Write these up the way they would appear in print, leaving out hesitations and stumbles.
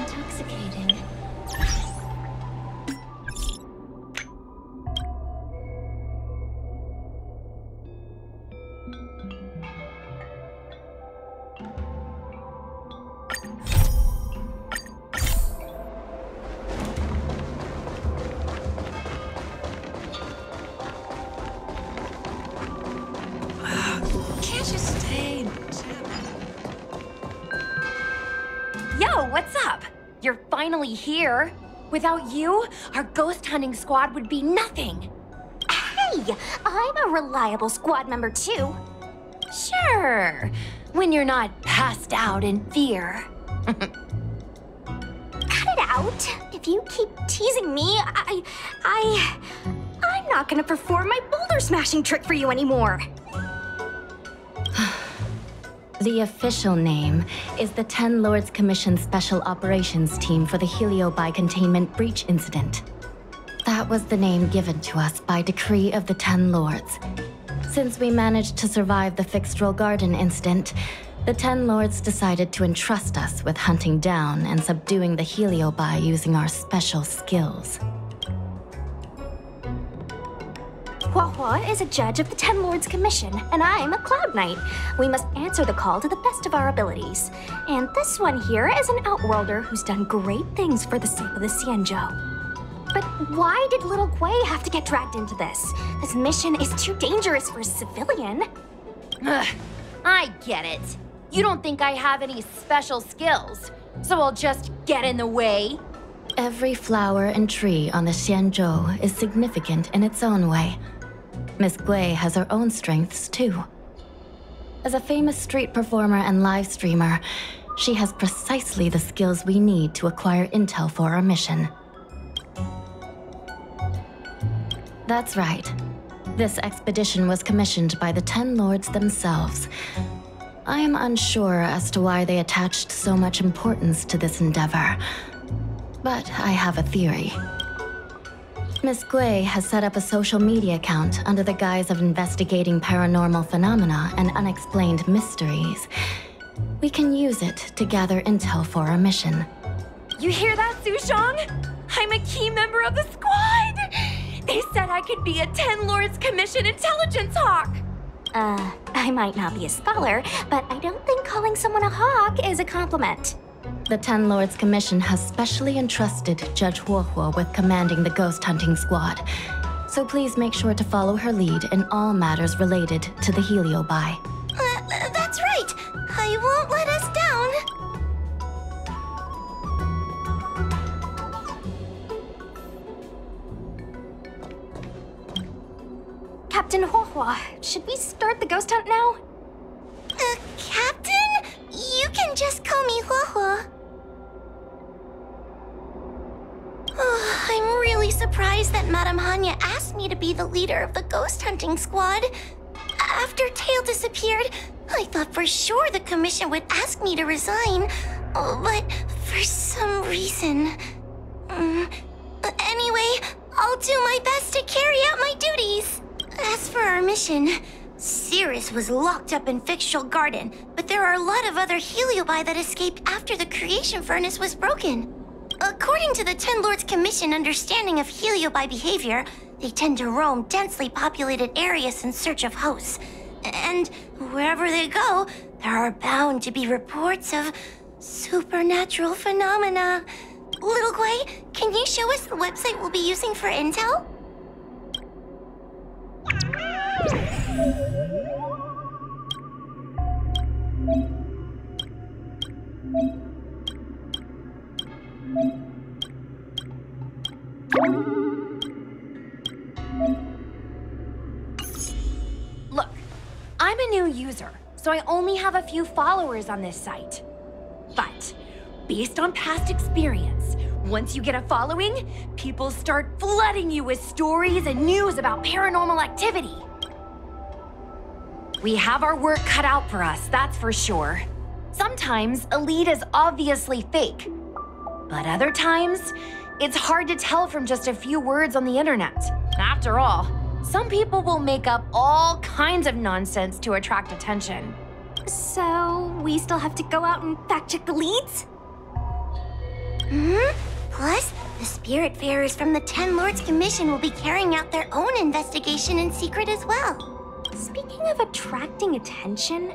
intoxicating. Can't you stay? Yo, what's up? You're finally here. Without you, our ghost hunting squad would be nothing. Hey, I'm a reliable squad member too. Sure, when you're not passed out in fear. Cut it out. If you keep teasing me, I'm not gonna perform my boulder smashing trick for you anymore. The official name is the Ten Lords Commission Special Operations Team for the Heliobi Containment Breach Incident. That was the name given to us by decree of the Ten Lords. Since we managed to survive the Fixed-Roll Garden incident, the Ten Lords decided to entrust us with hunting down and subduing the Heliobi using our special skills. Huohuo is a judge of the Ten Lords Commission, and I'm a Cloud Knight. We must answer the call to the best of our abilities. And this one here is an Outworlder who's done great things for the sake of the Xianzhou. But why did little Gui have to get dragged into this? This mission is too dangerous for a civilian. Ugh, I get it. You don't think I have any special skills, so I'll just get in the way? Every flower and tree on the Xianzhou is significant in its own way. Miss Gui has her own strengths, too. As a famous street performer and live streamer, she has precisely the skills we need to acquire intel for our mission. That's right. This expedition was commissioned by the Ten Lords themselves. I am unsure as to why they attached so much importance to this endeavor, but I have a theory. Miss Gui has set up a social media account under the guise of investigating paranormal phenomena and unexplained mysteries. We can use it to gather intel for our mission. You hear that, Sushang? I'm a key member of the squad! They said I could be a Ten Lords Commission intelligence hawk! I might not be a scholar, but I don't think calling someone a hawk is a compliment. The Ten Lords Commission has specially entrusted Judge Huohuo with commanding the ghost hunting squad, so please make sure to follow her lead in all matters related to the Heliobi. That's right! I won't let us down! Captain Huohuo, should we start the ghost hunt now? Captain? You can just call me Huohuo. I'm really surprised that Madame Hanya asked me to be the leader of the ghost hunting squad. After Tail disappeared, I thought for sure the commission would ask me to resign. But for some reason... Anyway, I'll do my best to carry out my duties. As for our mission, Cirrus was locked up in Fixed-Roll Garden, but there are a lot of other Heliobi that escaped after the creation furnace was broken. According to the Ten Lords Commission understanding of Heliobi behavior, they tend to roam densely populated areas in search of hosts. And wherever they go, there are bound to be reports of supernatural phenomena. Little Gui, can you show us the website we'll be using for intel? Look, I'm a new user, so I only have a few followers on this site. But, based on past experience, once you get a following, people start flooding you with stories and news about paranormal activity. We have our work cut out for us, that's for sure. Sometimes a lead is obviously fake, but other times, it's hard to tell from just a few words on the internet. After all, some people will make up all kinds of nonsense to attract attention. So, we still have to go out and fact-check the leads? Plus, the Spiritfarers from the Ten Lords Commission will be carrying out their own investigation in secret as well. Speaking of attracting attention,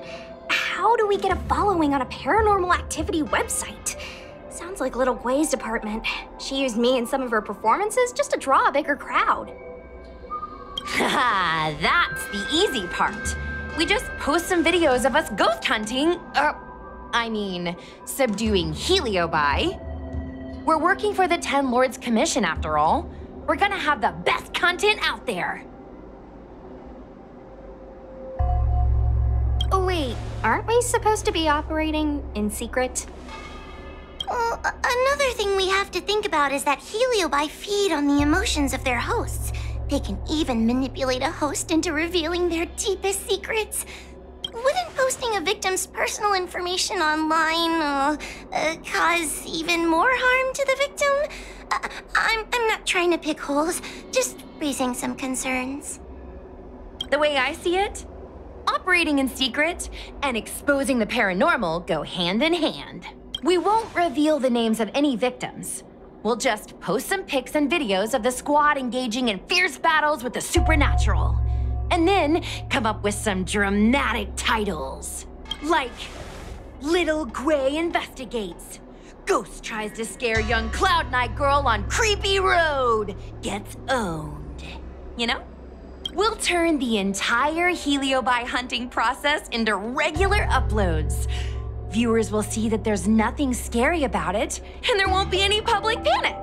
how do we get a following on a paranormal activity website? Sounds like Little Gui's department. She used me in some of her performances just to draw a bigger crowd. Haha, that's the easy part. We just post some videos of us ghost hunting, subduing Heliobi. We're working for the Ten Lords Commission after all. We're gonna have the best content out there. Oh wait, aren't we supposed to be operating in secret? Well, another thing we have to think about is that Heliobi feed on the emotions of their hosts. They can even manipulate a host into revealing their deepest secrets. Wouldn't posting a victim's personal information online cause even more harm to the victim? I'm not trying to pick holes, just raising some concerns. The way I see it, operating in secret and exposing the paranormal go hand in hand. We won't reveal the names of any victims. We'll just post some pics and videos of the squad engaging in fierce battles with the supernatural. And then come up with some dramatic titles. Like, Little Gui Investigates. Ghost tries to scare young Cloud Knight girl on creepy road. Gets owned. You know? We'll turn the entire Heliobi hunting process into regular uploads. Viewers will see that there's nothing scary about it, and there won't be any public panic.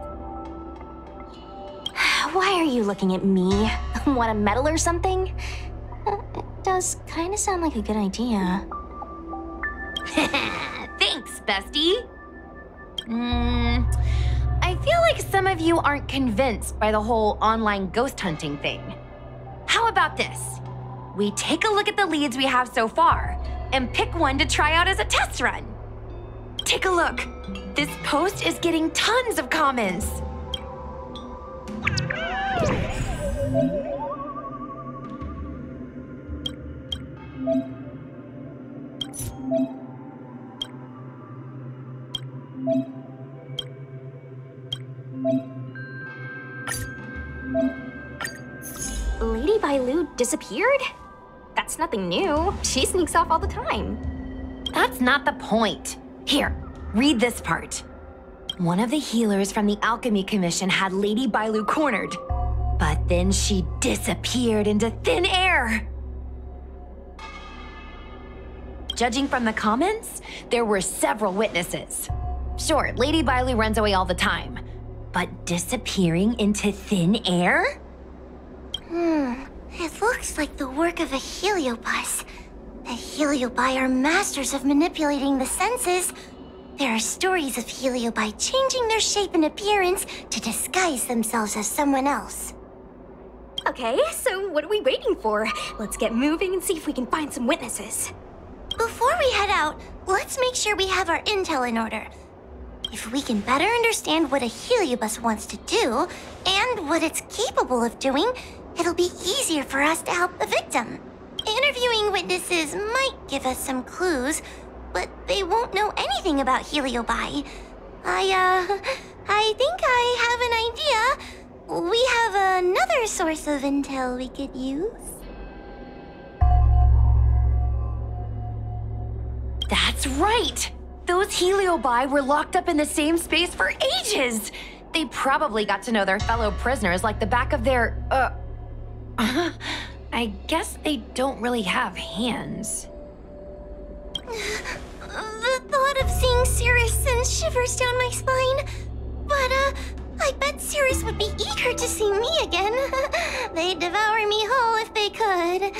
Why are you looking at me? Want a medal or something? It does kind of sound like a good idea. Thanks, bestie. I feel like some of you aren't convinced by the whole online ghost hunting thing. How about this? We take a look at the leads we have so far and pick one to try out as a test run. Take a look. This post is getting tons of comments. Lady Bailu disappeared? That's nothing new. She sneaks off all the time. That's not the point. Here, read this part. One of the healers from the Alchemy Commission had Lady Bailu cornered, but then she disappeared into thin air. Judging from the comments, there were several witnesses. Sure, Lady Bailu runs away all the time, but disappearing into thin air? It looks like the work of a heliobus. The heliobi are masters of manipulating the senses. There are stories of heliobi changing their shape and appearance to disguise themselves as someone else. Okay, so what are we waiting for? Let's get moving and see if we can find some witnesses. Before we head out, let's make sure we have our intel in order. If we can better understand what a heliobus wants to do, and what it's capable of doing, it'll be easier for us to help the victim. Interviewing witnesses might give us some clues, but they won't know anything about heliobi. I think I have an idea. We have another source of intel we could use. That's right! Those heliobi were locked up in the same space for ages! They probably got to know their fellow prisoners like the back of their, I guess they don't really have hands. The thought of seeing Cirrus sends shivers down my spine. But, I bet Cirrus would be eager to see me again. They'd devour me whole if they could.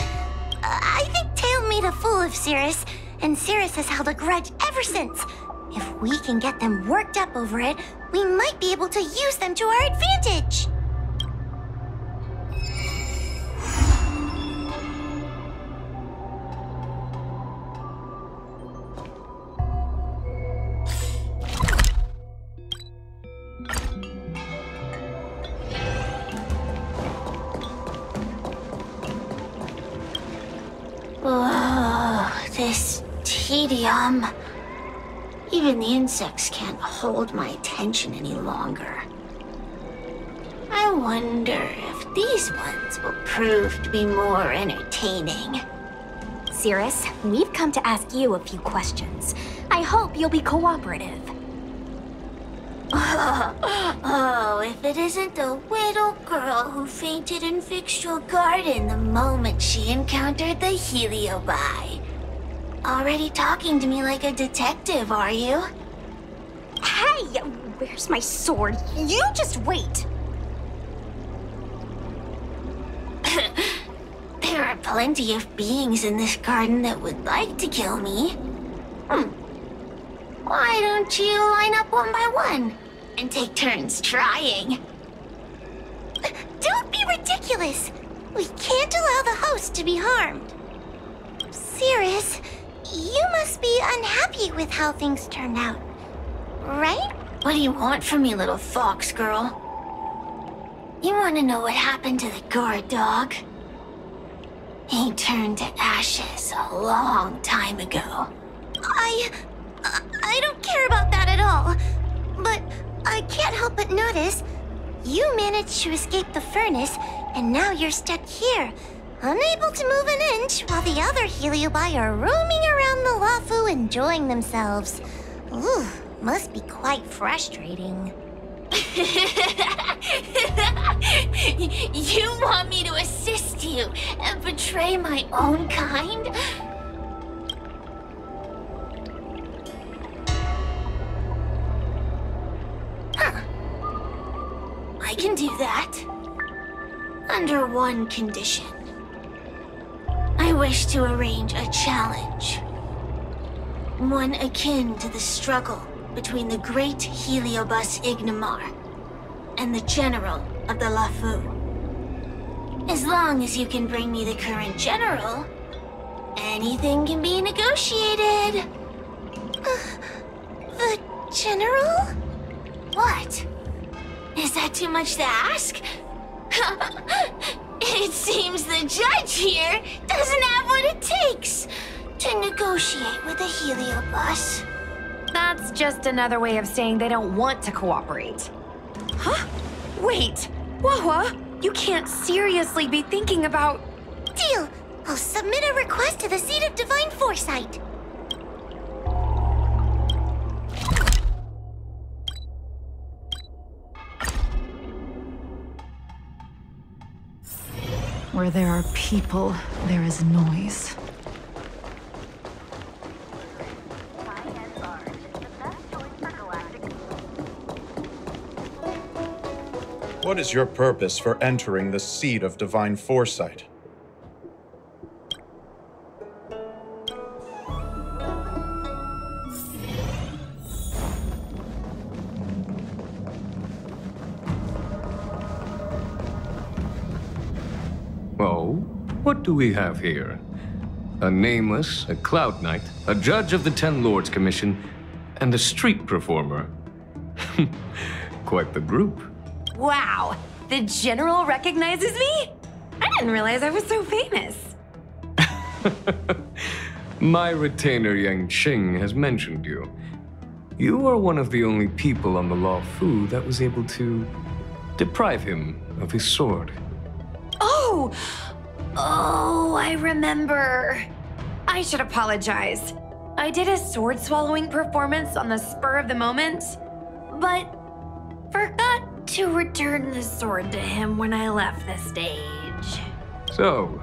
I think Tail made a fool of Cirrus, and Cirrus has held a grudge ever since. If we can get them worked up over it, we might be able to use them to our advantage. Oh, this tedium. Even the insects can't hold my attention any longer. I wonder if these ones will prove to be more entertaining. Cirrus, we've come to ask you a few questions. I hope you'll be cooperative. Oh, if it isn't the little girl who fainted in Vixal Garden the moment she encountered the Heliobi. Already talking to me like a detective, are you? Hey, where's my sword? You just wait. There are plenty of beings in this garden that would like to kill me. Why don't you line up one by one and take turns trying? Don't be ridiculous! We can't allow the host to be harmed. Cirrus, you must be unhappy with how things turned out, right? What do you want from me, little fox girl? You want to know what happened to the guard dog? He turned to ashes a long time ago. I don't care about that at all. But I can't help but notice you managed to escape the furnace, and now you're stuck here, unable to move an inch while the other Heliobi are roaming around the Luofu enjoying themselves. Ooh, must be quite frustrating. You want me to assist you and betray my own kind? Huh. I can do that. Under one condition. I wish to arrange a challenge. One akin to the struggle between the great Heliobus Ignamar and the general of the Luofu. As long as you can bring me the current general, anything can be negotiated. The general? What? Is that too much to ask? It seems the judge here doesn't have what it takes to negotiate with the Heliobus. That's just another way of saying they don't want to cooperate. Huh? Wait, Huohuo, you can't seriously be thinking about... Deal! I'll submit a request to the Seat of Divine Foresight. Where there are people, there is noise. What is your purpose for entering the Seat of Divine Foresight? Oh, what do we have here? A nameless, a cloud knight, a judge of the Ten Lords Commission, and a street performer. Quite the group. Wow, the general recognizes me? I didn't realize I was so famous. My retainer Yanqing has mentioned you. You are one of the only people on the Luofu that was able to deprive him of his sword. Oh, I remember. I should apologize. I did a sword swallowing performance on the spur of the moment, but forgot to return the sword to him when I left the stage. So,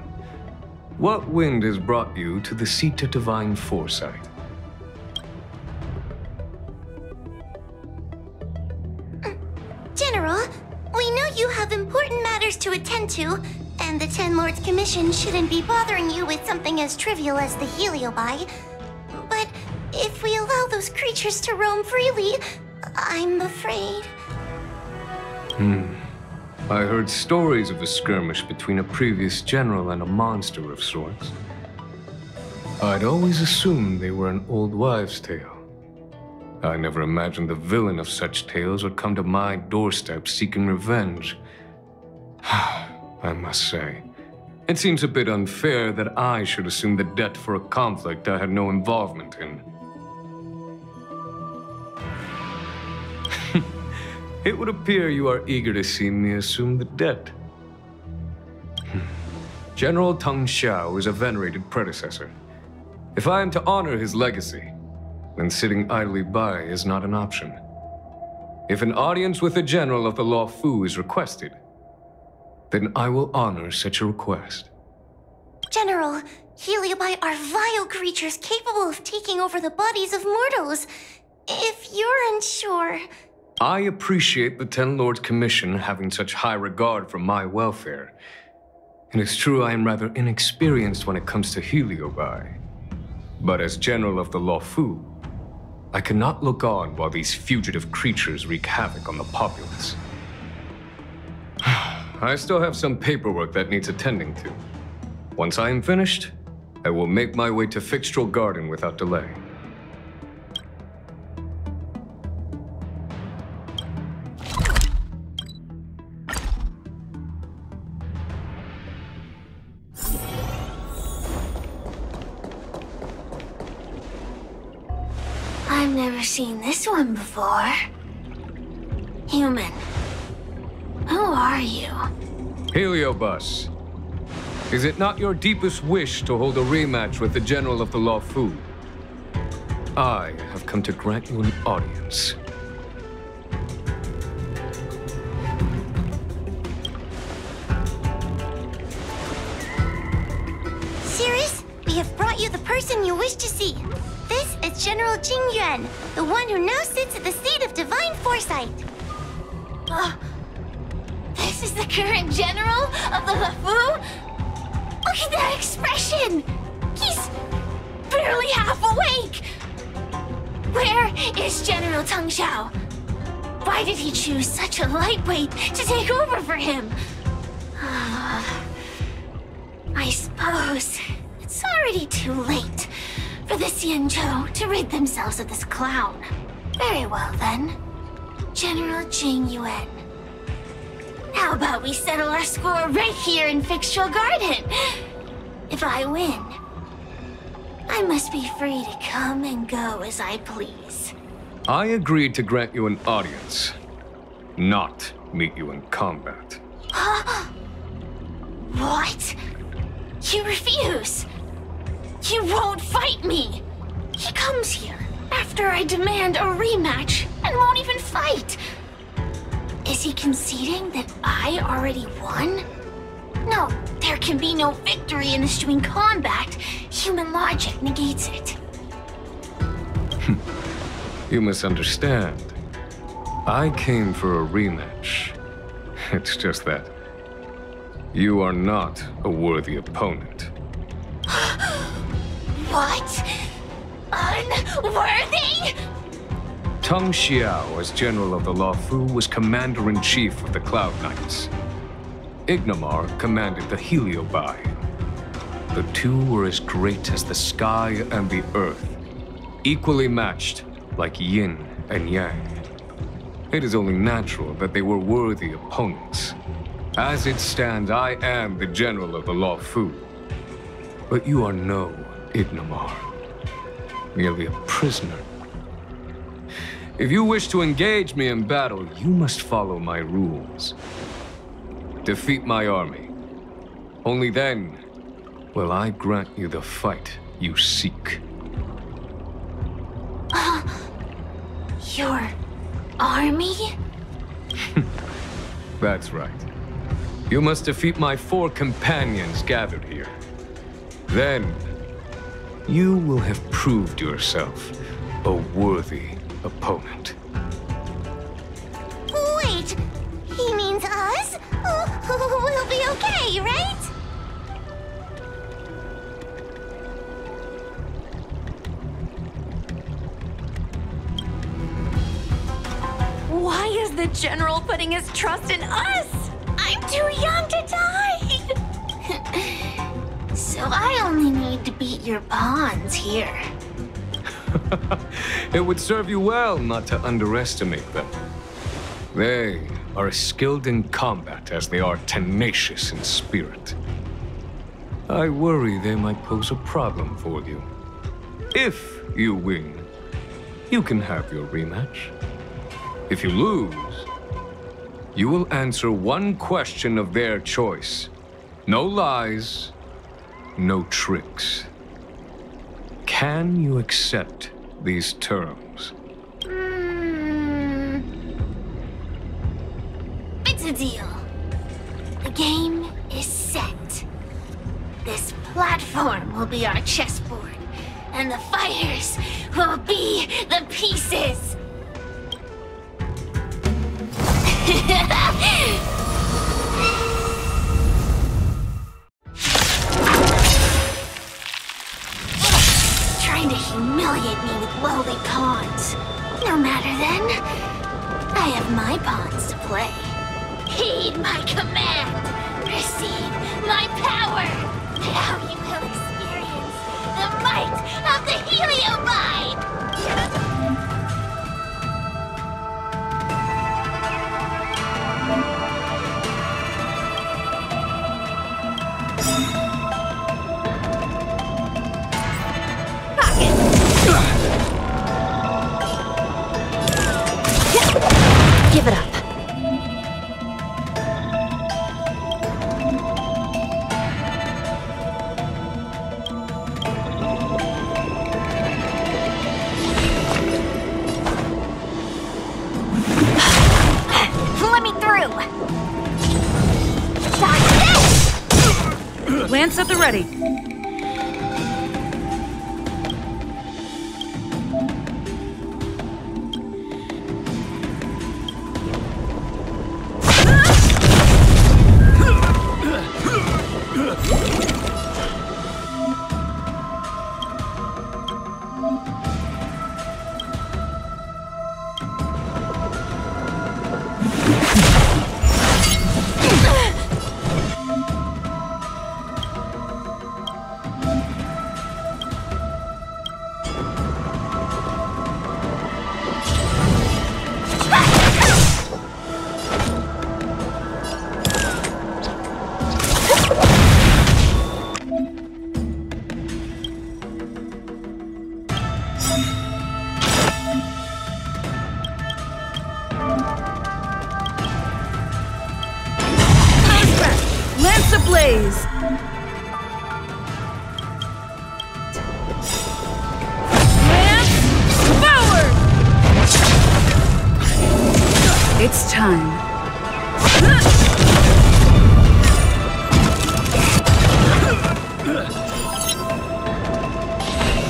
what wind has brought you to the Seat of Divine Foresight? General, we know you have important matters to attend to, and the Ten Lords Commission shouldn't be bothering you with something as trivial as the Heliobi. But if we allow those creatures to roam freely, I'm afraid... I heard stories of a skirmish between a previous general and a monster of sorts. I'd always assumed they were an old wives' tale. I never imagined the villain of such tales would come to my doorstep seeking revenge. I must say, it seems a bit unfair that I should assume the debt for a conflict I had no involvement in. It would appear you are eager to see me assume the debt. General Teng Xiao is a venerated predecessor. If I am to honor his legacy, then sitting idly by is not an option. If an audience with the General of the Luofu is requested, then I will honor such a request. General, Heliobi are vile creatures capable of taking over the bodies of mortals. If you're unsure... I appreciate the Ten Lords Commission having such high regard for my welfare. It is true I am rather inexperienced when it comes to Heliobi. But as General of the Luofu, I cannot look on while these fugitive creatures wreak havoc on the populace. I still have some paperwork that needs attending to. Once I am finished, I will make my way to Fixtral Garden without delay. I've never seen this one before. Human. Who are you? Heliobus. Is it not your deepest wish to hold a rematch with the General of the Luofu? I have come to grant you an audience. Cirrus, we have brought you the person you wish to see. This is General Jing Yuan, the one who now sits at the seat of divine foresight. This is the current General of the Luofu? Look at that expression! He's barely half awake! Where is General Teng Xiao? Why did he choose such a lightweight to take over for him? I suppose it's already too late for the Xianzhou to rid themselves of this clown. Very well then. General Jing Yuan. How about we settle our score right here in Fixtral Garden? If I win, I must be free to come and go as I please. I agreed to grant you an audience, not meet you in combat. What? You refuse? You won't fight me! He comes here after I demand a rematch and won't even fight! Is he conceding that I already won? No, there can be no victory in eschewing combat. Human logic negates it. You misunderstand. I came for a rematch. It's just that you are not a worthy opponent. What? Unworthy? Teng Xiao, as General of the Luofu, was Commander-in-Chief of the Cloud Knights. Ignamar commanded the Heliobi. The two were as great as the sky and the earth, equally matched like yin and yang. It is only natural that they were worthy opponents. As it stands, I am the General of the Luofu. But you are no Ignamar, merely a prisoner. If you wish to engage me in battle, you must follow my rules. Defeat my army. Only then will I grant you the fight you seek. Your army? That's right. You must defeat my 4 companions gathered here. Then, you will have proved yourself a worthy opponent. Wait! He means us? We'll be okay, right? Why is the General putting his trust in us? I'm too young to die! So I only need to beat your pawns here. It would serve you well not to underestimate them. They are as skilled in combat as they are tenacious in spirit. I worry they might pose a problem for you. If you win, you can have your rematch. If you lose, You will answer one question of their choice. No lies, no tricks. Can you accept these terms? It's a deal. The game is set. This platform will be our chessboard, and the fighters will be the pieces. Trying to humiliate me with lowly pawns. No matter then. I have my pawns to play. Heed my command. Receive my power. Now you will experience the might of the Heliobide. Give it up. Let me through! Lance at the ready. Blaze! Lance, forward! It's time.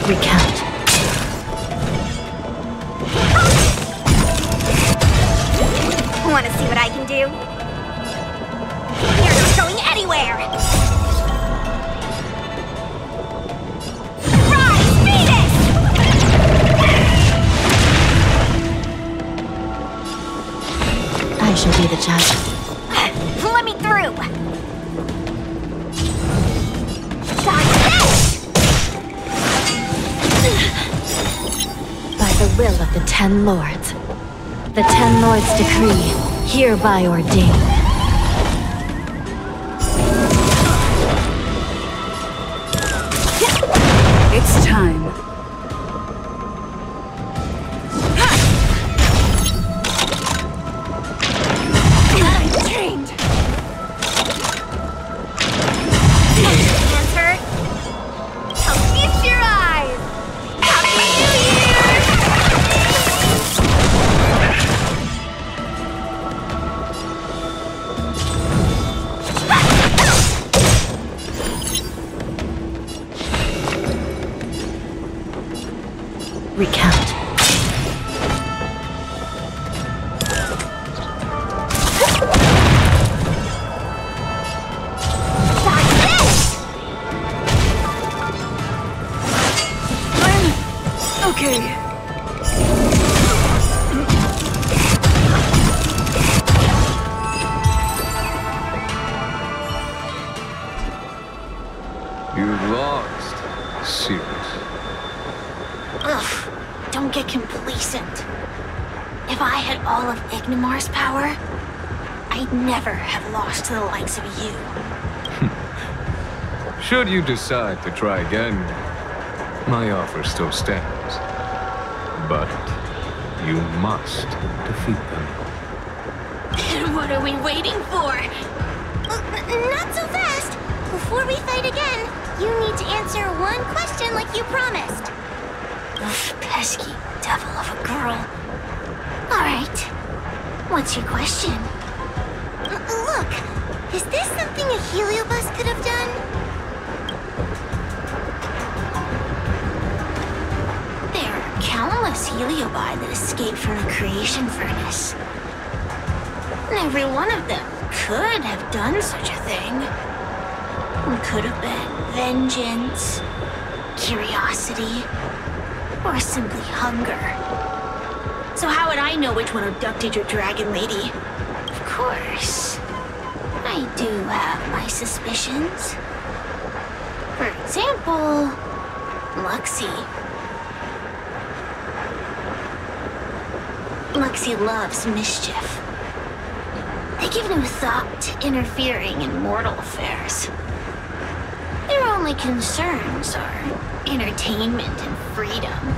Recount. Want to see what I can do? You're not going anywhere! Rise, Venus! I shall be the judge. Let me through! By the will of the 10 Lords. The 10 Lords' decree, hereby ordained. It's time. I'm trained. Hands hurt? I'll feast your eyes! Happy New Year! Recount. Okay. You've lost, Cirrus. Ugh, don't get complacent. If I had all of Ignimar's power, I'd never have lost to the likes of you. Should you decide to try again, my offer still stands. But you must defeat them. What are we waiting for? Not so fast. Before we fight again, you need to answer one question like you promised. Pesky devil of a girl. Alright. What's your question? Look, is this something a heliobus could have done? There are countless heliobi that escaped from the creation furnace. And every one of them could have done such a thing. It could have been vengeance, curiosity, or simply hunger. So how would I know which one abducted your dragon lady? Of course, I do have my suspicions. For example, Luxie. Luxie loves mischief. They give no thought to interfering in mortal affairs. Their only concerns are entertainment and freedom.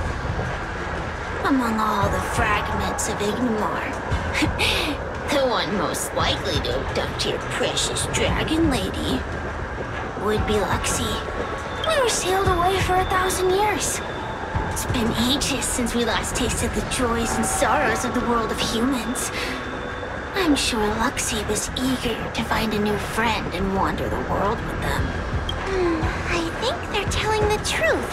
Among all the fragments of Ignomar, the one most likely to abduct your precious dragon lady would be Luxie. We were sealed away for 1,000 years. It's been ages since we last tasted the joys and sorrows of the world of humans. I'm sure Luxie was eager to find a new friend and wander the world with them. I think they're telling the truth.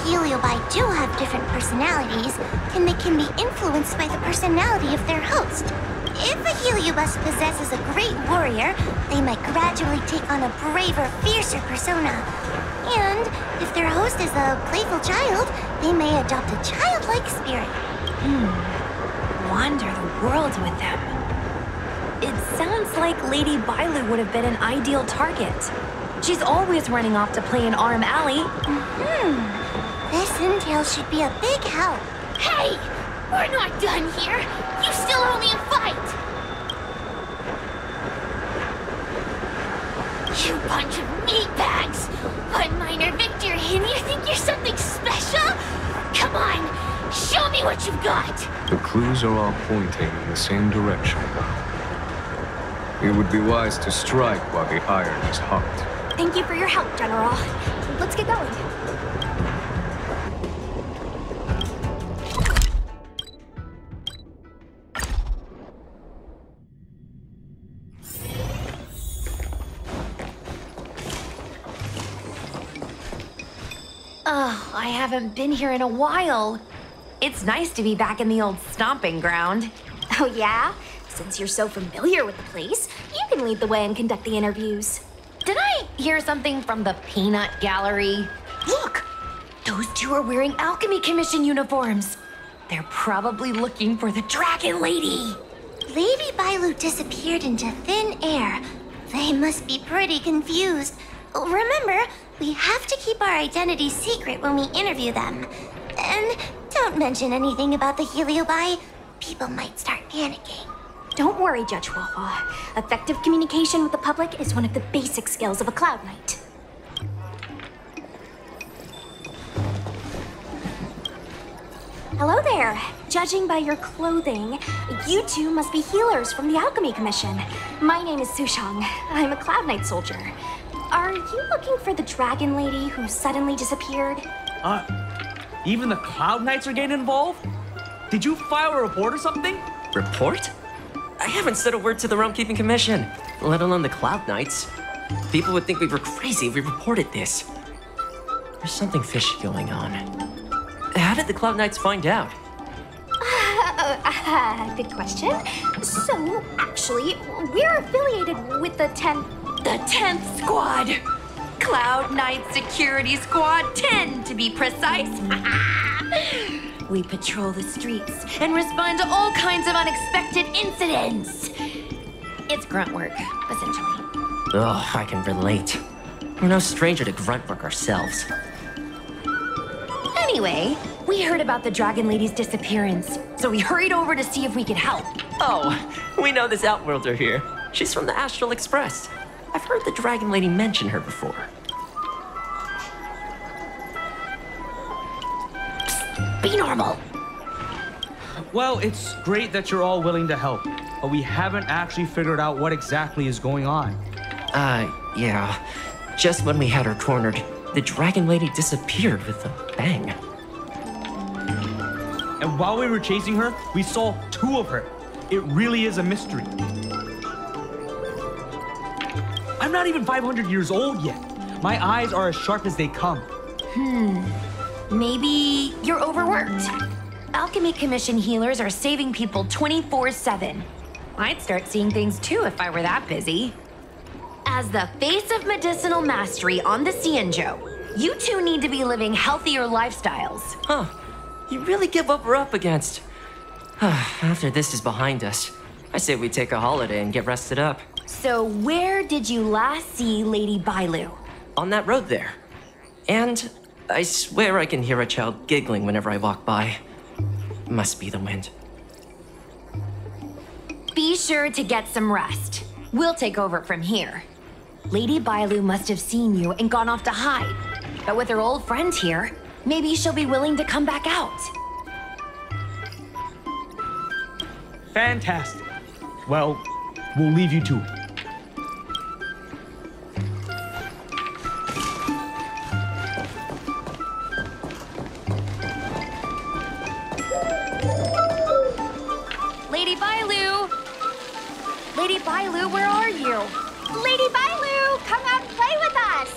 Heliobi do have different personalities, and they can be influenced by the personality of their host. If a heliobus possesses a great warrior, they might gradually take on a braver, fiercer persona. And if their host is a playful child, they may adopt a childlike spirit. Wander the world with them. It sounds like Lady Bailu would have been an ideal target. She's always running off to play in Arm Alley. This intel should be a big help. Hey! We're not done here! You still owe me a fight! You bunch of meatbags! One minor victory and you think you're something special? Come on! Show me what you've got! The clues are all pointing in the same direction. It would be wise to strike while the iron is hot. Thank you for your help, General. Let's get going. Oh, I haven't been here in a while. It's nice to be back in the old stomping ground. Oh yeah? Since you're so familiar with the place, you can lead the way and conduct the interviews. Did I hear something from the Peanut Gallery? Look! Those two are wearing Alchemy Commission uniforms. They're probably looking for the Dragon Lady. Lady Bailu disappeared into thin air. They must be pretty confused. Remember, we have to keep our identities secret when we interview them. And don't mention anything about the Heliobi. People might start panicking. Don't worry, Judge Huohuo. Effective communication with the public is one of the basic skills of a Cloud Knight. Hello there. Judging by your clothing, you two must be healers from the Alchemy Commission. My name is Sushang. I'm a Cloud Knight soldier. Are you looking for the Dragon Lady who suddenly disappeared? Even the Cloud Knights are getting involved? Did you file a report or something? Report? I haven't said a word to the Realm Keeping Commission, let alone the Cloud Knights. People would think we were crazy if we reported this. There's something fishy going on. How did the Cloud Knights find out? Good question. So, actually, we're affiliated with the 10th... The 10th Squad! Cloud Knight Security Squad 10, to be precise. We patrol the streets and respond to all kinds of unexpected incidents. It's grunt work, essentially. Oh, I can relate. We're no stranger to grunt work ourselves. Anyway, we heard about the Dragon Lady's disappearance, so we hurried over to see if we could help. Oh, we know this Outworlder here. She's from the Astral Express. I've heard the Dragon Lady mention her before. Be normal. Well, it's great that you're all willing to help. but we haven't actually figured out what exactly is going on. Yeah. Just when we had her cornered, the dragon lady disappeared with a bang. And while we were chasing her, we saw 2 of her. It really is a mystery. I'm not even 500 years old yet. My eyes are as sharp as they come. Maybe you're overworked. Alchemy Commission healers are saving people 24/7. I'd start seeing things too if I were that busy. As the face of medicinal mastery on the Xianzhou, you two need to be living healthier lifestyles. Huh. You really get what we're up against. After this is behind us, I say we take a holiday and get rested up. So where did you last see Lady Bailu? On that road there. And I swear I can hear a child giggling whenever I walk by. Must be the wind. Be sure to get some rest. We'll take over from here. Lady Bailu must have seen you and gone off to hide. But with her old friend here, maybe she'll be willing to come back out. Fantastic. Well, we'll leave you to it. Lady Bailu! Lady Bailu, where are you? Lady Bailu, come out and play with us!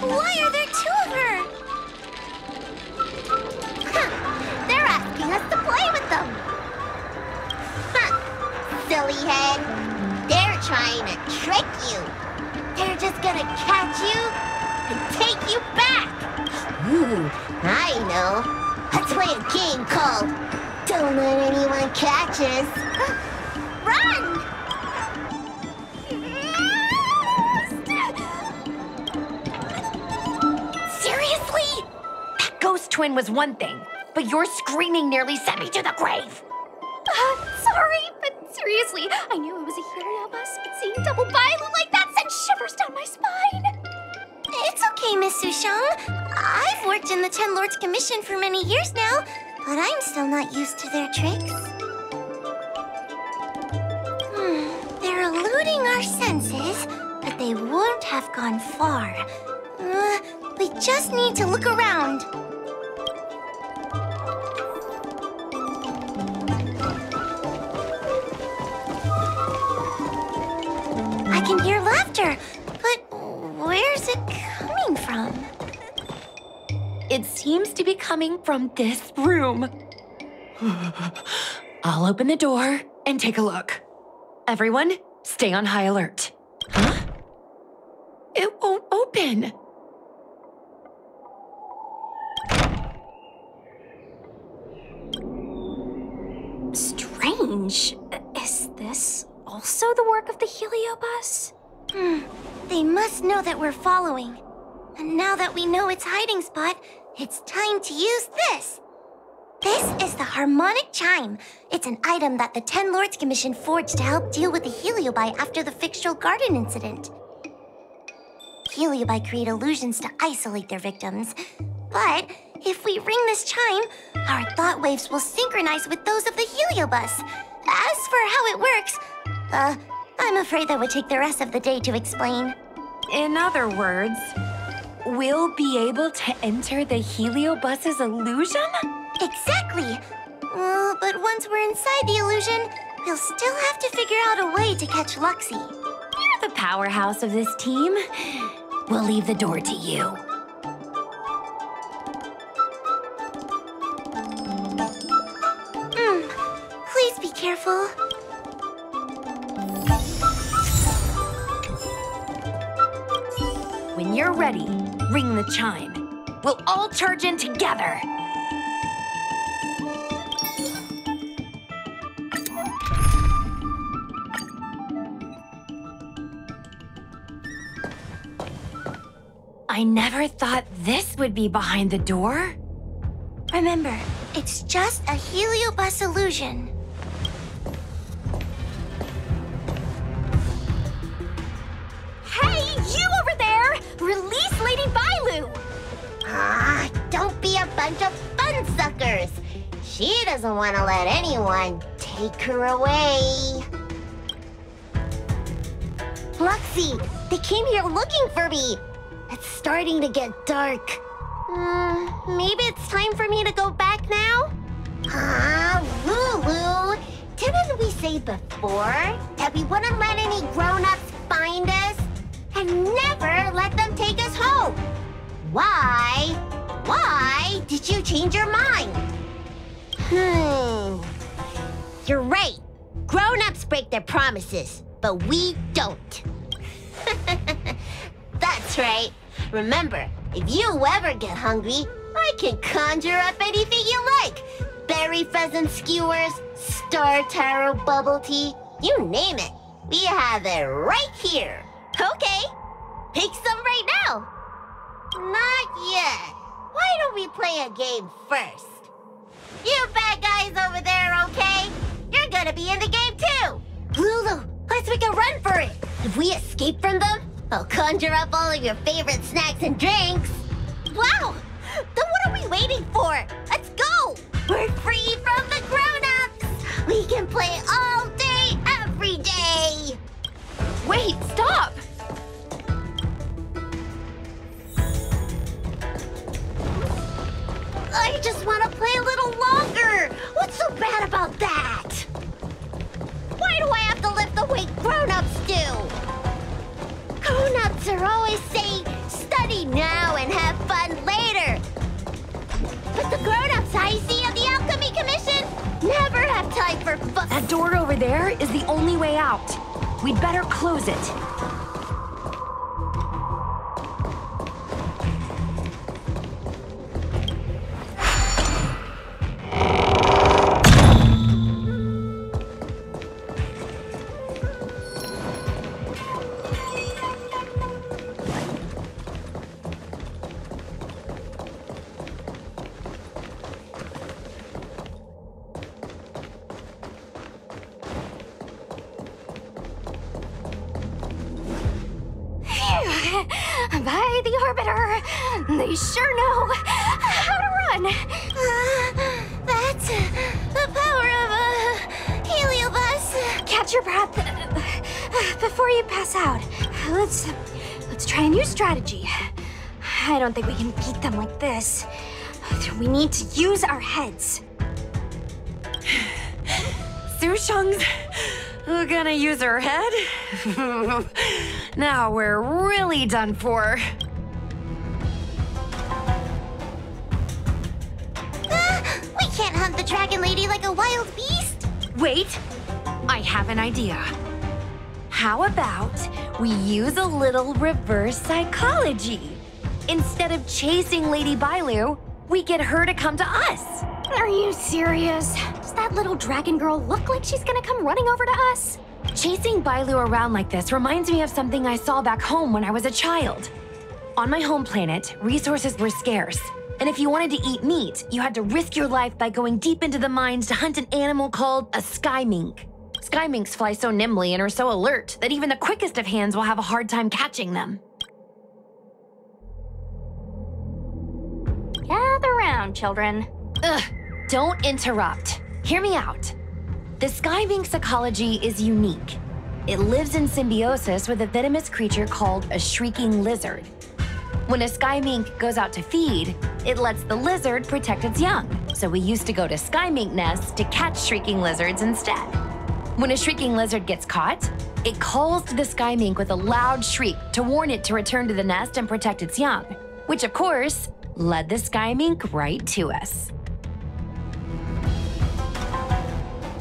Why are there 2 of her? They're asking us to play with them! Silly head. They're trying to trick you. They're just gonna catch you and take you back. Ooh, I know. Let's play a game called Don't Let Anyone Catch Us. Run! Seriously? That ghost twin was one thing, but your screaming nearly sent me to the grave. Sorry, but seriously, I knew it was a Huohuo bus, but seeing double Bailu like that sent shivers down my spine. It's okay, Miss Sushang. I've worked in the 10 Lords Commission for many years now, but I'm still not used to their tricks. They're eluding our senses, but they won't have gone far. We just need to look around. I can hear laughter, but where's it coming from? It seems to be coming from this room. I'll open the door and take a look. Everyone, stay on high alert. Huh? It won't open. Strange. Is this also the work of the Huohuo bus? They must know that we're following. And now that we know its hiding spot, it's time to use this. This is the harmonic chime. It's an item that the 10 Lords Commission forged to help deal with the Heliobi after the Fictional Garden incident. Heliobi create illusions to isolate their victims. But if we ring this chime, our thought waves will synchronize with those of the Heliobus. As for how it works, I'm afraid that would take the rest of the day to explain. In other words, we'll be able to enter the Heliobus's illusion? Exactly! But once we're inside the illusion, we'll still have to figure out a way to catch Luxie. You're the powerhouse of this team. We'll leave the door to you. Please be careful. When you're ready, ring the chime. We'll all charge in together. I never thought this would be behind the door. Remember, it's just a Heliobus illusion. Hey, you over there! Release Lady Bailu! Don't be a bunch of fun suckers. She doesn't want to let anyone Take her away. Fluxy, they came here looking for me. It's starting to get dark. Maybe it's time for me to go back now? Lulu, didn't we say before that we wouldn't let any grown-ups find us and never let them take us home? Why? Why did you change your mind? You're right. Grown-ups break their promises, but we don't. That's right. Remember, if you ever get hungry, I can conjure up anything you like. Berry pheasant skewers, star taro bubble tea, you name it. We have it right here. Okay, pick some right now. Not yet. Why don't we play a game first? You bad guys over there, okay? You're gonna be in the game too. Lulu, let's make a run for it. If we escape from them, I'll conjure up all of your favorite snacks and drinks. Wow! Then what are we waiting for? Let's go! We're free from the grown-ups! We can play all day, every day! Wait, stop! I just want to play a little longer! What's so bad about that? Why do I have to lift the weight grown-ups do? Grown-ups are always saying, study now and have fun later. But the grown-ups I see of the Alchemy Commission never have time for fun. That door over there is the only way out. We'd better close it. By the Arbiter, they sure know how to run. That's the power of a heliobus. Catch your breath before you pass out. Let's try a new strategy. I don't think we can beat them like this. We need to use our heads. Sushang's gonna use her head? Now we're really done for. We can't hunt the dragon lady like a wild beast. Wait, I have an idea. How about we use a little reverse psychology? Instead of chasing Lady Bailu, we get her to come to us. Are you serious? Does that little dragon girl look like she's gonna come running over to us? Chasing Bailu around like this reminds me of something I saw back home when I was a child. On my home planet, resources were scarce, and if you wanted to eat meat, you had to risk your life by going deep into the mines to hunt an animal called a sky mink. Sky minks fly so nimbly and are so alert that even the quickest of hands will have a hard time catching them. Gather round, children. Ugh, don't interrupt. Hear me out. The sky mink's ecology is unique. It lives in symbiosis with a venomous creature called a shrieking lizard. When a sky mink goes out to feed, it lets the lizard protect its young. So we used to go to sky mink nests to catch shrieking lizards instead. When a shrieking lizard gets caught, it calls to the sky mink with a loud shriek to warn it to return to the nest and protect its young, which of course led the sky mink right to us.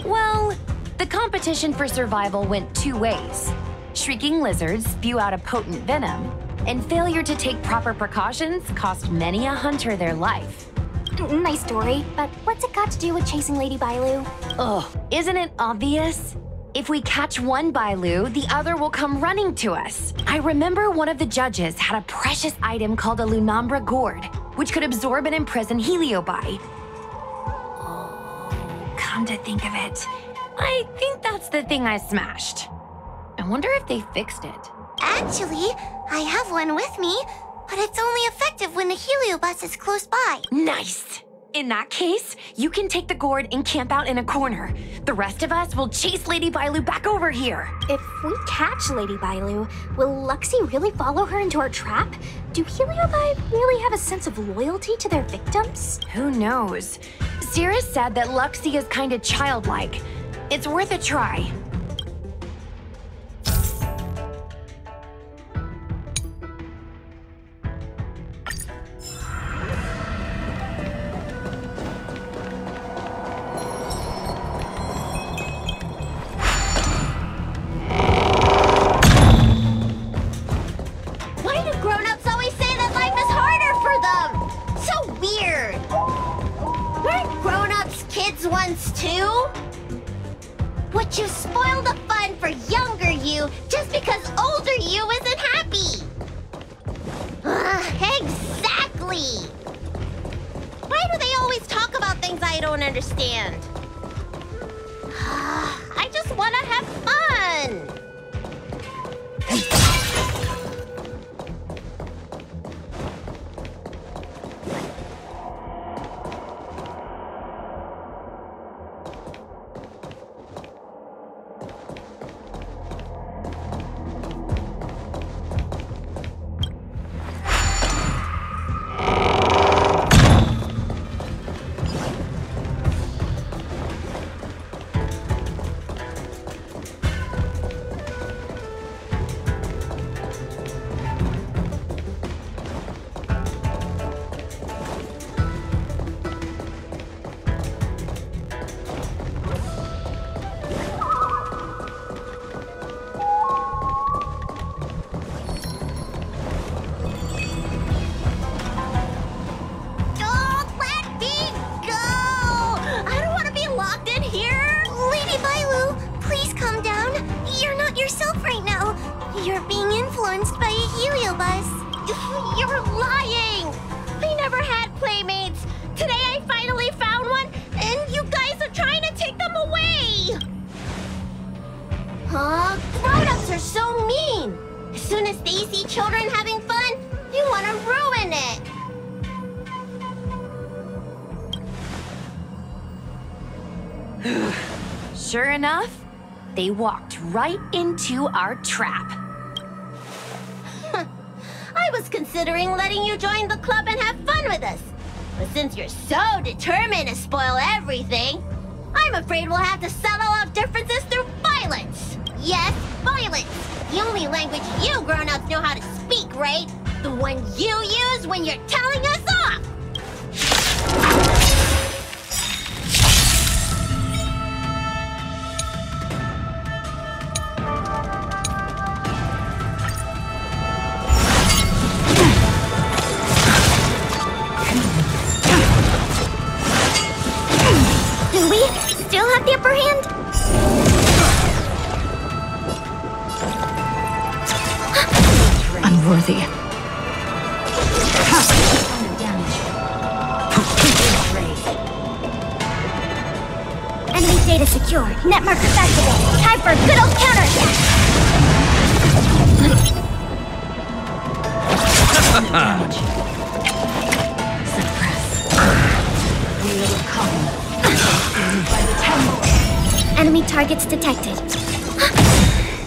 Well, the competition for survival went two ways. Shrieking lizards spew out a potent venom, and failure to take proper precautions cost many a hunter their life. Nice story, but what's it got to do with chasing Lady Bailu? Ugh, isn't it obvious? If we catch one Bailu, the other will come running to us. I remember one of the judges had a precious item called a Lunambra gourd, which could absorb and imprison heliobi. Come to think of it, I think that's the thing I smashed. I wonder if they fixed it. Actually, I have one with me, but it's only effective when the heliobus is close by. Nice! In that case, you can take the gourd and camp out in a corner. The rest of us will chase Lady Bailu back over here. If we catch Lady Bailu, will Luxie really follow her into our trap? Do Heliobi really have a sense of loyalty to their victims? Who knows? Cirrus said that Luxie is kinda childlike. It's worth a try. Would you spoil the fun for younger you just because older you isn't happy? Exactly! Why do they always talk about things I don't understand? I just want to have fun! Sure enough, they walked right into our trap. I was considering letting you join the club and have fun with us. But since you're so determined to spoil everything, I'm afraid we'll have to settle our differences through violence. Yes, violence. The only language you grown-ups know how to speak, right? The one you use when you're telling us off! Do we still have the upper hand? Unworthy. Enemy data secure. Net markers activated. Time for a good old counterattack. Suppress. Wheel of calm. By the temple. Enemy targets detected.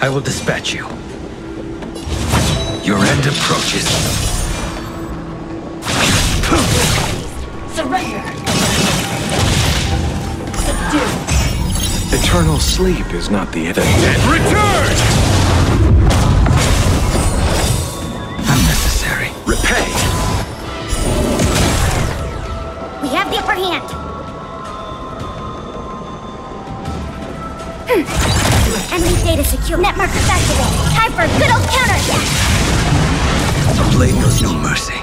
I will dispatch you. Your end approaches. Surrender. Subdue. Eternal sleep is not the end. The dead return! Unnecessary. Repay! We have the upper hand. Enemy data secure. Net markers activated. Time for a good old counterattack. The blade knows no mercy.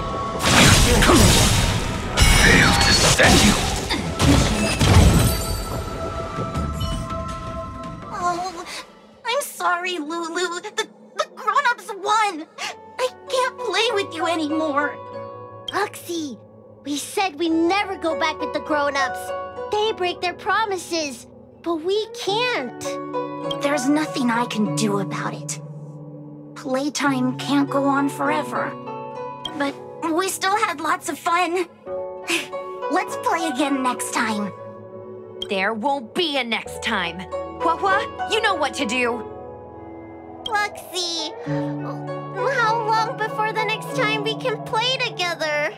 Failed to stand you. Oh, I'm sorry, Lulu. The grown-ups won. I can't play with you anymore. Luxie, we said we never go back with the grown-ups. They break their promises, but we can't. There's nothing I can do about it. Playtime can't go on forever. But we still had lots of fun. Let's play again next time. There won't be a next time. Huohuo, you know what to do. Luxie, how long before the next time we can play together?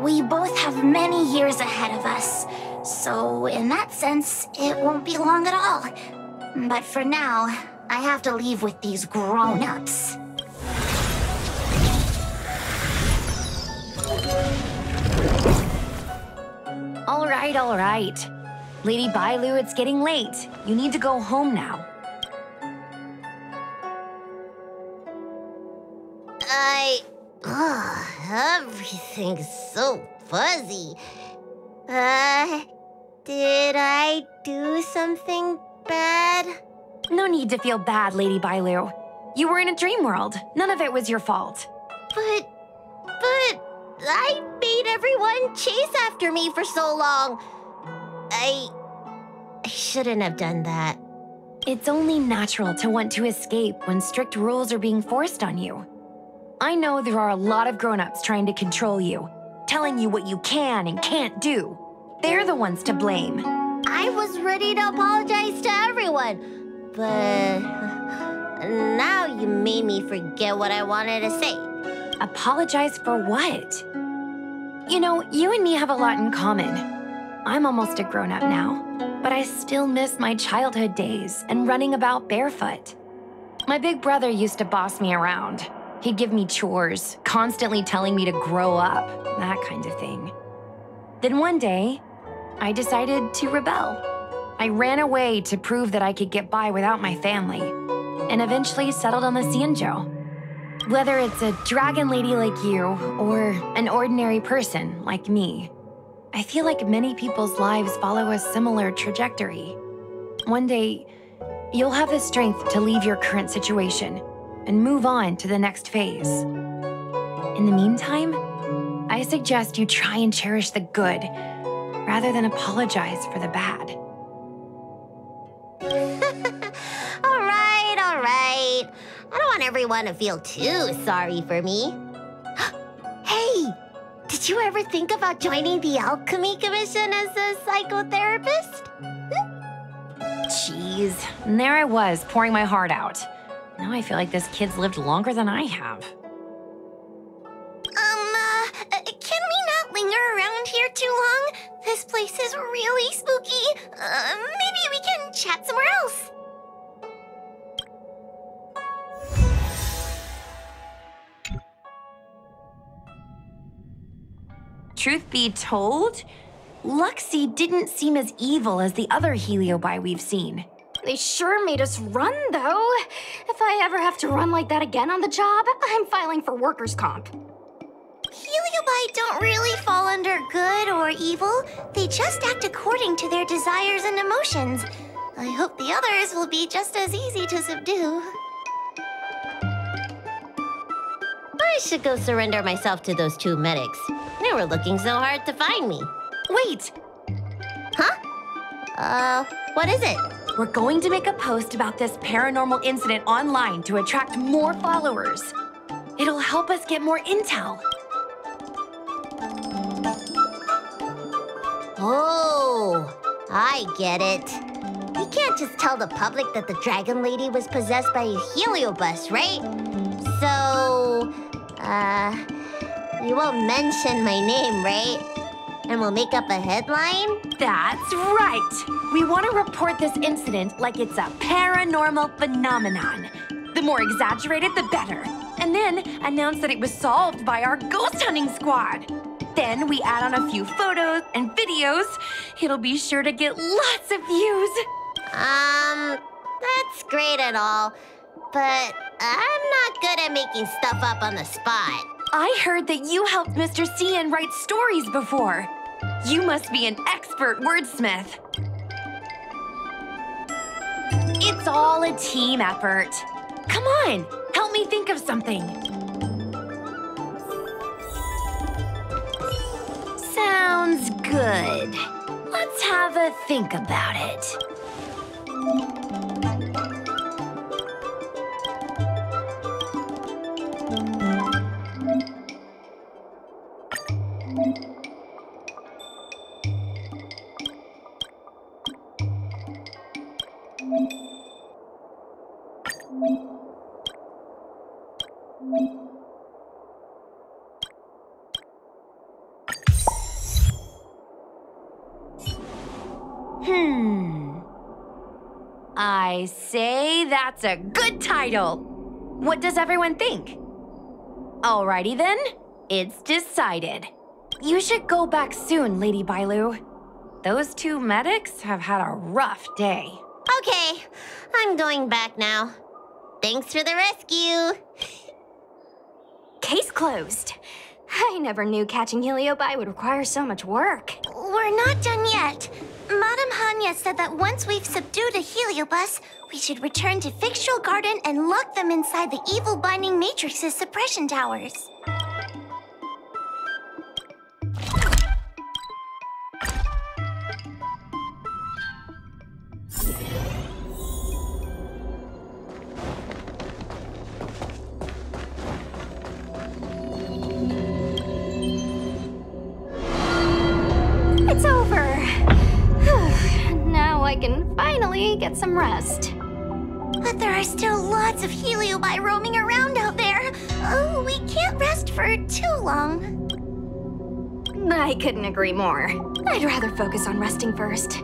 We both have many years ahead of us, so in that sense, it won't be long at all. But for now, I have to leave with these grown-ups. All right. Lady Bailu, it's getting late. You need to go home now. Everything's so fuzzy. Did I do something bad? No need to feel bad, Lady Bailu. You were in a dream world. None of it was your fault. But I made everyone chase after me for so long. I shouldn't have done that. It's only natural to want to escape when strict rules are being forced on you. I know there are a lot of grown-ups trying to control you, telling you what you can and can't do. They're the ones to blame. I was ready to apologize to everyone, but now you made me forget what I wanted to say. Apologize for what? You know, you and me have a lot in common. I'm almost a grown-up now, but I still miss my childhood days and running about barefoot. My big brother used to boss me around. He'd give me chores, constantly telling me to grow up, that kind of thing. Then one day, I decided to rebel. I ran away to prove that I could get by without my family, and eventually settled on the Xianzhou. Whether it's a dragon lady like you, or an ordinary person like me, I feel like many people's lives follow a similar trajectory. One day, you'll have the strength to leave your current situation and move on to the next phase. In the meantime, I suggest you try and cherish the good rather than apologize for the bad. All right. I don't want everyone to feel too sorry for me. Hey, did you ever think about joining the Alchemy Commission as a psychotherapist? Jeez, and there I was, pouring my heart out. Now I feel like this kid's lived longer than I have. Can we not linger around here too long? This place is really spooky. Maybe we can chat somewhere else. Truth be told, Luxie didn't seem as evil as the other Heliobi we've seen. They sure made us run, though. If I ever have to run like that again on the job, I'm filing for workers' comp. Heliobi don't really fall under good or evil. They just act according to their desires and emotions. I hope the others will be just as easy to subdue. I should go surrender myself to those two medics. They were looking so hard to find me. Wait! Huh? What is it? We're going to make a post about this paranormal incident online to attract more followers. It'll help us get more intel. Oh, I get it. We can't just tell the public that the Dragon Lady was possessed by a heliobus, right? So, you won't mention my name, right? And we'll make up a headline? That's right! We want to report this incident like it's a paranormal phenomenon. The more exaggerated, the better. And then announce that it was solved by our ghost hunting squad. Then we add on a few photos and videos. It'll be sure to get lots of views. That's great and all, but I'm not good at making stuff up on the spot. I heard that you helped Mr. Cian write stories before. You must be an expert wordsmith. It's all a team effort. Come on, help me think of something. Sounds good. Let's have a think about it. I say that's a good title. What does everyone think? Alrighty then, it's decided. You should go back soon, Lady Bailu. Those two medics have had a rough day. Okay, I'm going back now. Thanks for the rescue. Case closed. I never knew catching Heliobi would require so much work. We're not done yet. Madame Hanya said that once we've subdued a heliobus, we should return to Fictional Garden and lock them inside the evil binding matrix's suppression towers. It's over. Now I can finally get some rest. But there are still lots of heliobi roaming around out there. Oh, we can't rest for too long. I couldn't agree more. I'd rather focus on resting first.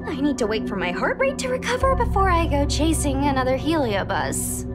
I need to wait for my heart rate to recover before I go chasing another heliobus.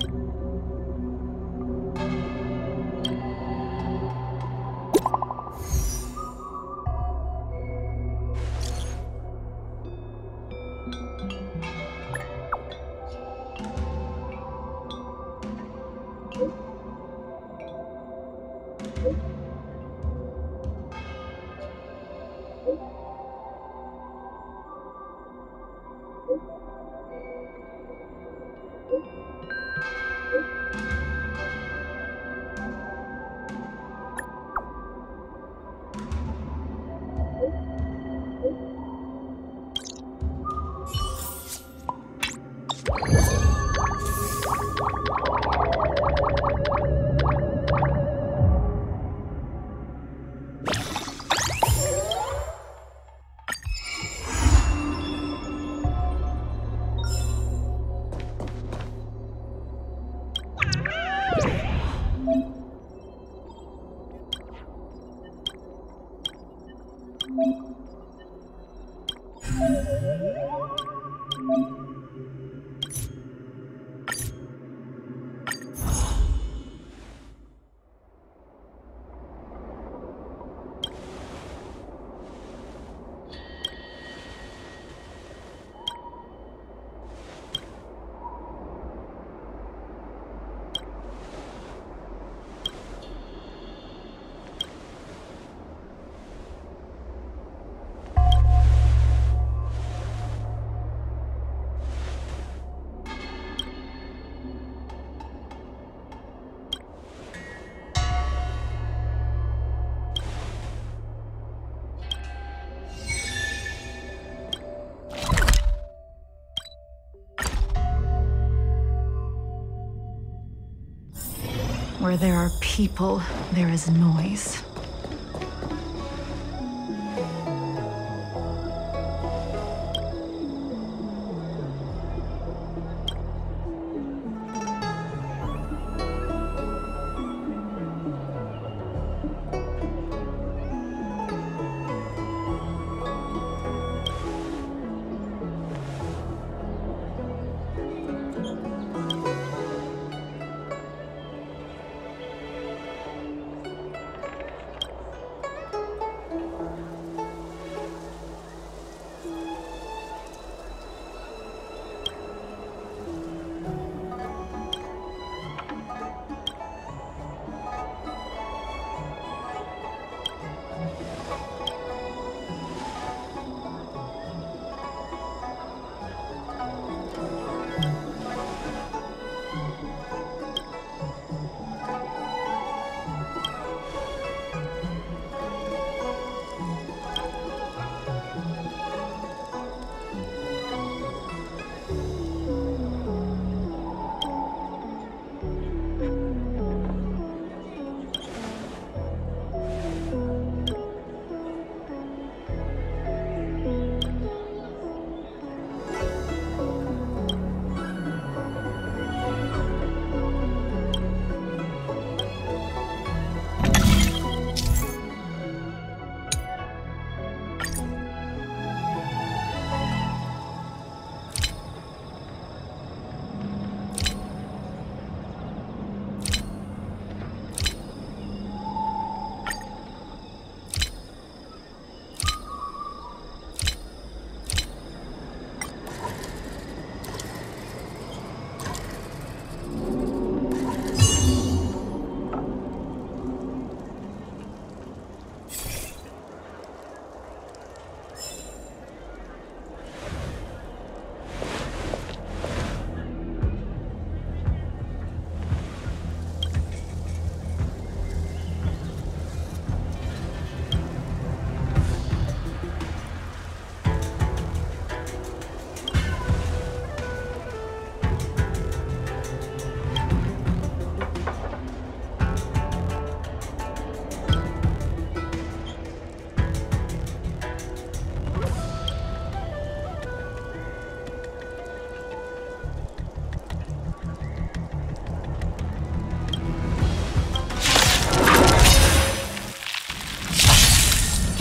Where there are people, there is noise.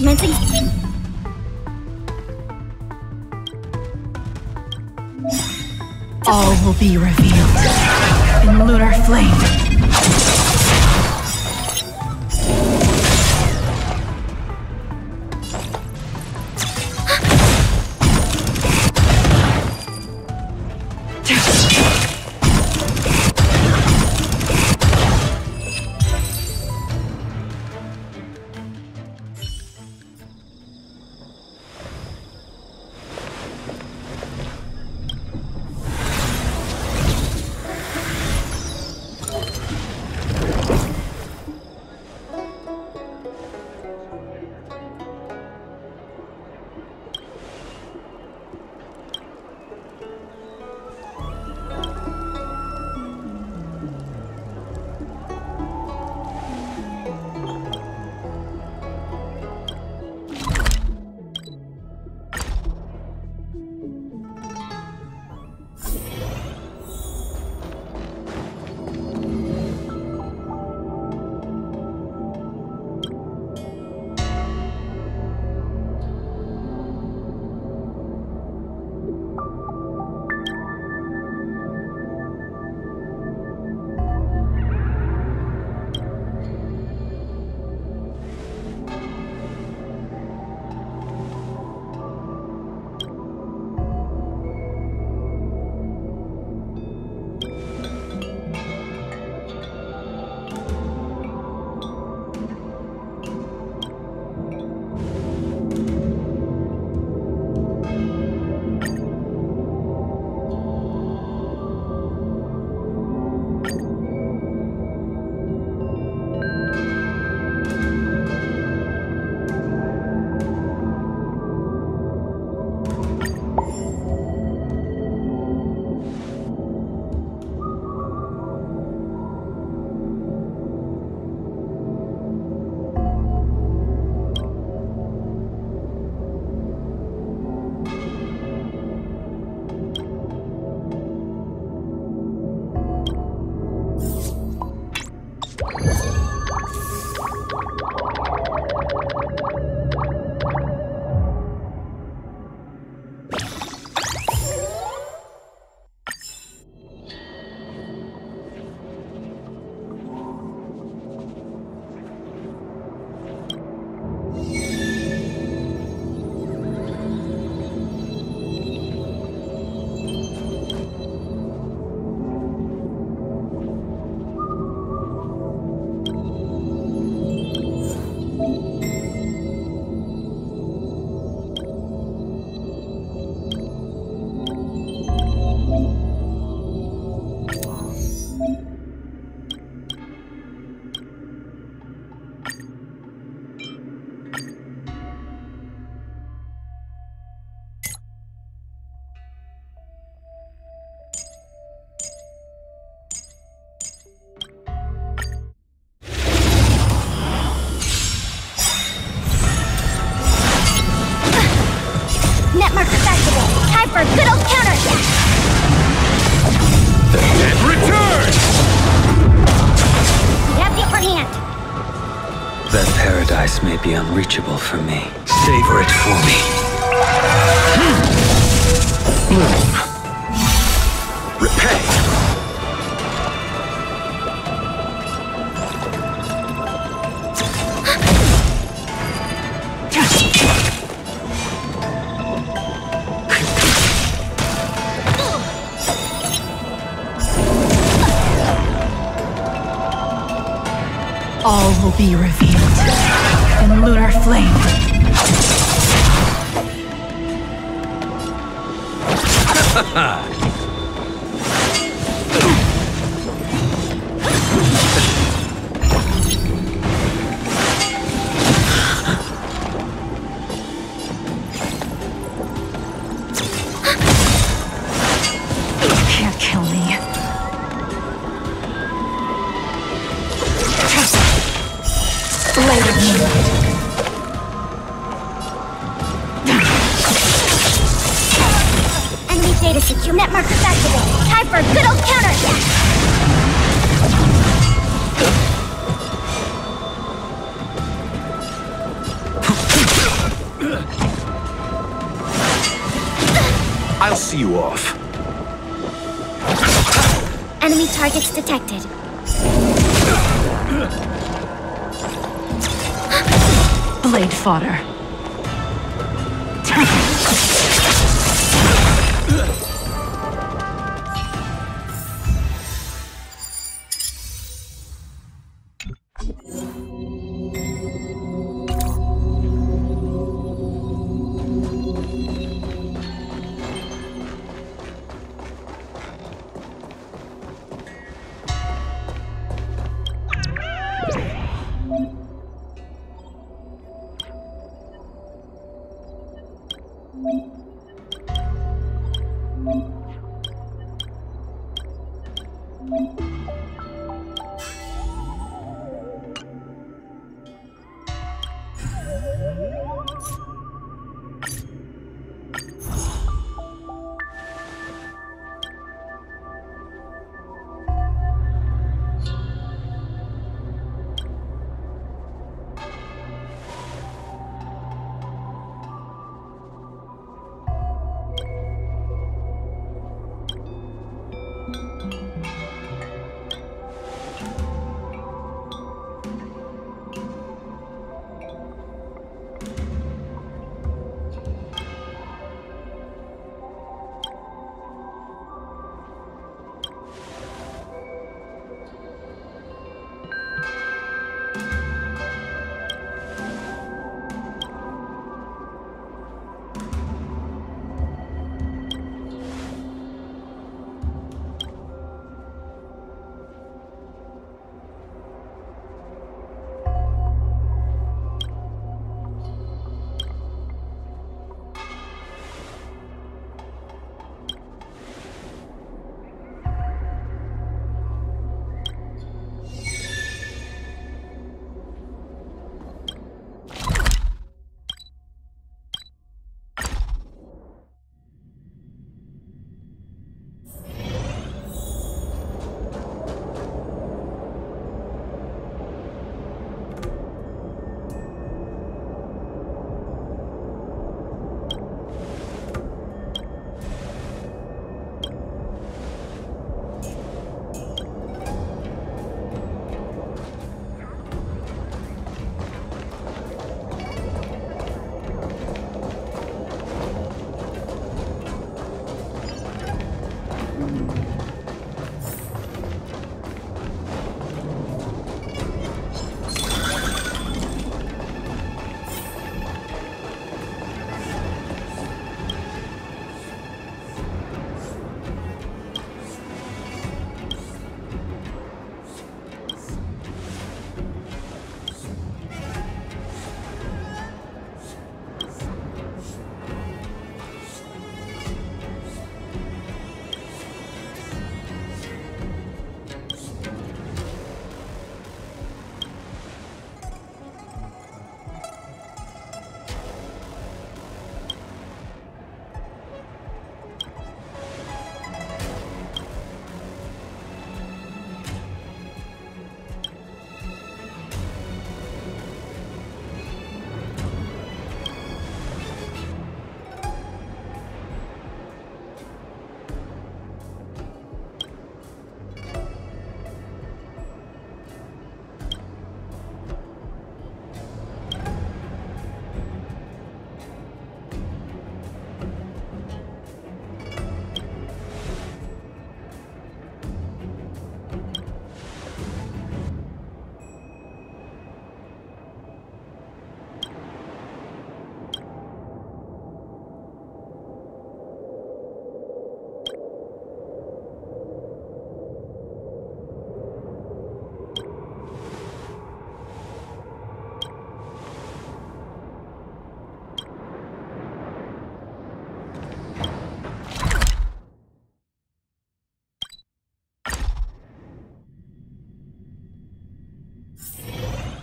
Commencing. All will be revealed in lunar flame. for a good old counterattack! And return! We have the upper hand! That paradise may be unreachable for me. Savor it for me. Bloom. Repay. All will be revealed in lunar flame. Can't kill me. Enemy data secure. Net markers activated. Time for a good old counterattack. I'll see you off. Enemy targets detected. Blade fodder.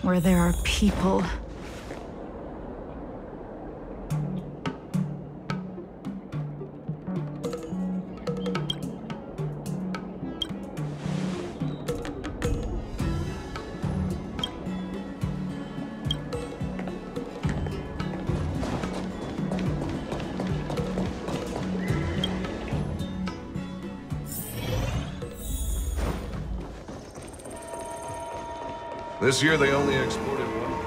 Where there are people. This year they only exported 1.5.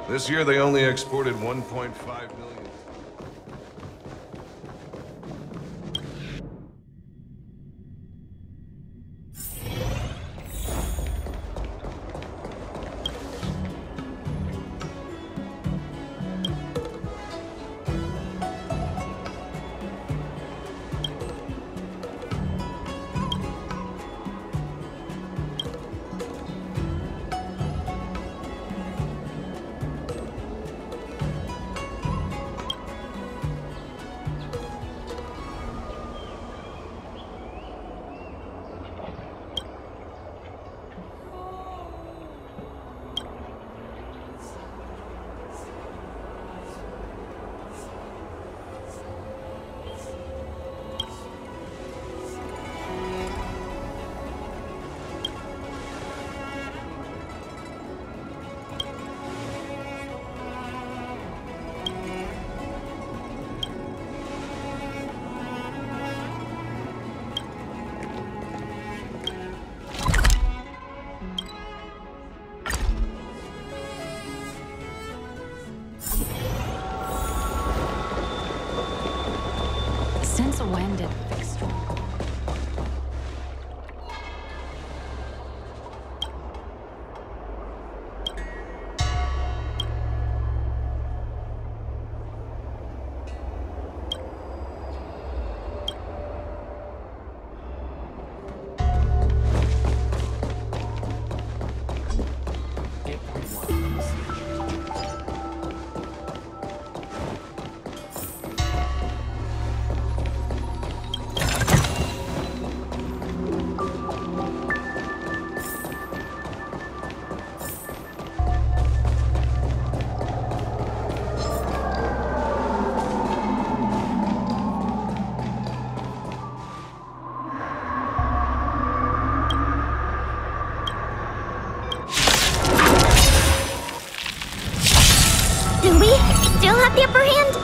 This year they only exported 1.5 million. Since when did fixed storm? Do we still have the upper hand?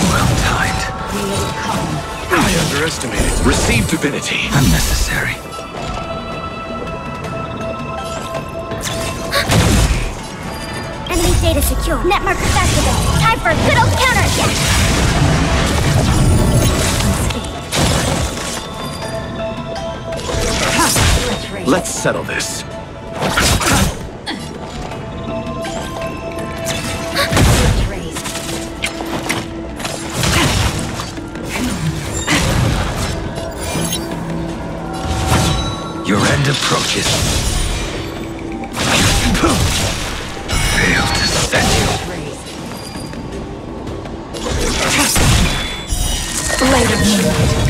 Well timed. I underestimated. Receive divinity. Unnecessary. Enemy data secure. Net markers activated. Time for a good old counterattack. Let's settle this. Your end end approaches. Fail to set you. Blade of Moonlight.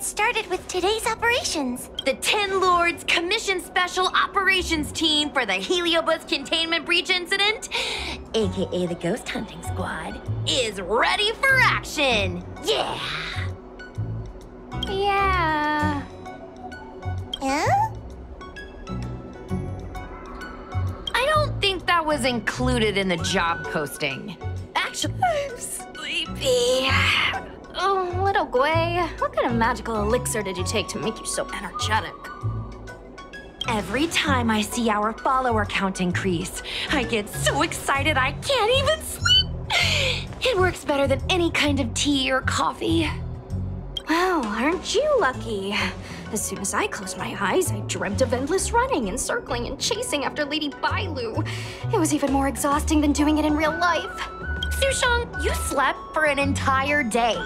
Started with today's operations. The 10 Lords Commission Special Operations Team for the Heliobus Containment Breach Incident, aka the Ghost Hunting Squad, is ready for action! Yeah! Yeah. Huh? I don't think that was included in the job posting. Actually, I'm sleepy. Oh, little Gwei, what kind of magical elixir did you take to make you so energetic? every time I see our follower count increase, I get so excited I can't even sleep. It works better than any kind of tea or coffee. Wow, aren't you lucky? As soon as I closed my eyes, I dreamt of endless running and circling and chasing after Lady Bailu. It was even more exhausting than doing it in real life. Sushang, you slept for an entire day.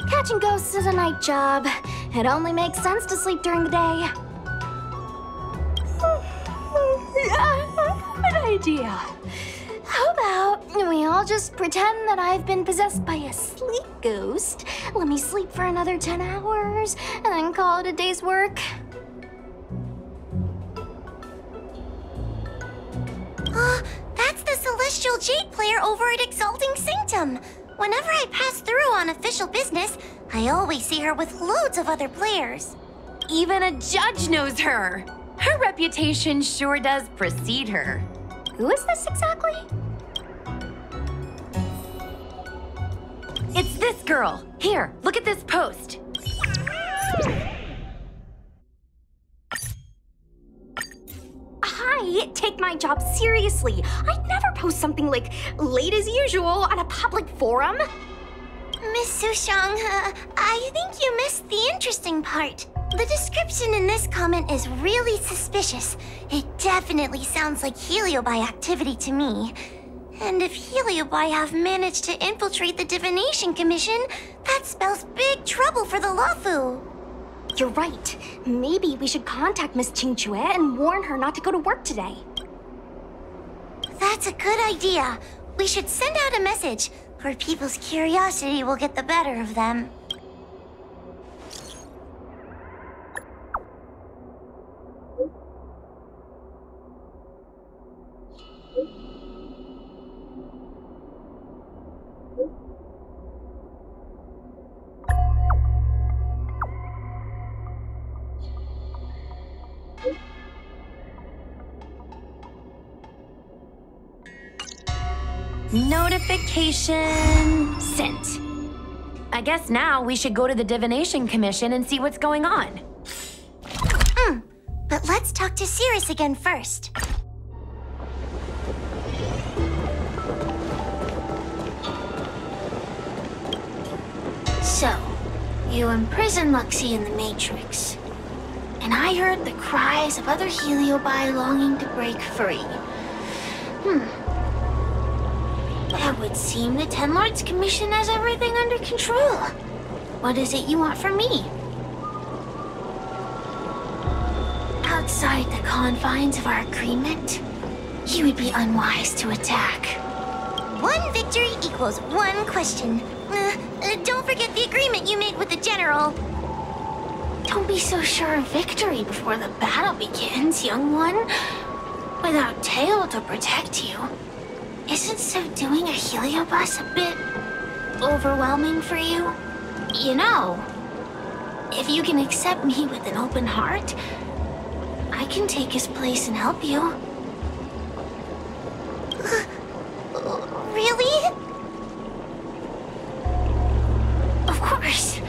Catching ghosts is a night job. It only makes sense to sleep during the day. Good idea. How about we all just pretend that I've been possessed by a sleep ghost? Let me sleep for another 10 hours, and then call it a day's work. That's the Celestial Jade player over at Exalting Sanctum. Whenever I pass through on official business, I always see her with loads of other players. Even a judge knows her. Her reputation sure does precede her. Who is this exactly? It's this girl. Here, look at this post. Hi, take my job seriously. I'd never post something like late as usual on a public forum. Miss Sushang, I think you missed the interesting part. The description in this comment is really suspicious. It definitely sounds like Heliobi activity to me. And if Heliobi have managed to infiltrate the Divination Commission, that spells big trouble for the Luofu. You're right. Maybe we should contact Miss Qingque and warn her not to go to work today. That's a good idea. We should send out a message, or people's curiosity will get the better of them. Notification sent. I guess now we should go to the Divination Commission and see what's going on. But let's talk to Cirrus again first. So, you imprisoned Luxie in the Matrix. And I heard the cries of other Heliobi longing to break free. That would seem the Ten Lords Commission has everything under control. What is it you want from me? Outside the confines of our agreement, you would be unwise to attack. One victory equals one question. Don't forget the agreement you made with the General. Don't be so sure of victory before the battle begins, young one. Without Tail to protect you, isn't so doing a Heliobus a bit overwhelming for you? You know, if you can accept me with an open heart, I can take his place and help you. Really? Of course.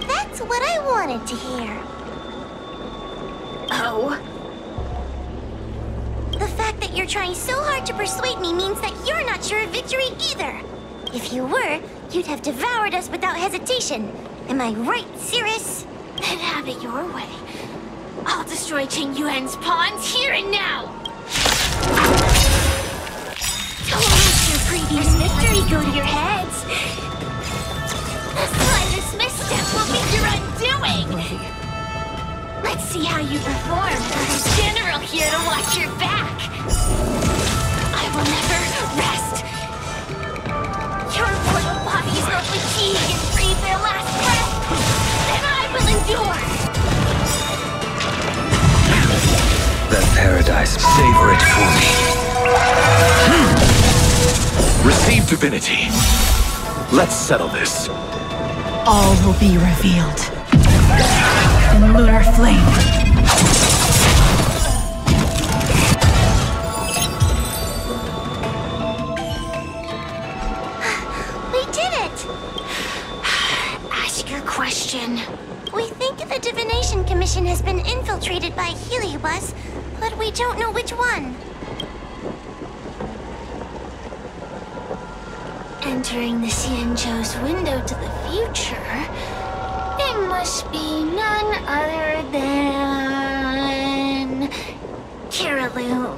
That's what I wanted to hear. Oh? The fact that you're trying so hard to persuade me means that you're not sure of victory either. If you were, you'd have devoured us without hesitation. Am I right, Cirrus? Then have it your way. I'll destroy Jing Yuan's pawns here and now. Don't let your previous victory go to your heads. The slightest misstep will be your undoing. Let's see how you perform. There's a general here to watch your back. I will never rest. Your mortal bodies will fatigue and breathe their last breath. Then I will endure. That paradise, savor it for me. Receive divinity. Let's settle this. All will be revealed. In lunar flame. We did it! Ask your question. We think the Divination Commission has been infiltrated by Heliobus, but we don't know which one. Entering the Xianzhou's window to the future, it must be none other than... Caraloom.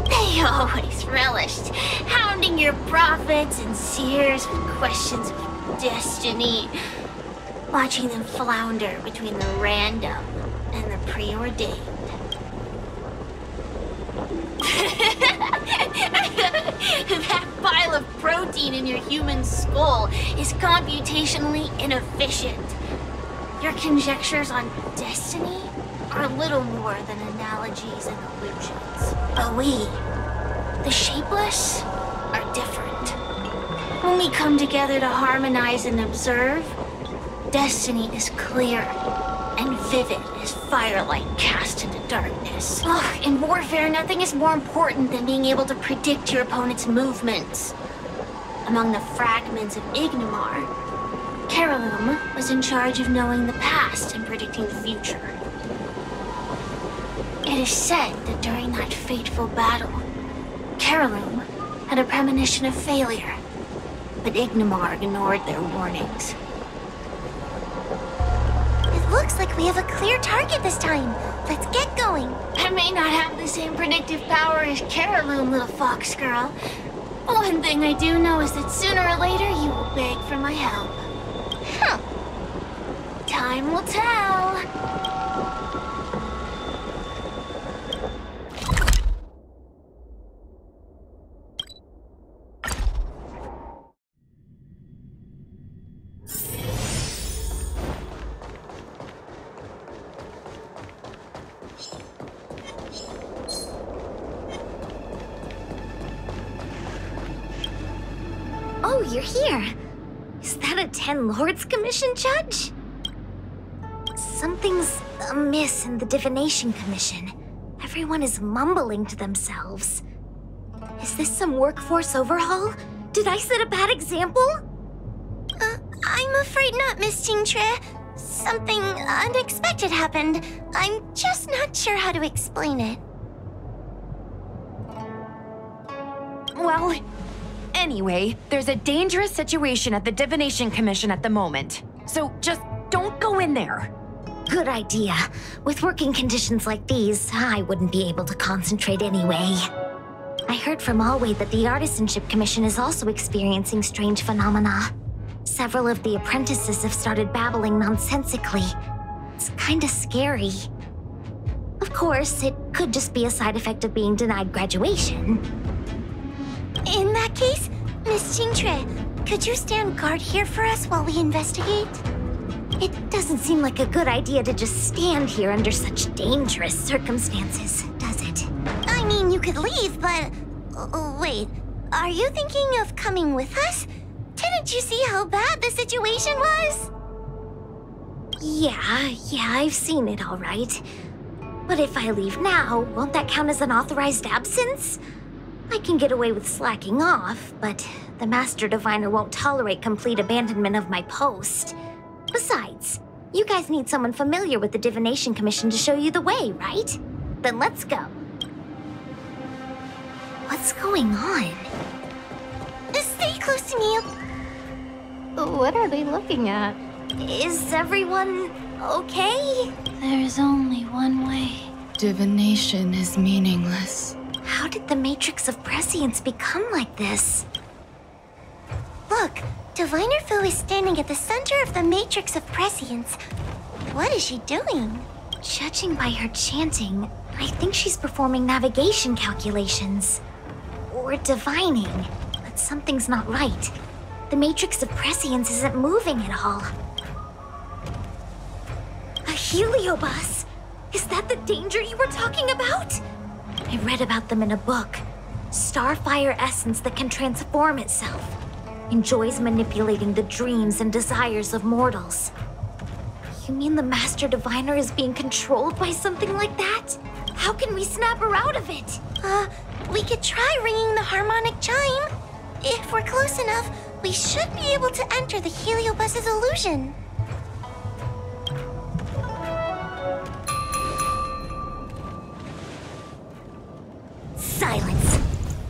They always relished hounding your prophets and seers with questions of destiny, watching them flounder between the random and the preordained. That pile of protein in your human skull is computationally inefficient. Your conjectures on destiny are little more than analogies and illusions. But we, the shapeless, are different. When we come together to harmonize and observe, destiny is clear and vivid as firelight cast into darkness. In warfare, nothing is more important than being able to predict your opponent's movements. Among the fragments of Ignimar, Caraloom was in charge of knowing the past and predicting the future. It is said that during that fateful battle, Caraloom had a premonition of failure, but Ignimar ignored their warnings. It looks like we have a clear target this time. Let's get going. I may not have the same predictive power as Caraloom, little fox girl. One thing I do know is that sooner or later you will beg for my help. Time will tell. Oh, you're here. Is that a 10 Lords Commission judge? Something's amiss in the Divination Commission. Everyone is mumbling to themselves. Is this some workforce overhaul? Did I set a bad example? I'm afraid not, Miss Jingtre. Something unexpected happened. I'm just not sure how to explain it. Well, anyway, there's a dangerous situation at the Divination Commission at the moment. So just don't go in there. Good idea. With working conditions like these, I wouldn't be able to concentrate anyway. I heard from Alway that the Artisanship Commission is also experiencing strange phenomena. Several of the apprentices have started babbling nonsensically. It's kinda scary. Of course, it could just be a side effect of being denied graduation. In that case, Miss Jingtre, could you stand guard here for us while we investigate? It doesn't seem like a good idea to just stand here under such dangerous circumstances, does it? I mean, you could leave, but... wait, are you thinking of coming with us? Didn't you see how bad the situation was? Yeah, I've seen it all right. But if I leave now, won't that count as an authorized absence? I can get away with slacking off, but the Master Diviner won't tolerate complete abandonment of my post. Besides, you guys need someone familiar with the Divination Commission to show you the way, right? Then let's go. What's going on? Stay close to me. What are they looking at? Is everyone okay? There's only one way. Divination is meaningless. How did the Matrix of Prescience become like this? Look, Diviner Fu is standing at the center of the Matrix of Prescience. What is she doing? Judging by her chanting, I think she's performing navigation calculations. Or divining. But something's not right. The Matrix of Prescience isn't moving at all. A heliobus! Is that the danger you were talking about? I read about them in a book. Starfire essence that can transform itself. Enjoys manipulating the dreams and desires of mortals. You mean the Master Diviner is being controlled by something like that? How can we snap her out of it? We could try ringing the harmonic chime. If we're close enough, we should be able to enter the heliobus's illusion. Silence!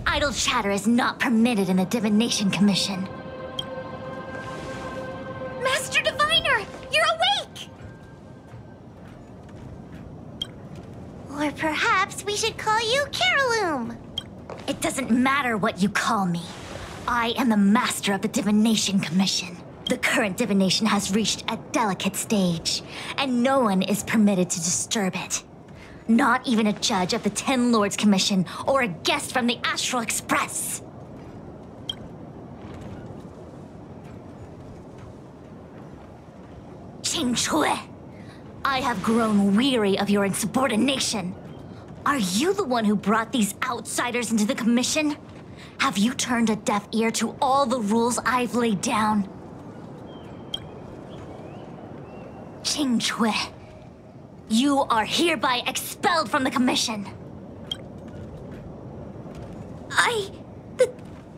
Idle chatter is not permitted in the Divination Commission. doesn't matter what you call me. I am the master of the Divination Commission. The current divination has reached a delicate stage, and no one is permitted to disturb it. Not even a judge of the Ten Lords Commission or a guest from the Astral Express. Qing Chui, I have grown weary of your insubordination. Are you the one who brought these outsiders into the commission? Have you turned a deaf ear to all the rules I've laid down? Qing Chui, you are hereby expelled from the commission.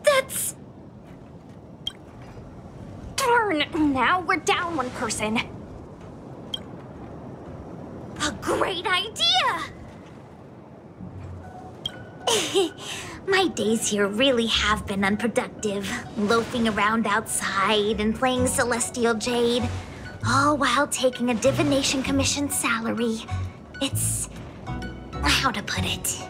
That's... Darn, now we're down one person. A great idea! My days here really have been unproductive, loafing around outside and playing Celestial Jade, all while taking a Divination Commission salary. It's... how to put it?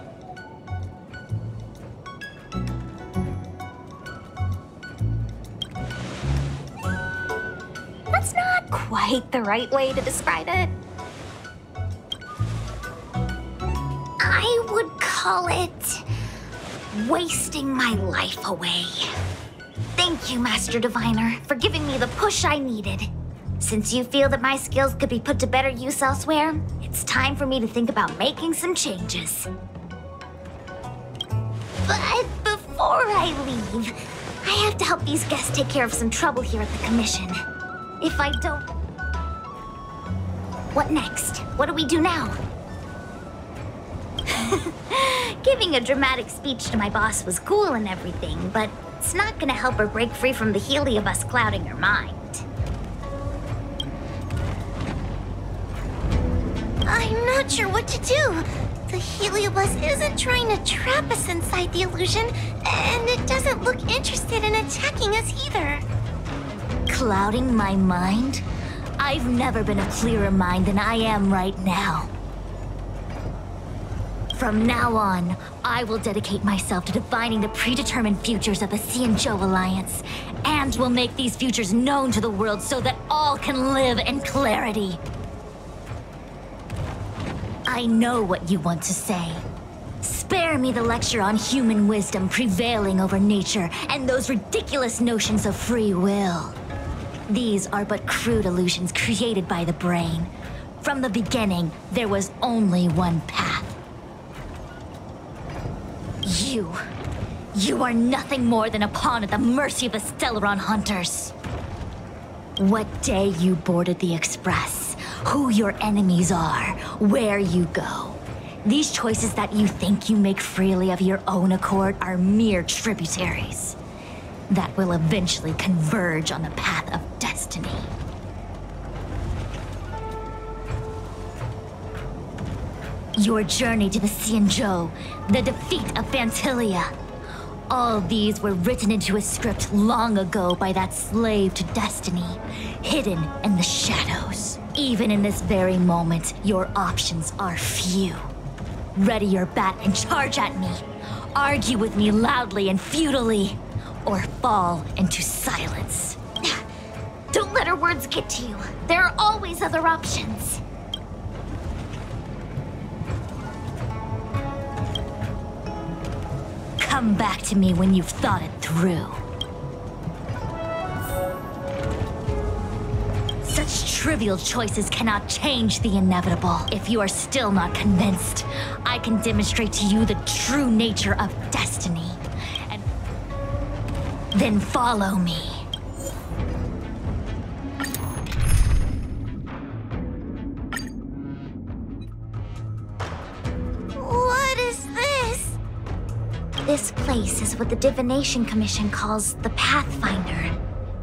That's not quite the right way to describe it. I would call it wasting my life away. Thank you, Master Diviner, for giving me the push I needed. Since you feel that my skills could be put to better use elsewhere, it's time for me to think about making some changes. But before I leave, I have to help these guests take care of some trouble here at the Commission. If I don't... What next? What do we do now? Giving a dramatic speech to my boss was cool and everything, but it's not gonna help her break free from the heliobus clouding her mind. I'm not sure what to do. The heliobus isn't trying to trap us inside the illusion, and it doesn't look interested in attacking us either. Clouding my mind? I've never been a clearer mind than I am right now. From now on, I will dedicate myself to divining the predetermined futures of the Xianzhou Alliance, and will make these futures known to the world so that all can live in clarity. I know what you want to say. Spare me the lecture on human wisdom prevailing over nature and those ridiculous notions of free will. These are but crude illusions created by the brain. From the beginning, there was only one path. You are nothing more than a pawn at the mercy of the Stellaron hunters. What day you boarded the Express, who your enemies are, where you go. These choices that you think you make freely of your own accord are mere tributaries that will eventually converge on the path of destiny. Your journey to the Xianzhou, the defeat of Phantilia. All these were written into a script long ago by that slave to destiny, hidden in the shadows. Even in this very moment, your options are few. Ready your bat and charge at me. Argue with me loudly and futilely, or fall into silence. Don't let her words get to you. There are always other options. Come back to me when you've thought it through. Such trivial choices cannot change the inevitable. If you are still not convinced, I can demonstrate to you the true nature of destiny. And then follow me. What is this? This place is what the Divination Commission calls the Pathfinder.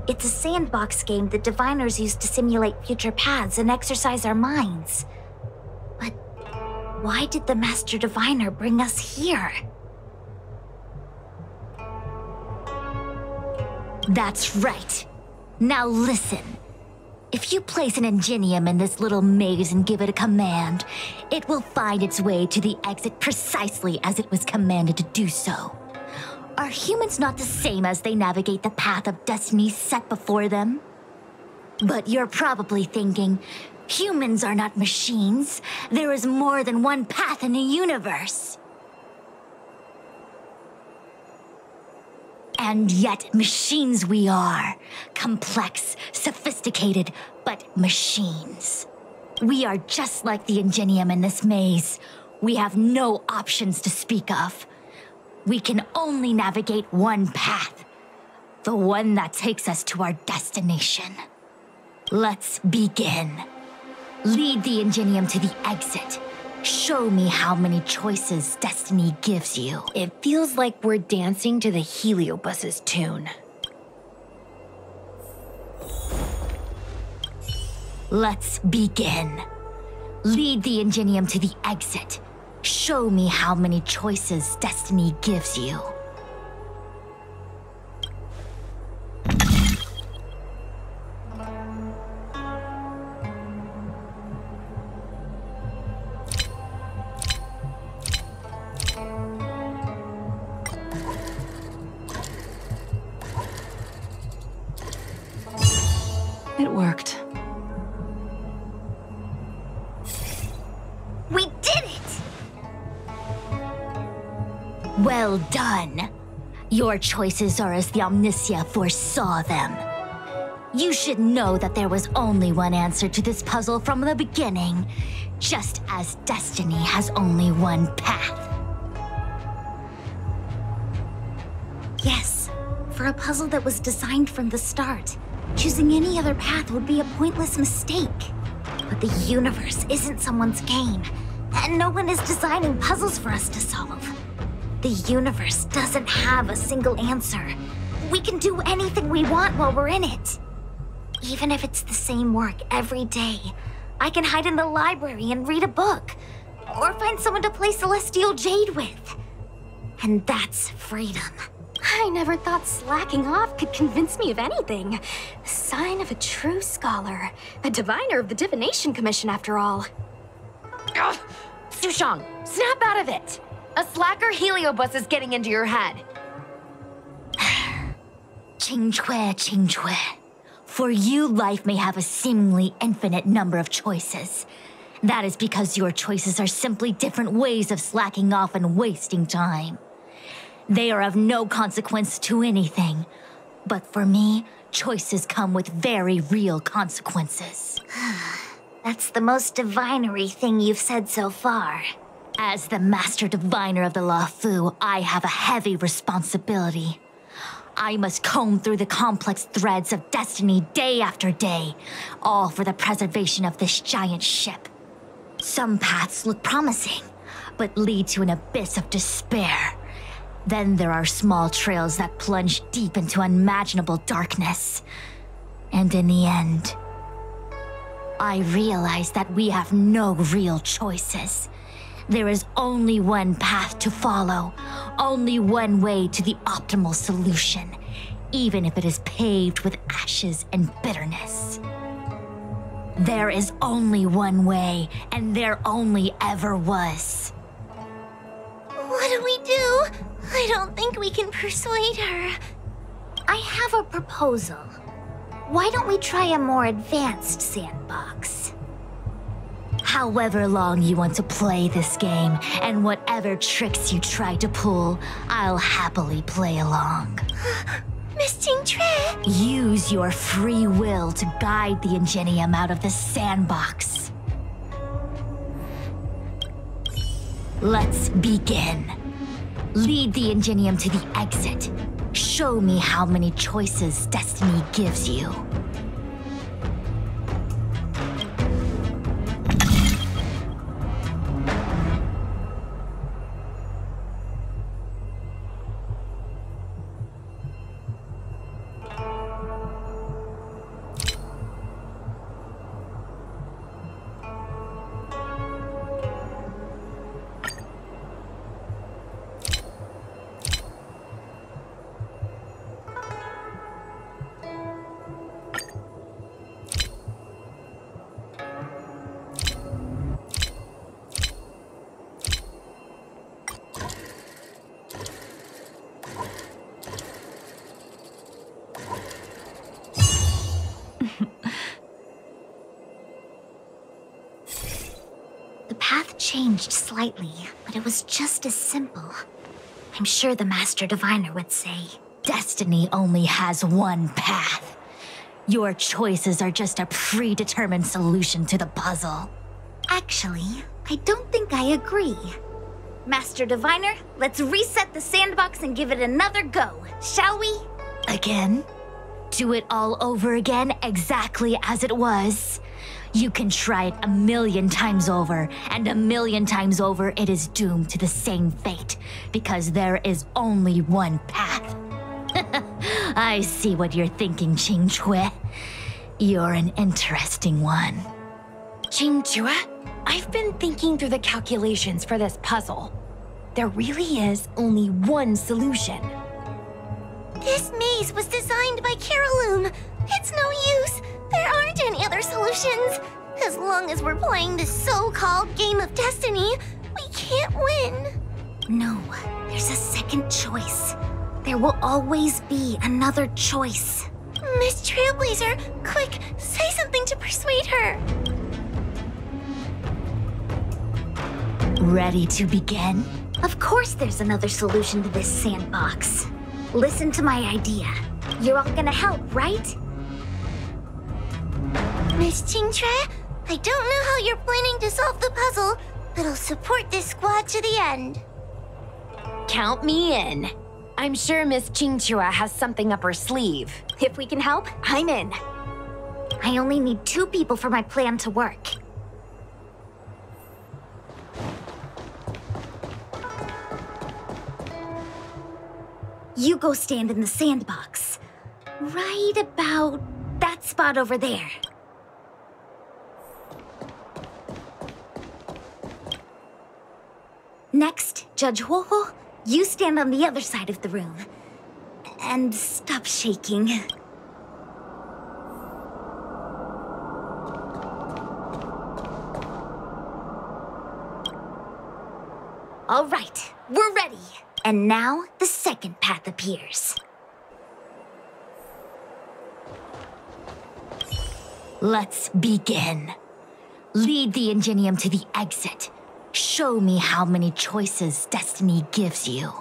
It's a sandbox game that diviners use to simulate future paths and exercise our minds. But why did the Master Diviner bring us here? That's right. Now listen. If you place an ingenium in this little maze and give it a command, it will find its way to the exit precisely as it was commanded to do so. Are humans not the same as they navigate the path of destiny set before them? But you're probably thinking, humans are not machines. There is more than one path in the universe. And yet, machines we are. Complex, sophisticated, but machines. We are just like the Ingenium in this maze. We have no options to speak of. We can only navigate one path. The one that takes us to our destination. Let's begin. Lead the Ingenium to the exit. Show me how many choices destiny gives you. It feels like we're dancing to the Heliobus's tune. Let's begin. Lead the Ingenium to the exit. Show me how many choices destiny gives you. It worked. We did it! Well done. Your choices are as the Omnicia foresaw them. You should know that there was only one answer to this puzzle from the beginning, just as destiny has only one path. Yes, for a puzzle that was designed from the start, choosing any other path would be a pointless mistake. But the universe isn't someone's game, and no one is designing puzzles for us to solve. The universe doesn't have a single answer. We can do anything we want while we're in it. Even if it's the same work every day, I can hide in the library and read a book, or find someone to play Celestial Jade with. And that's freedom. I never thought slacking off could convince me of anything. Sign of a true scholar. A diviner of the Divination Commission, after all. Ugh! Sushang, snap out of it! A slacker Heliobus is getting into your head. Qingque. For you, life may have a seemingly infinite number of choices. That is because your choices are simply different ways of slacking off and wasting time. They are of no consequence to anything. But for me, choices come with very real consequences. That's the most divinery thing you've said so far. As the master diviner of the Luofu, I have a heavy responsibility. I must comb through the complex threads of destiny day after day, all for the preservation of this giant ship. Some paths look promising, but lead to an abyss of despair. Then there are small trails that plunge deep into unimaginable darkness. And in the end, I realize that we have no real choices. There is only one path to follow, only one way to the optimal solution, even if it is paved with ashes and bitterness. There is only one way, and there only ever was. What do we do? I don't think we can persuade her. I have a proposal. Why don't we try a more advanced sandbox? However long you want to play this game, and whatever tricks you try to pull, I'll happily play along. Miss Jingque! Use your free will to guide the Ingenium out of the sandbox. Let's begin. Lead the Ingenium to the exit. Show me how many choices destiny gives you. changed slightly, but it was just as simple. I'm sure the Master Diviner would say, destiny only has one path. Your choices are just a predetermined solution to the puzzle. Actually, I don't think I agree. Master Diviner, let's reset the sandbox and give it another go, shall we? Again? Do it all over again exactly as it was? You can try it 1,000,000 times over, and 1,000,000 times over it is doomed to the same fate, because there is only one path. I see what you're thinking, Qing Chui. You're an interesting one. Jing Yuan, I've been thinking through the calculations for this puzzle. There really is only one solution. This maze was designed by Caroloom. It's no use. There aren't any other solutions. As long as we're playing this so-called game of destiny, we can't win. No, there's a second choice. There will always be another choice. Miss Trailblazer, quick, say something to persuade her. Ready to begin? Of course there's another solution to this sandbox. Listen to my idea. You're all gonna help, right? Miss Qingtre, I don't know how you're planning to solve the puzzle, but I'll support this squad to the end. Count me in. I'm sure Miss Qingchua has something up her sleeve. If we can help, I'm in. I only need 2 people for my plan to work. You go stand in the sandbox. Right about that spot over there. Next, Judge Huohuo, you stand on the other side of the room. And stop shaking. All right, we're ready. And now, the second path appears. Let's begin. Lead the Ingenium to the exit. Show me how many choices destiny gives you.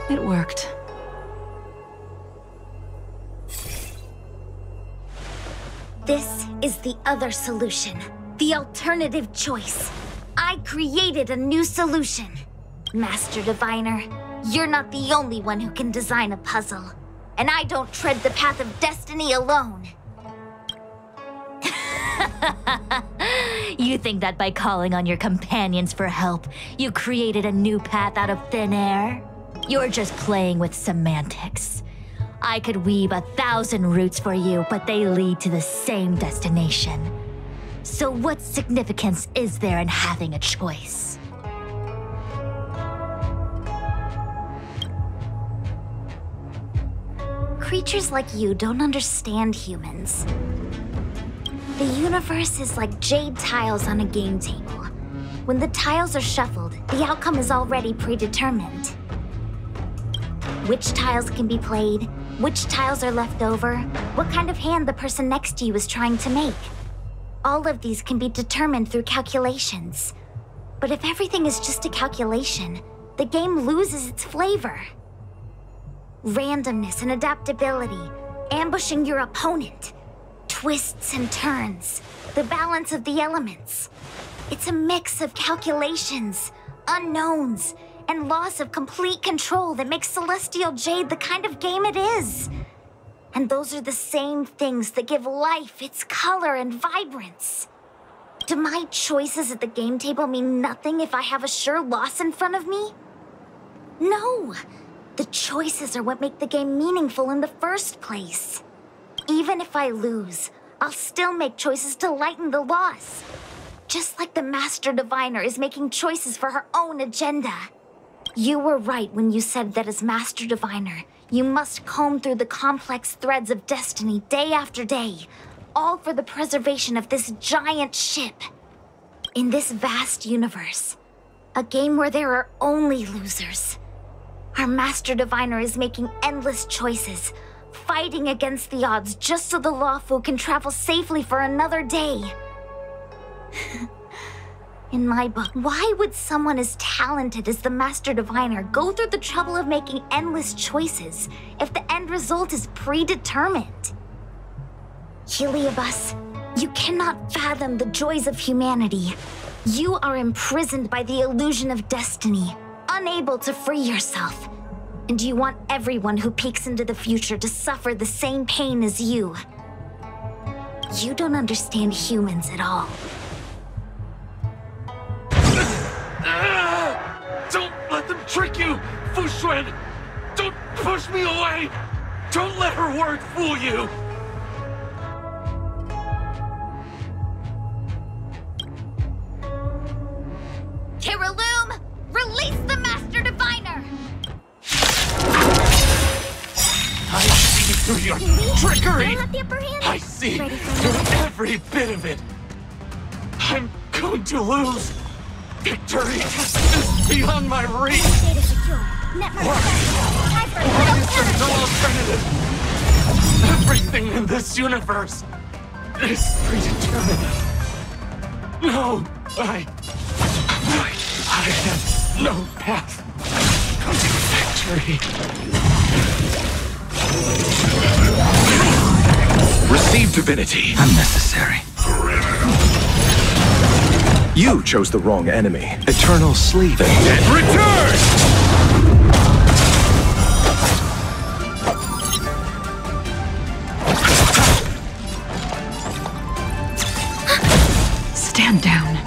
It worked. This is the other solution. The alternative choice. I created a new solution. Master Diviner, you're not the only one who can design a puzzle. And I don't tread the path of destiny alone. You think that by calling on your companions for help, you created a new path out of thin air? You're just playing with semantics. I could weave 1,000 routes for you, but they lead to the same destination. So what significance is there in having a choice? Creatures like you don't understand humans. The universe is like jade tiles on a game table. When the tiles are shuffled, the outcome is already predetermined. Which tiles can be played, which tiles are left over, what kind of hand the person next to you is trying to make. All of these can be determined through calculations. But if everything is just a calculation, the game loses its flavor. Randomness and adaptability, ambushing your opponent, twists and turns, the balance of the elements. It's a mix of calculations, unknowns, and loss of complete control that makes Celestial Jade the kind of game it is. And those are the same things that give life its color and vibrance. Do my choices at the game table mean nothing if I have a sure loss in front of me? No. The choices are what make the game meaningful in the first place. Even if I lose, I'll still make choices to lighten the loss. Just like the Master Diviner is making choices for her own agenda. You were right when you said that as Master Diviner, you must comb through the complex threads of destiny day after day, all for the preservation of this giant ship. In this vast universe, a game where there are only losers, our Master Diviner is making endless choices, fighting against the odds just so the Luofu can travel safely for another day. In my book, why would someone as talented as the Master Diviner go through the trouble of making endless choices if the end result is predetermined? Heliobus, you cannot fathom the joys of humanity. You are imprisoned by the illusion of destiny, unable to free yourself. And you want everyone who peeks into the future to suffer the same pain as you. You don't understand humans at all. Don't let them trick you, Fu Xuan! Don't push me away! Don't let her word fool you! Terraloom, release the Master Diviner! I see through your trickery! You have the upper hand. I see through every bit of it! I'm going to lose! Victory is beyond my reach! Data secure. Network Why is there no alternative? Everything in this universe is predetermined. No, I have no path to victory. Receive divinity. Unnecessary. You chose the wrong enemy. Eternal sleep. The dead return! Stand down.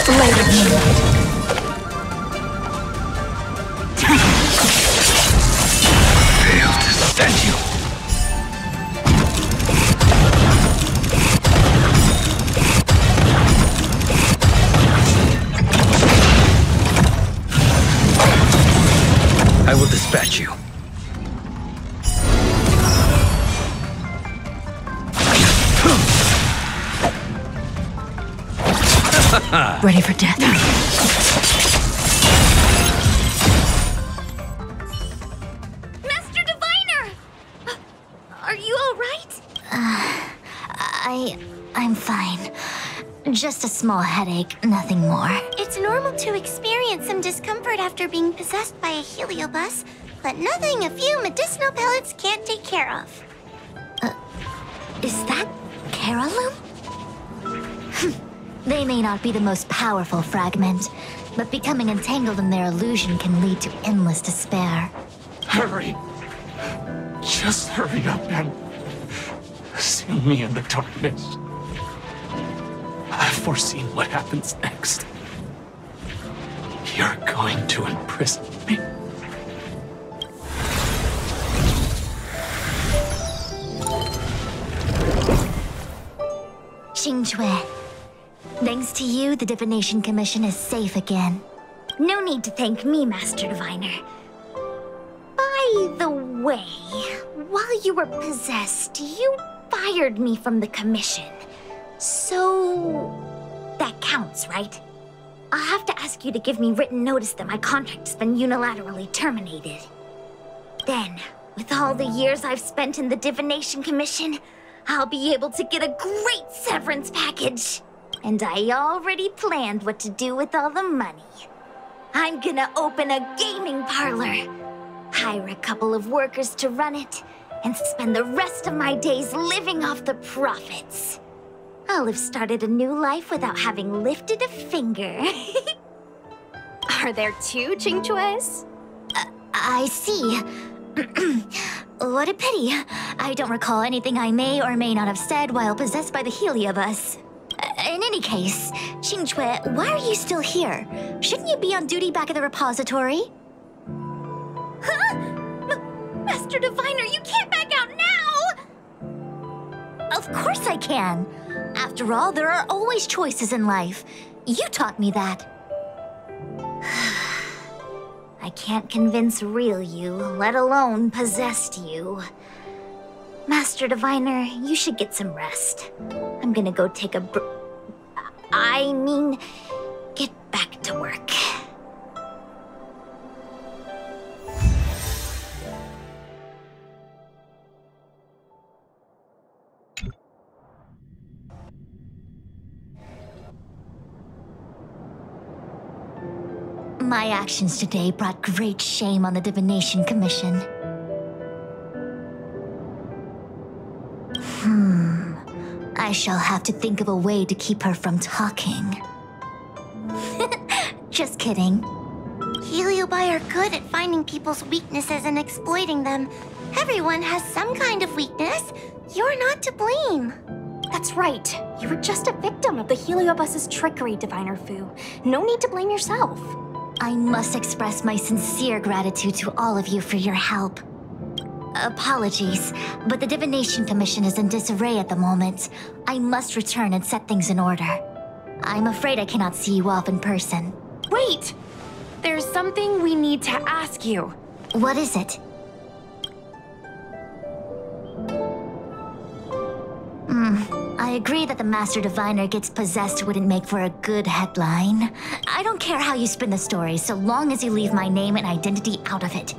Later moonlight. Failed to send you. I will dispatch you. Ready for death. Master Diviner! Are you all right? I'm fine. Just a small headache, nothing more. It's normal to experience some discomfort after being possessed by a heliobus, but nothing a few medicinal pellets can't take care of. Is that Carolum? They may not be the most powerful fragment, but becoming entangled in their illusion can lead to endless despair. Hurry! Just hurry up and see me in the darkness. I've foreseen what happens next. You're going to imprison me. Xingque, thanks to you, the Divination Commission is safe again. No need to thank me, Master Diviner. By the way, while you were possessed, you fired me from the commission. So that counts, right? I'll have to ask you to give me written notice that my contract's been unilaterally terminated. Then, with all the years I've spent in the Divination Commission, I'll be able to get a great severance package. And I already planned what to do with all the money. I'm gonna open a gaming parlor, hire a couple of workers to run it, and spend the rest of my days living off the profits. I'll have started a new life without having lifted a finger. Are there two Xingques? I see. What a pity. I don't recall anything I may or may not have said while possessed by the heliobus. In any case, Xingque, why are you still here? Shouldn't you be on duty back at the repository? Huh? Master Diviner, you can't back out now! Of course I can. After all, there are always choices in life. You taught me that. I can't convince real you, let alone possessed you. Master Diviner, you should get some rest. I'm gonna go take a get back to work. My actions today brought great shame on the Divination Commission. I shall have to think of a way to keep her from talking. Just kidding. Heliobi are good at finding people's weaknesses and exploiting them. Everyone has some kind of weakness. You're not to blame. That's right. You were just a victim of the Heliobus's trickery, Diviner Fu. No need to blame yourself. I must express my sincere gratitude to all of you for your help. Apologies, but the Divination Commission is in disarray at the moment. I must return and set things in order. I'm afraid I cannot see you off in person. Wait! There's something we need to ask you. What is it? I agree that the Master Diviner gets possessed wouldn't make for a good headline. I don't care how you spin the story, so long as you leave my name and identity out of it.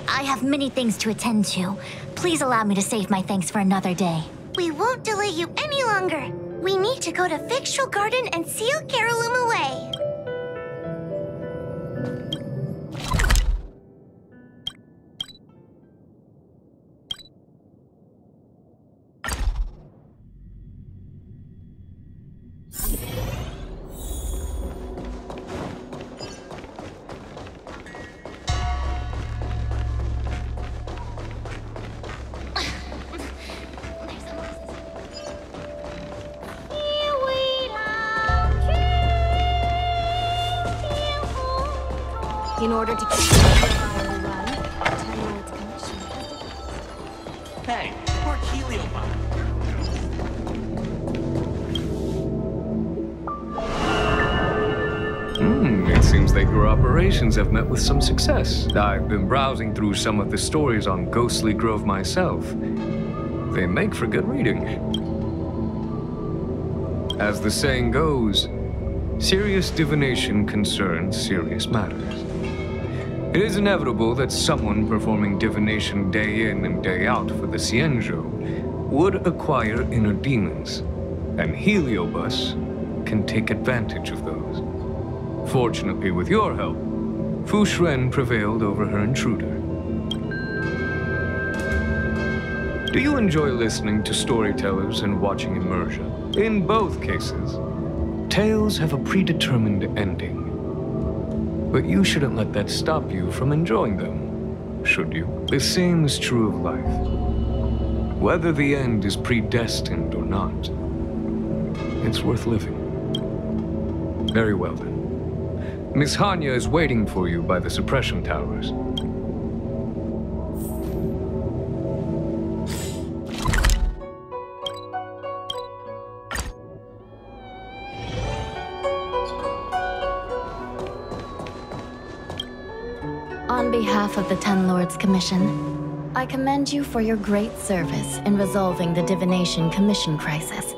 I have many things to attend to. Please allow me to save my thanks for another day. We won't delay you any longer. We need to go to Fictional Garden and seal Carolum away. In order to keep the viable run, 10 Lords Commission. Hey, poor Heliobi. It seems that your operations have met with some success. I've been browsing through some of the stories on Ghostly Grove myself. They make for good reading. As the saying goes, serious divination concerns serious matters. It is inevitable that someone performing divination day in and day out for the Xianzhou would acquire inner demons, and Heliobus can take advantage of those. Fortunately, with your help, Fu Shren prevailed over her intruder. Do you enjoy listening to storytellers and watching immersion? In both cases, tales have a predetermined ending. But you shouldn't let that stop you from enjoying them, should you? The same is true of life. Whether the end is predestined or not, it's worth living. Very well then. Miss Hanya is waiting for you by the suppression towers. On behalf of the 10 Lords Commission, I commend you for your great service in resolving the Divination Commission crisis.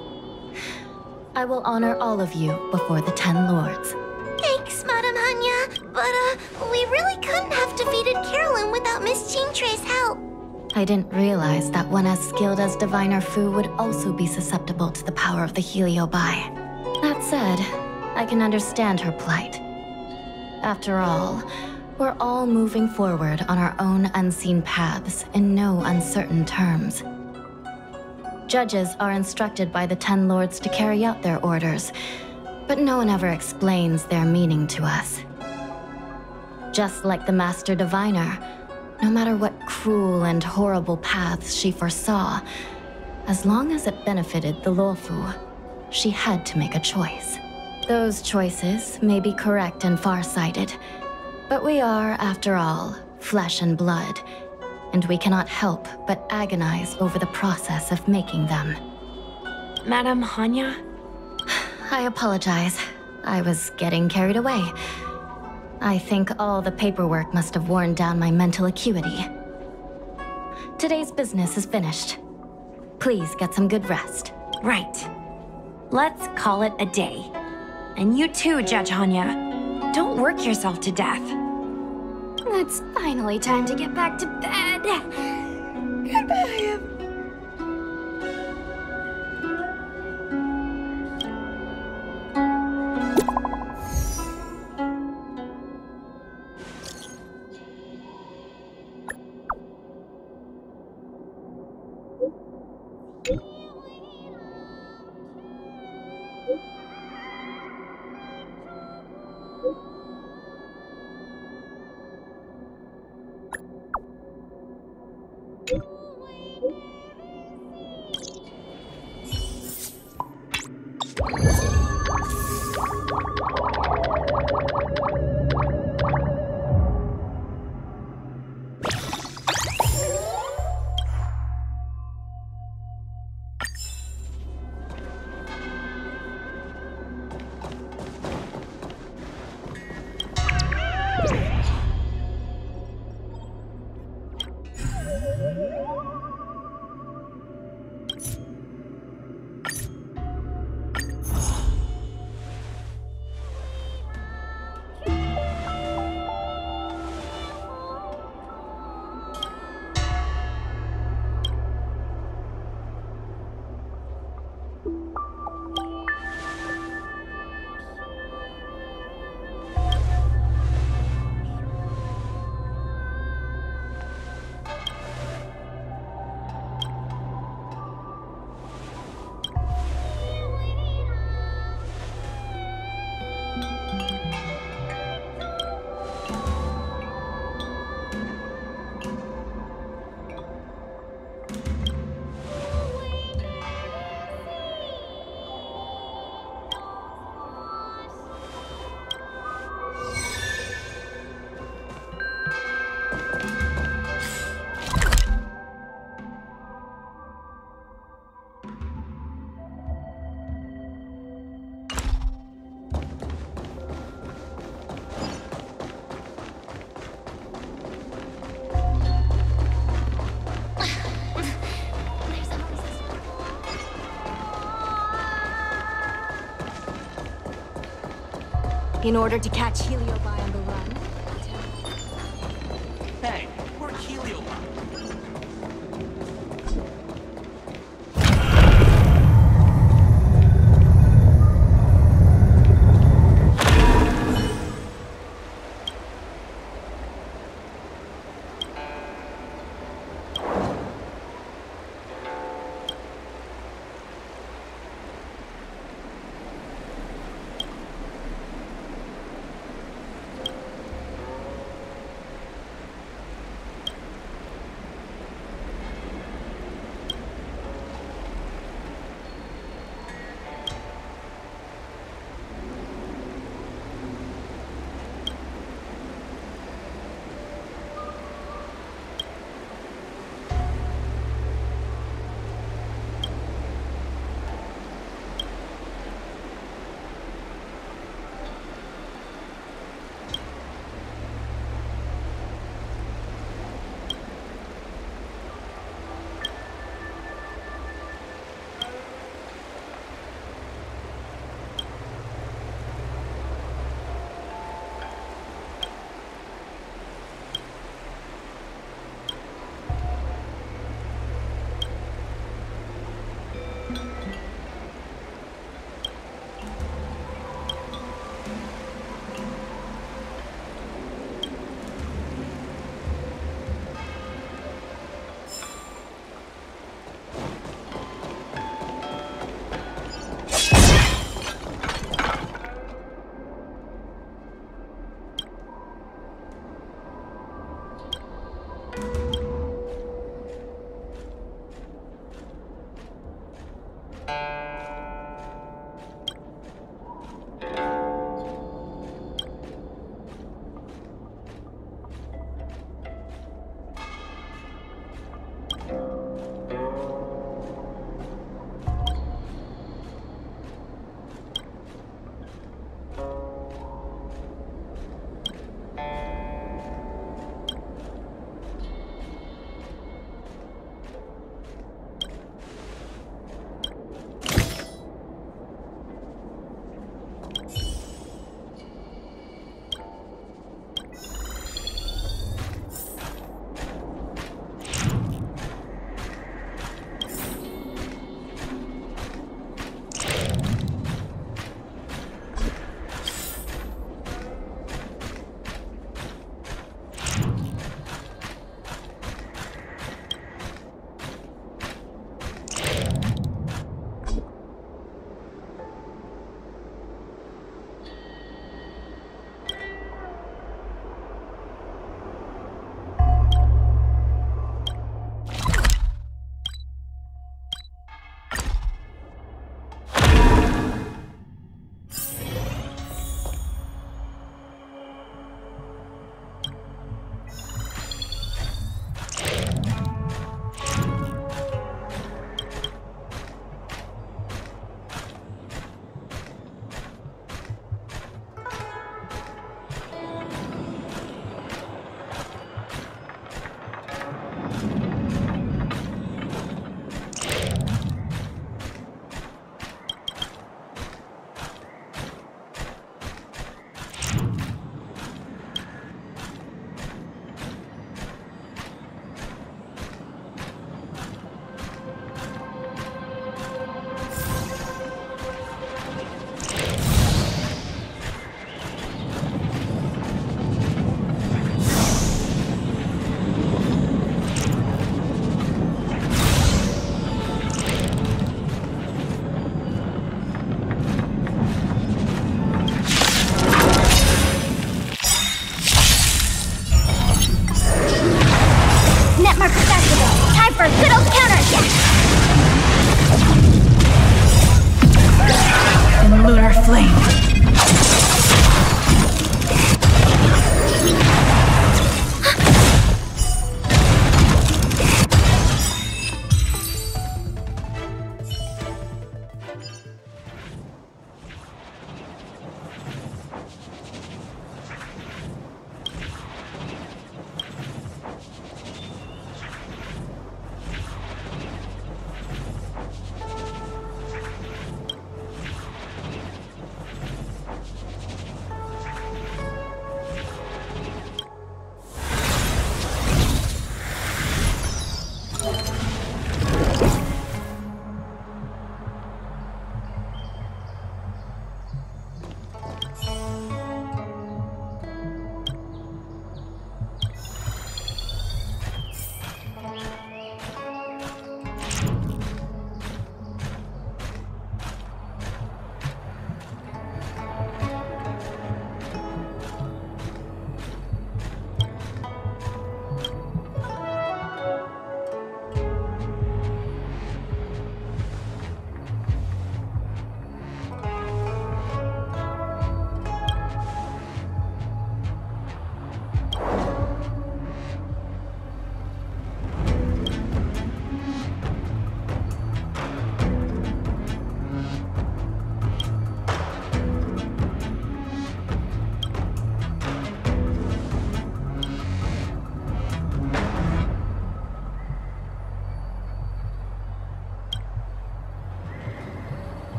I will honor all of you before the 10 Lords. Thanks, Madame Hanya, but we really couldn't have defeated Carolyn without Miss Jingtre's help. I didn't realize that one as skilled as Diviner Fu would also be susceptible to the power of the Heliobi. That said, I can understand her plight. After all, we're all moving forward on our own unseen paths in no uncertain terms. Judges are instructed by the 10 Lords to carry out their orders, but no one ever explains their meaning to us. Just like the Master Diviner, no matter what cruel and horrible paths she foresaw, as long as it benefited the Luofu, she had to make a choice. Those choices may be correct and far-sighted, but we are, after all, flesh and blood, and we cannot help but agonize over the process of making them. Madame Hanya? I apologize. I was getting carried away. I think all the paperwork must have worn down my mental acuity. Today's business is finished. Please get some good rest. Right. Let's call it a day. And you too, Judge Hanya. Don't work yourself to death. It's finally time to get back to bed. Goodbye. In order to catch Heliobi on the run. Hey, we're Heliobi. for a good old counterattack! In lunar flame.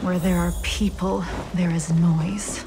Where there are people, there is noise.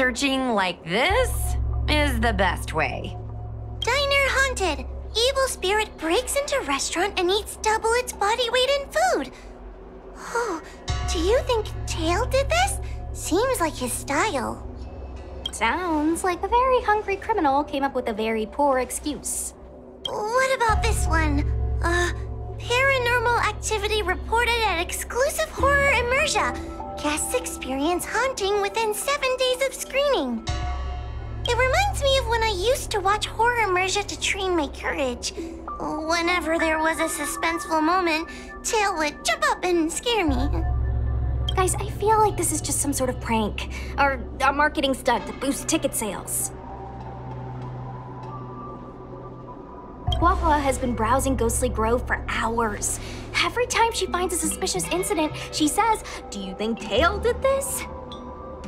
Searching like this is the best way. Diner haunted. Evil spirit breaks into restaurant and eats double its body weight in food. Oh, do you think Tale did this? Seems like his style. Sounds like a very hungry criminal came up with a very poor excuse. What about this one? Paranormal activity reported at exclusive horror immersion. Guests experience haunting within 7 days of screening. It reminds me of when I used to watch horror immersion to train my courage. Whenever there was a suspenseful moment, Tale would jump up and scare me. Guys, I feel like this is just some sort of prank, or a marketing stunt to boost ticket sales. Huohuo has been browsing Ghostly Grove for hours. Every time she finds a suspicious incident, she says, "Do you think Tale did this?"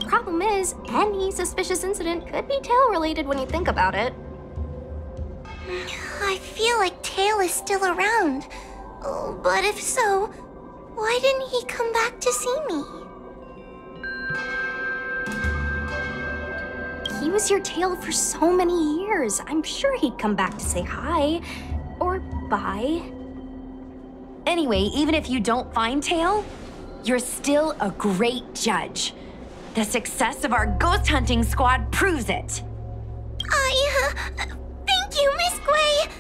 Problem is, any suspicious incident could be Tale-related when you think about it. I feel like Tale is still around. But if so, why didn't he come back to see me? He was your Tale for so many years. I'm sure he'd come back to say hi. Or bye. Anyway, even if you don't find Tale, you're still a great judge. The success of our ghost hunting squad proves it. Thank you, Miss Gui.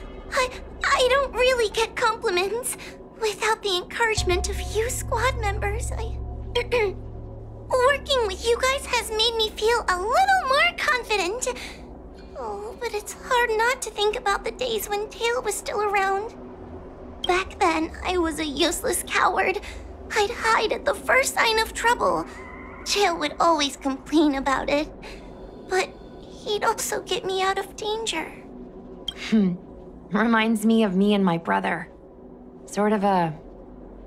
I don't really get compliments without the encouragement of you squad members. Working with you guys has made me feel a little more confident. Oh, but it's hard not to think about the days when Tale was still around. Back then, I was a useless coward. I'd hide at the first sign of trouble. Tale would always complain about it, but he'd also get me out of danger. Reminds me of me and my brother. Sort of a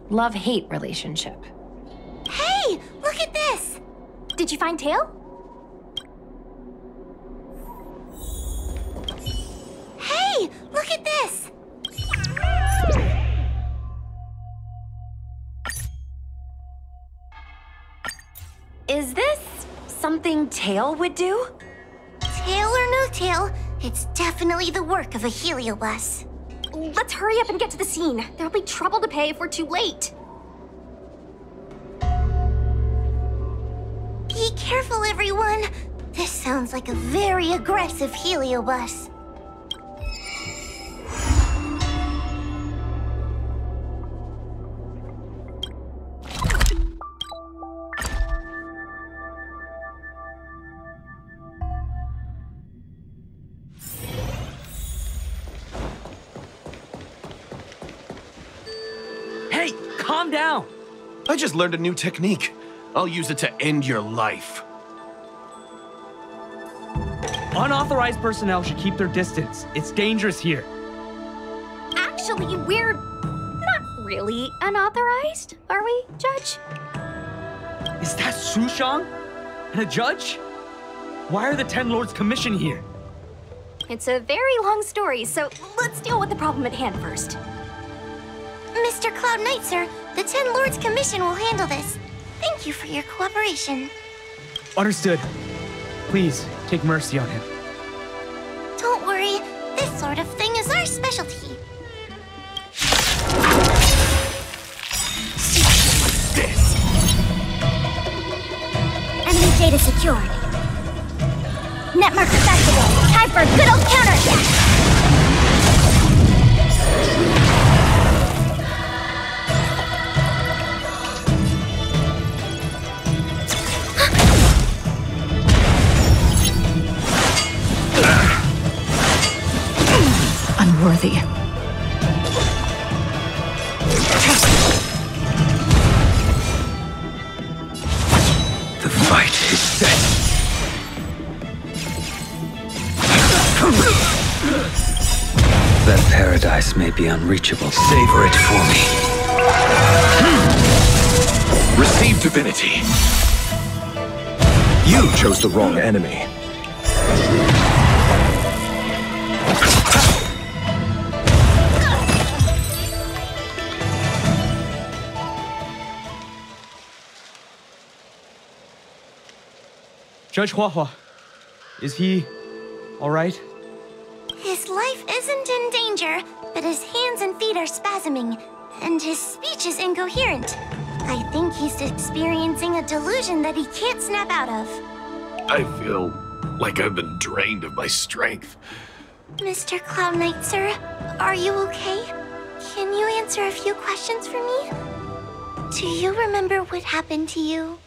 love-hate relationship. Hey, look at this! Did you find Tale? Hey, look at this! Is this something Tale would do? Tale or no Tale, it's definitely the work of a heliobus. Let's hurry up and get to the scene. There'll be trouble to pay if we're too late. careful, everyone. This sounds like a very aggressive heliobus. Hey, calm down! I just learned a new technique. I'll use it to end your life. Unauthorized personnel should keep their distance. It's dangerous here. Actually, we're not really unauthorized, are we, Judge? Is that Sushang? And a judge? Why are the Ten Lords Commission here? It's a very long story, so let's deal with the problem at hand first. Mr. Cloud Knight, sir, the Ten Lords Commission will handle this. Thank you for your cooperation. Understood. Please, take mercy on him. Don't worry, this sort of thing is our specialty. This. Enemy data secured. Net marker activated. Time for a good old counterattack. Unworthy. The fight is set. That paradise may be unreachable. Savor it for me. Receive divinity. You chose the wrong enemy. Judge Huohuo, is he all right? His life isn't in danger, but his hands and feet are spasming, and his speech is incoherent. I think he's experiencing a delusion that he can't snap out of. I feel like I've been drained of my strength. Mr. Cloud Knight, sir, are you okay? Can you answer a few questions for me? Do you remember what happened to you?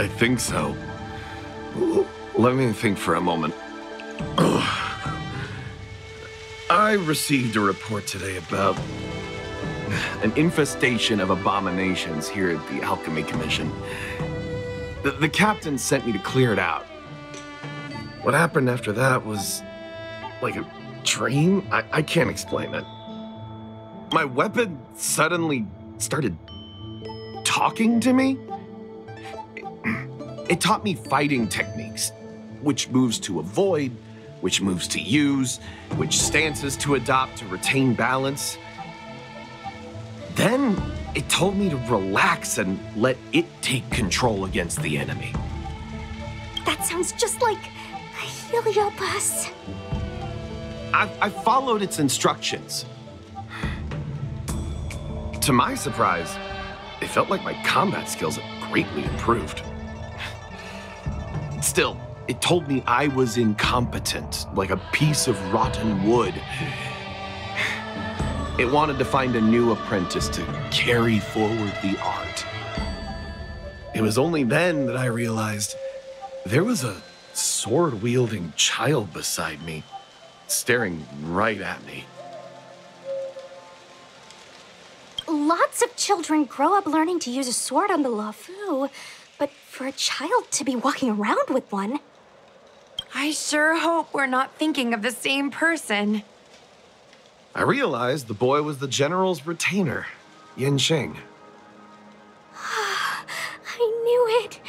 I think so. Let me think for a moment. I received a report today about an infestation of abominations here at the Alchemy Commission. The captain sent me to clear it out. What happened after that was like a dream? I can't explain it. My weapon suddenly started talking to me. It taught me fighting techniques, which moves to avoid, which moves to use, which stances to adopt to retain balance. Then it told me to relax and let it take control against the enemy. That sounds just like a heliobus. I followed its instructions. To my surprise, it felt like my combat skills had greatly improved. Still, it told me I was incompetent, like a piece of rotten wood. It wanted to find a new apprentice to carry forward the art. It was only then that I realized there was a sword-wielding child beside me, staring right at me. Lots of children grow up learning to use a sword on the Luofu, but for a child to be walking around with one... I sure hope we're not thinking of the same person. I realized the boy was the general's retainer, Yanqing. I knew it.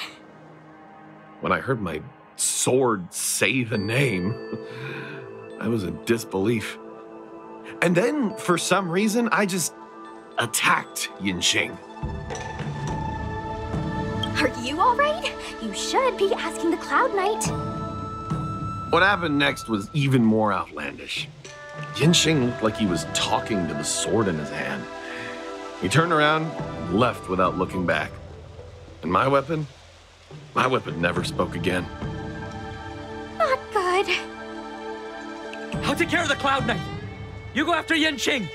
When I heard my sword say the name, I was in disbelief. And then, for some reason, I just attacked Yanqing. Are you all right? You should be asking the Cloud Knight. What happened next was even more outlandish. Yanqing looked like he was talking to the sword in his hand. He turned around and left without looking back. And my weapon? My weapon never spoke again. Not good. I'll take care of the Cloud Knight. You go after Yanqing.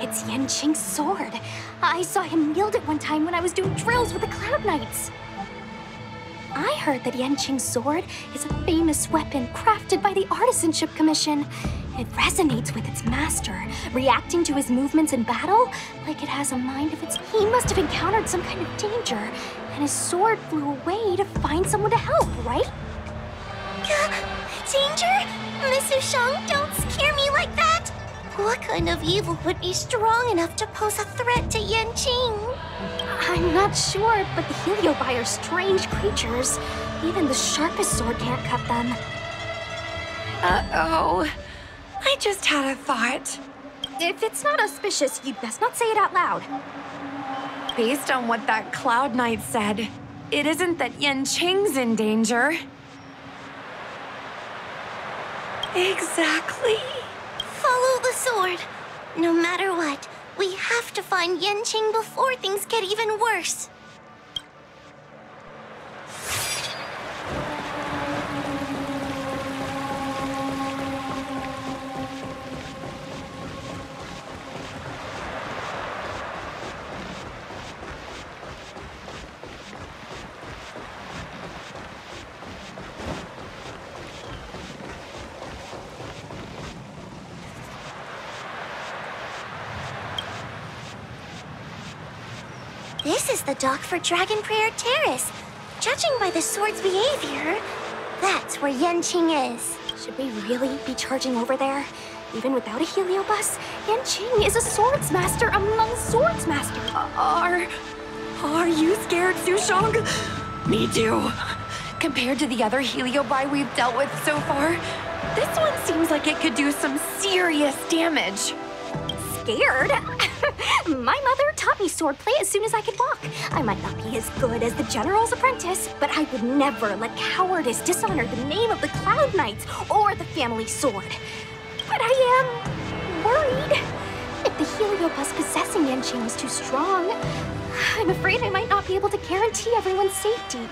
It's Yanqing's sword. I saw him wield it one time when I was doing drills with the Cloud Knights. I heard that Yanqing's sword is a famous weapon crafted by the Artisanship Commission. It resonates with its master, reacting to his movements in battle like it has a mind of its own. He must have encountered some kind of danger, and his sword flew away to find someone to help, right? Danger? Miss Sushang, don't scare me like that! What kind of evil would be strong enough to pose a threat to Yanqing? I'm not sure, but the Heliobi are strange creatures. Even the sharpest sword can't cut them. Uh-oh. I just had a thought. If it's not auspicious, you'd best not say it out loud. Based on what that Cloud Knight said, it isn't that Yanqing's in danger. Exactly. Follow the sword. No matter what, we have to find Yanqing before things get even worse. This is the dock for Dragon Prayer Terrace. Judging by the sword's behavior, that's where Yanqing is. Should we really be charging over there? Even without a heliobus, Yanqing is a swords master among swords masters. Are you scared, Sushang? Me too. Compared to the other heliobi we've dealt with so far, this one seems like it could do some serious damage. Scared? My mother taught me swordplay as soon as I could walk. I might not be as good as the General's apprentice, but I would never let cowardice dishonor the name of the Cloud Knights or the family sword. But I am worried. If the heliobus possessing Yanqing was too strong, I'm afraid I might not be able to guarantee everyone's safety.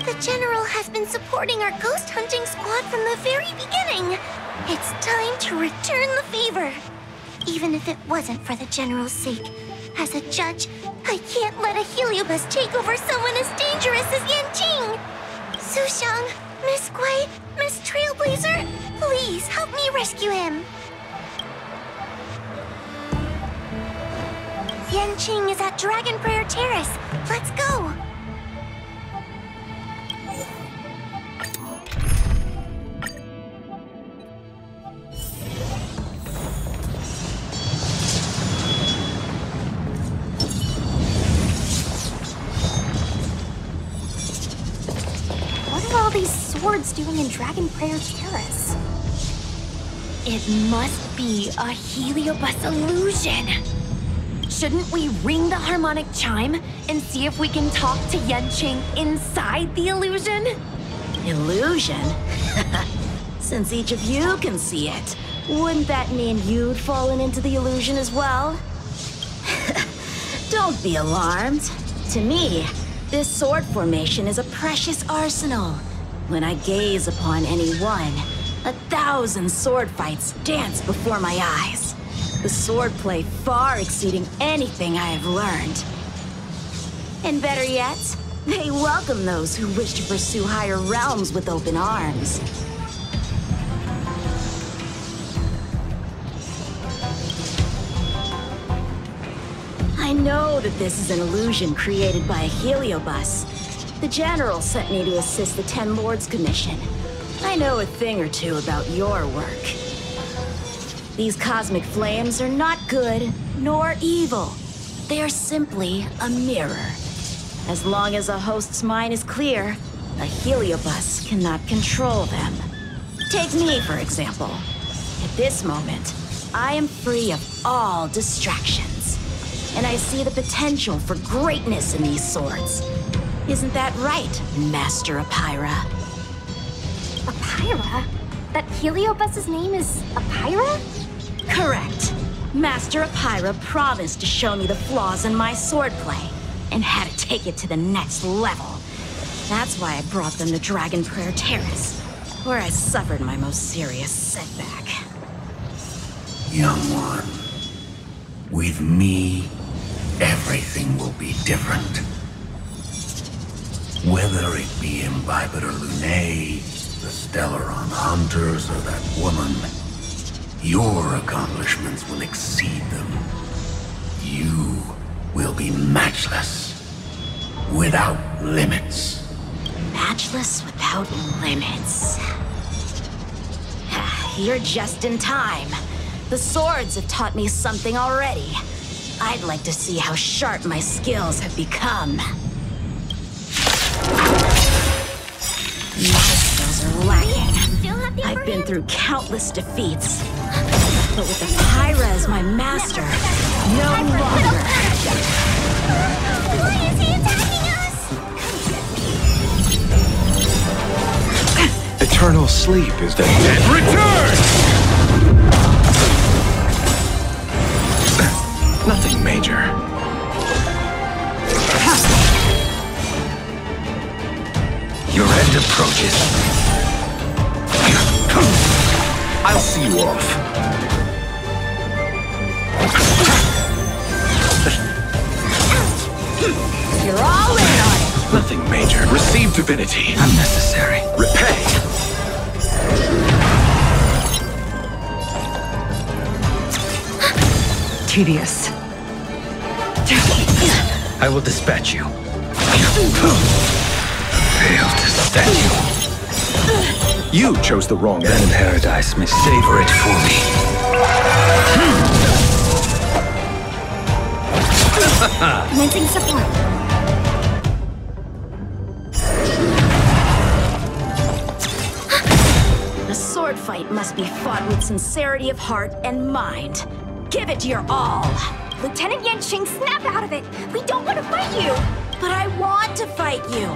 The General has been supporting our ghost hunting squad from the very beginning. It's time to return the favor. Even if it wasn't for the General's sake. As a judge, I can't let a heliobus take over someone as dangerous as Yanqing. Sushang, Miss Guai, Miss Trailblazer, please help me rescue him. Yanqing is at Dragon Prayer Terrace. Let's go. These swords doing in Dragon Prayer Terrace? It must be a heliobus illusion. Shouldn't we ring the harmonic chime and see if we can talk to Yanqing inside the illusion? Illusion? Since each of you can see it, wouldn't that mean you'd fallen into the illusion as well? Don't be alarmed. To me, this sword formation is a precious arsenal. When I gaze upon any one, 1,000 sword fights dance before my eyes. The swordplay far exceeding anything I have learned. And better yet, they welcome those who wish to pursue higher realms with open arms. I know that this is an illusion created by a heliobus. The General sent me to assist the 10 Lords Commission. I know a thing or two about your work. These cosmic flames are not good nor evil. They are simply a mirror. As long as a host's mind is clear, a heliobus cannot control them. Take me, for example. At this moment, I am free of all distractions. And I see the potential for greatness in these swords. Isn't that right, Master Apira? Apira? That Heliobus's name is Apira? Correct. Master Apira promised to show me the flaws in my swordplay, and had to take it to the next level. That's why I brought them to Dragon Prayer Terrace, where I suffered my most serious setback. Young one, with me, everything will be different. Whether it be Imbibitor Lunae, the Stellaron Hunters, or that woman, your accomplishments will exceed them. You will be matchless, without limits. Matchless without limits. You're just in time. The swords have taught me something already. I'd like to see how sharp my skills have become. My skills are lacking. I've been through countless defeats. But with Apira as my master, no longer. Why is he attacking us? Eternal sleep is the dead return! Nothing major. Your end approaches. I'll see you off. You're all in on it! Nothing major. Receive divinity. Unnecessary. Repay. Tedious. I will dispatch you. Failed to stand you. You chose the wrong end. That paradise may savor it for me. Commencing support. The sword fight must be fought with sincerity of heart and mind. Give it your all. Lieutenant Yanqing, snap out of it! We don't want to fight you! But I want to fight you,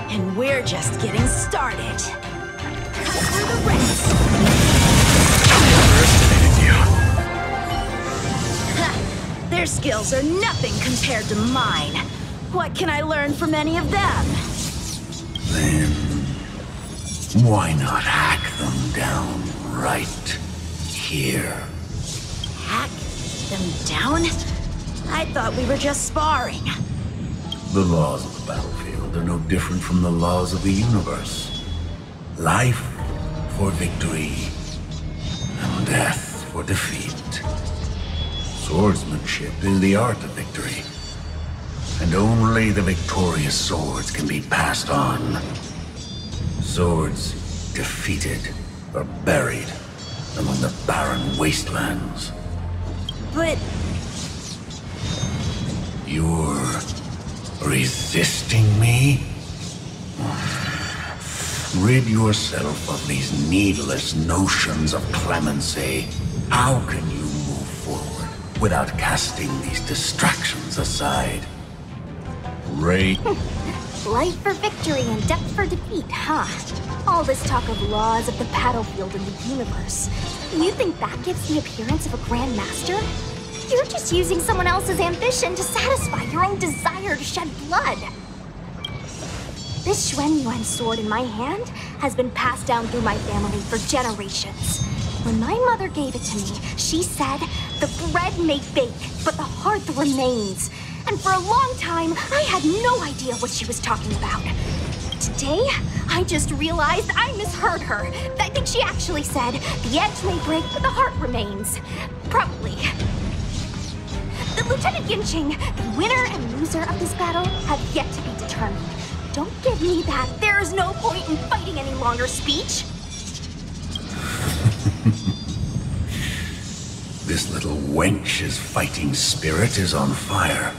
and we're just getting started. Cut through the ranks. Their skills are nothing compared to mine. What can I learn from any of them? Then, why not hack them down right here? Hack them down? I thought we were just sparring. The laws of the battlefield are no different from the laws of the universe. Life for victory, and death for defeat. Swordsmanship is the art of victory, and only the victorious swords can be passed on. Swords defeated are buried among the barren wastelands. But... You're resisting me? Rid yourself of these needless notions of clemency. How can you move forward without casting these distractions aside? Life for victory and death for defeat, huh? All this talk of laws of the battlefield and the universe. You think that gives the appearance of a Grand Master? You're just using someone else's ambition to satisfy your own desire to shed blood. This Xianzhou Luofu sword in my hand has been passed down through my family for generations. When my mother gave it to me, she said, the bread may bake, but the hearth remains. And for a long time, I had no idea what she was talking about. Today, I just realized I misheard her. I think she actually said, the edge may break, but the heart remains. Probably. The Lieutenant Yanqing, the winner and loser of this battle, have yet to be determined. Don't give me that there is no point in fighting any longer speech. This little wench's fighting spirit is on fire.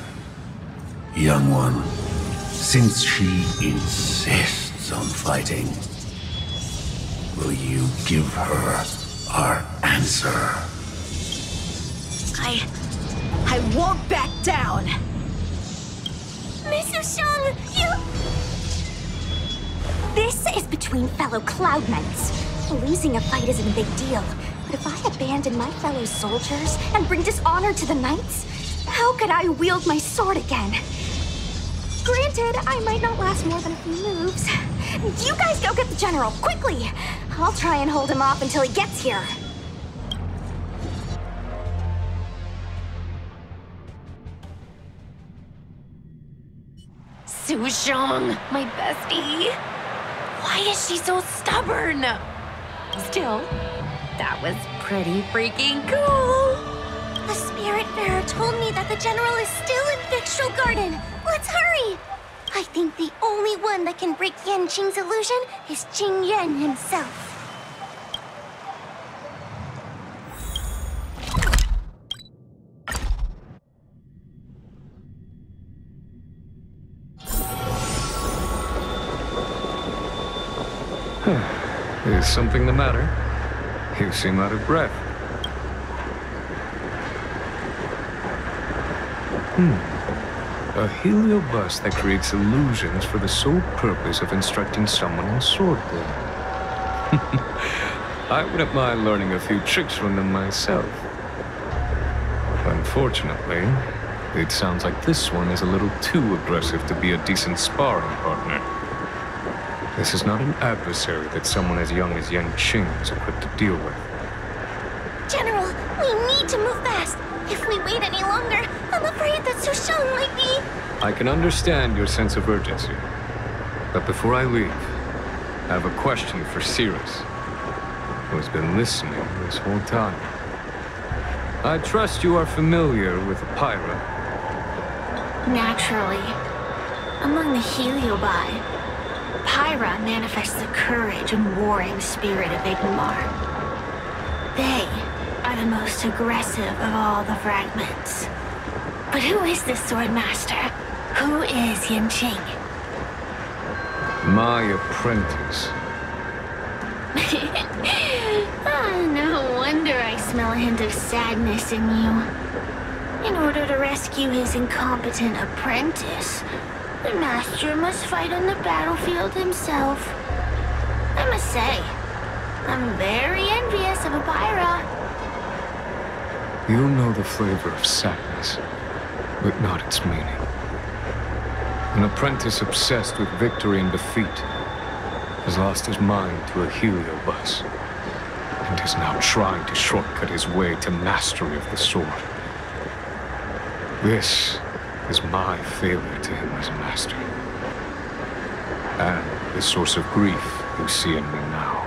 Young one, since she insists on fighting, will you give her our answer. I won't back down. Miss Sushang, you... This is between fellow Cloud Knights. Losing a fight isn't a big deal. But if I abandon my fellow soldiers and bring dishonor to the Knights, how could I wield my sword again? Granted, I might not last more than a few moves. You guys go get the General, quickly! I'll try and hold him off until he gets here. Sushang, my bestie. Why is she so stubborn? Still, that was pretty freaking cool. The Spiritfarer told me that the General is still in Victual Garden. Let's hurry! I think the only one that can break Yanqing's illusion is Jing Yuan himself. Is something the matter? You seem out of breath. A heliobus that creates illusions for the sole purpose of instructing someone in swordplay. I wouldn't mind learning a few tricks from them myself. Unfortunately, it sounds like this one is a little too aggressive to be a decent sparring partner. This is not an adversary that someone as young as Yanqing is equipped to deal with. General, we need to move fast. If we wait any longer, I'm afraid that Sushang might be... I can understand your sense of urgency. But before I leave, I have a question for Cirrus, who has been listening this whole time. I trust you are familiar with Pyra. Naturally. Among the Heliobi, Pyra manifests the courage and warring spirit of Igmar. They are the most aggressive of all the fragments. But who is this swordmaster? Who is Yanqing? My apprentice. No wonder I smell a hint of sadness in you. In order to rescue his incompetent apprentice, the master must fight on the battlefield himself. I must say, I'm very envious of Pyra. You know the flavor of sadness, but not its meaning. An apprentice obsessed with victory and defeat has lost his mind to a heliobus, and is now trying to shortcut his way to mastery of the sword. This is my failure to him as a master, and the source of grief you see in me now.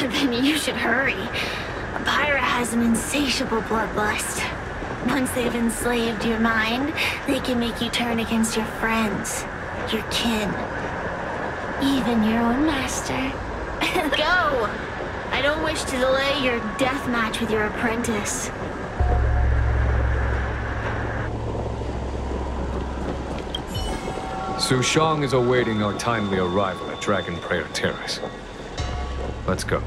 Then you should hurry. Pyra has an insatiable bloodlust. Once they've enslaved your mind, they can make you turn against your friends, your kin, even your own master. Go! I don't wish to delay your death match with your apprentice. Sushang is awaiting our timely arrival at Dragon Prayer Terrace. Let's go.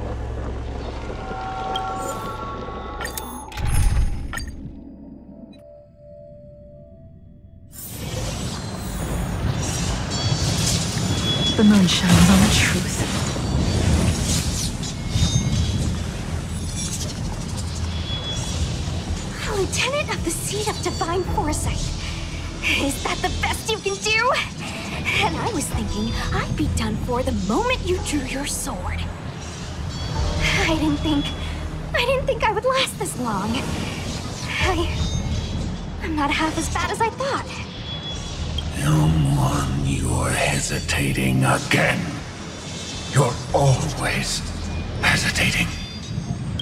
The moon shines on the truth. Lieutenant of the Seat of Divine Foresight. Is that the best you can do? And I was thinking I'd be done for the moment you drew your sword. I didn't think I would last this long. I'm not half as bad as I thought. Young one, you're hesitating again. You're always hesitating.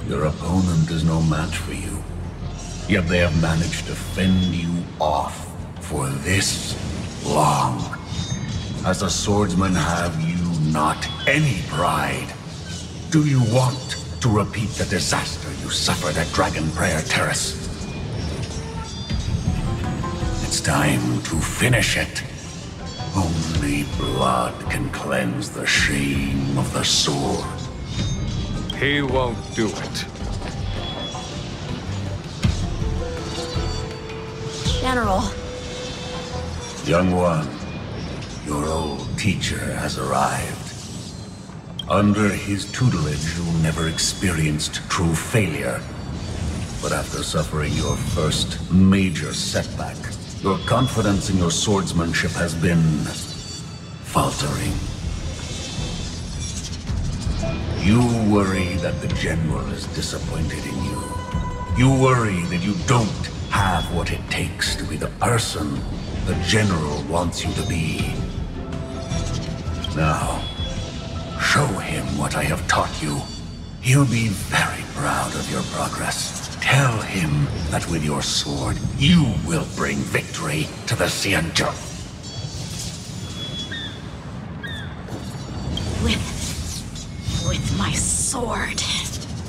Your opponent is no match for you. Yet they have managed to fend you off for this long. As a swordsman, have you not any pride? Do you want to repeat the disaster you suffered at Dragon Prayer Terrace? It's time to finish it. Only blood can cleanse the shame of the sword. He won't do it. General. Young one, your old teacher has arrived. Under his tutelage, you never experienced true failure. But after suffering your first major setback, your confidence in your swordsmanship has been faltering. You worry that the general is disappointed in you. You worry that you don't have what it takes to be the person the general wants you to be. Now, show him what I have taught you. He'll be very proud of your progress. Tell him that with your sword, you will bring victory to the Xianzhou. With my sword.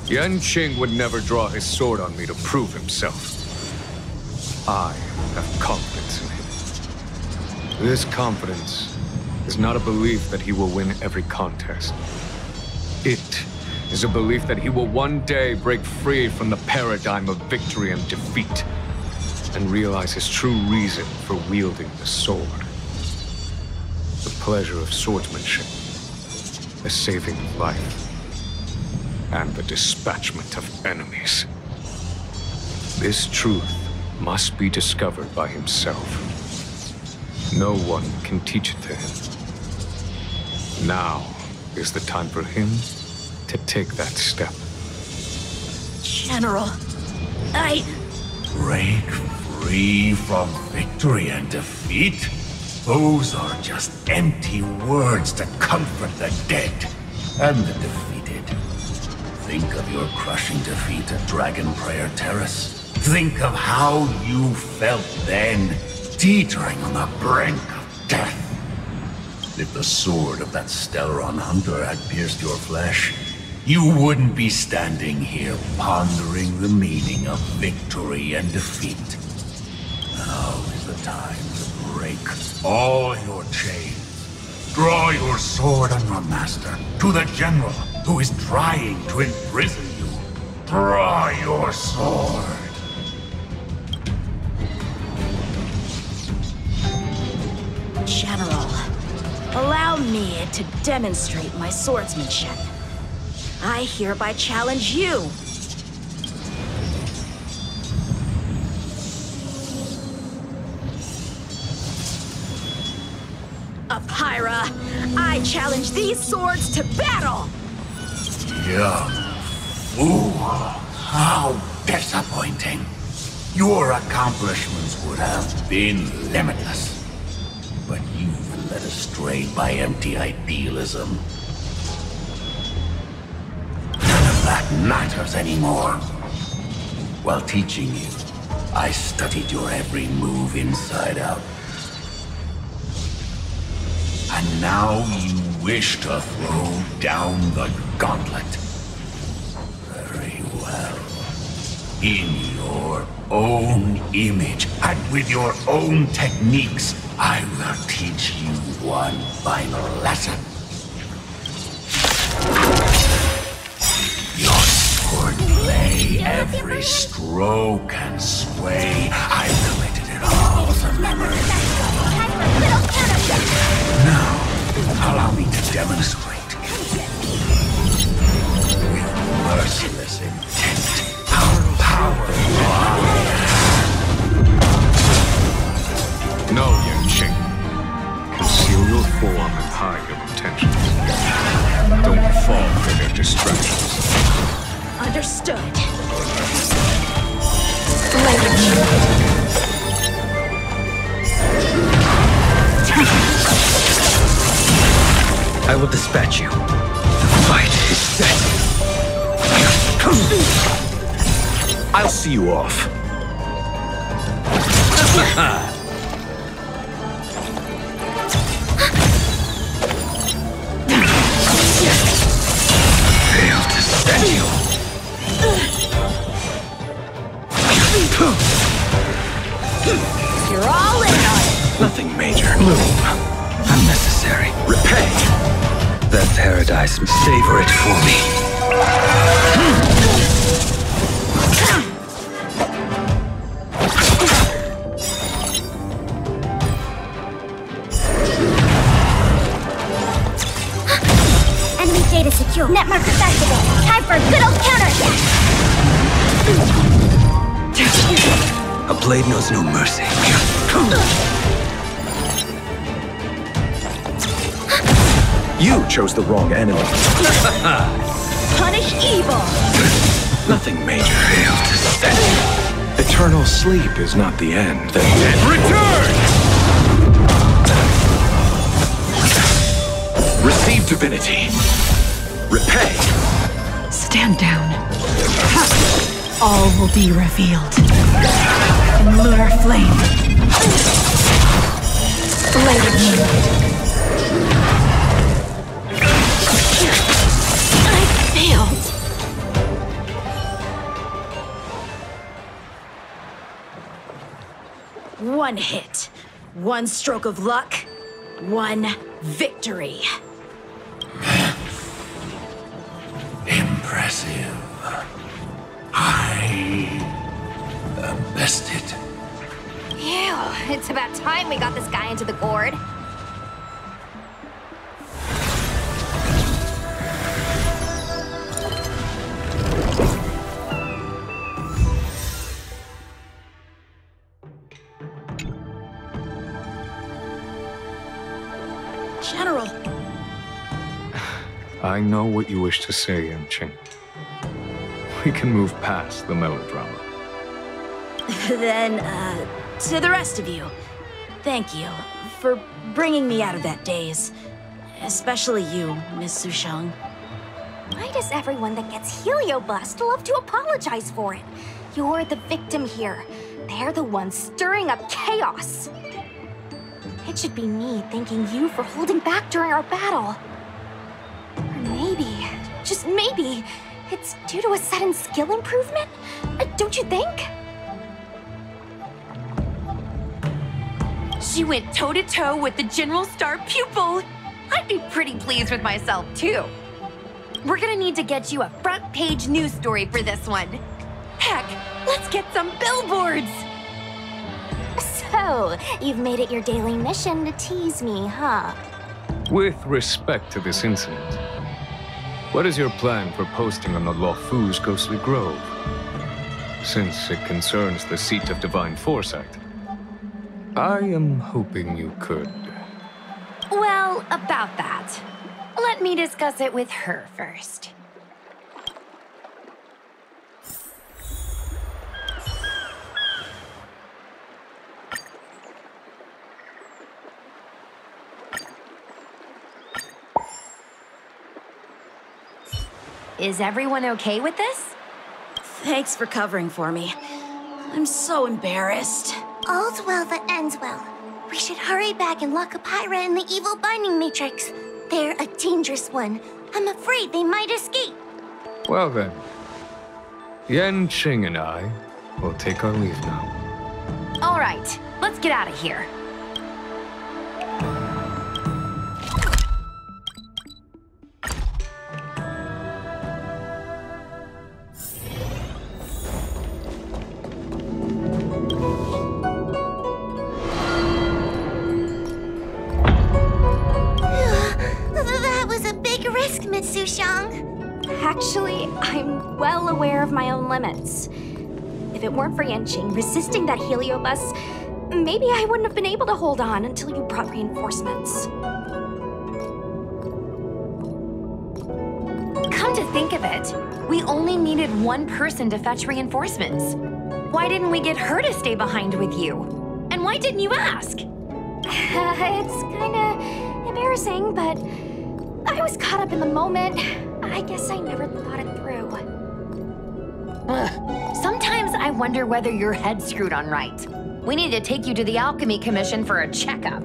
Yanqing would never draw his sword on me to prove himself. I have confidence in him. This confidence is not a belief that he will win every contest. It is a belief that he will one day break free from the paradigm of victory and defeat and realize his true reason for wielding the sword. The pleasure of swordsmanship, the saving of life, and the dispatchment of enemies. This truth must be discovered by himself. No one can teach it to him. Now is the time for him to take that step. General, Break free from victory and defeat? Those are just empty words to comfort the dead and the defeated. Think of your crushing defeat at Dragon Prayer Terrace. Think of how you felt then, teetering on the brink of death. If the sword of that Stellaron hunter had pierced your flesh, you wouldn't be standing here pondering the meaning of victory and defeat. Now is the time to break all your chains. Draw your sword on your master, to the general who is trying to imprison you. Draw your sword. General, allow me to demonstrate my swordsmanship. I hereby challenge you. Apira, I challenge these swords to battle! Young fool, how disappointing. Your accomplishments would have been limitless. But you've been led astray by empty idealism. None of that matters anymore. While teaching you, I studied your every move inside out. And now you wish to throw down the gauntlet. Very well. In your own image, and with your own techniques, I will teach you one final lesson. Your swordplay, every stroke and sway, I related it all to memory. Now, allow me to demonstrate. With merciless intent, how powerful I am. No, Yanqing. Conceal your form and hide your intentions. Don't fall for their distractions. Understood. I will dispatch you. The fight is set. I'll see you off. Failed to set you. You're all in on it. Nothing major. Bloom. Unnecessary. Repay. That paradise, savor it for me. impossible! Time for a good old counterattack! A blade knows no mercy. You chose the wrong enemy. Punish evil! Nothing major failed to set. Eternal sleep is not the end. The dead return! Receive divinity. Repay. Stand down. All will be revealed. In lunar flame. Blade of moonlight. I failed. One hit, one stroke of luck, one victory. Impressive. I am bested. Ew, it's about time we got this guy into the gourd. General. I know what you wish to say, Yanqing. We can move past the melodrama. Then, to the rest of you, thank you for bringing me out of that daze. Especially you, Miss Sushang. Why does everyone that gets heliobust love to apologize for it? You're the victim here. They're the ones stirring up chaos. It should be me thanking you for holding back during our battle. Or maybe, just maybe, it's due to a sudden skill improvement? Don't you think? She went toe-to-toe with the General Star pupil. I'd be pretty pleased with myself, too. We're gonna need to get you a front-page news story for this one. Heck, let's get some billboards! So, you've made it your daily mission to tease me, huh? With respect to this incident, what is your plan for posting on the Luofu's Ghostly Grove? Since it concerns the seat of divine foresight, I am hoping you could. Well, about that. Let me discuss it with her first. Is everyone okay with this? Thanks for covering for me. I'm so embarrassed. All's well that ends well. We should hurry back and lock up Hyra in the evil binding matrix. They're a dangerous one. I'm afraid they might escape. Well then, Yanqing and I will take our leave now. All right, let's get out of here. Sushang. Actually, I'm well aware of my own limits. If it weren't for Yanqing resisting that heliobus, maybe I wouldn't have been able to hold on until you brought reinforcements. Come to think of it, we only needed one person to fetch reinforcements. Why didn't we get her to stay behind with you? And why didn't you ask? It's kinda embarrassing, but I was caught up in the moment. I guess I never thought it through. Sometimes I wonder whether your head's screwed on right. We need to take you to the Alchemy Commission for a checkup.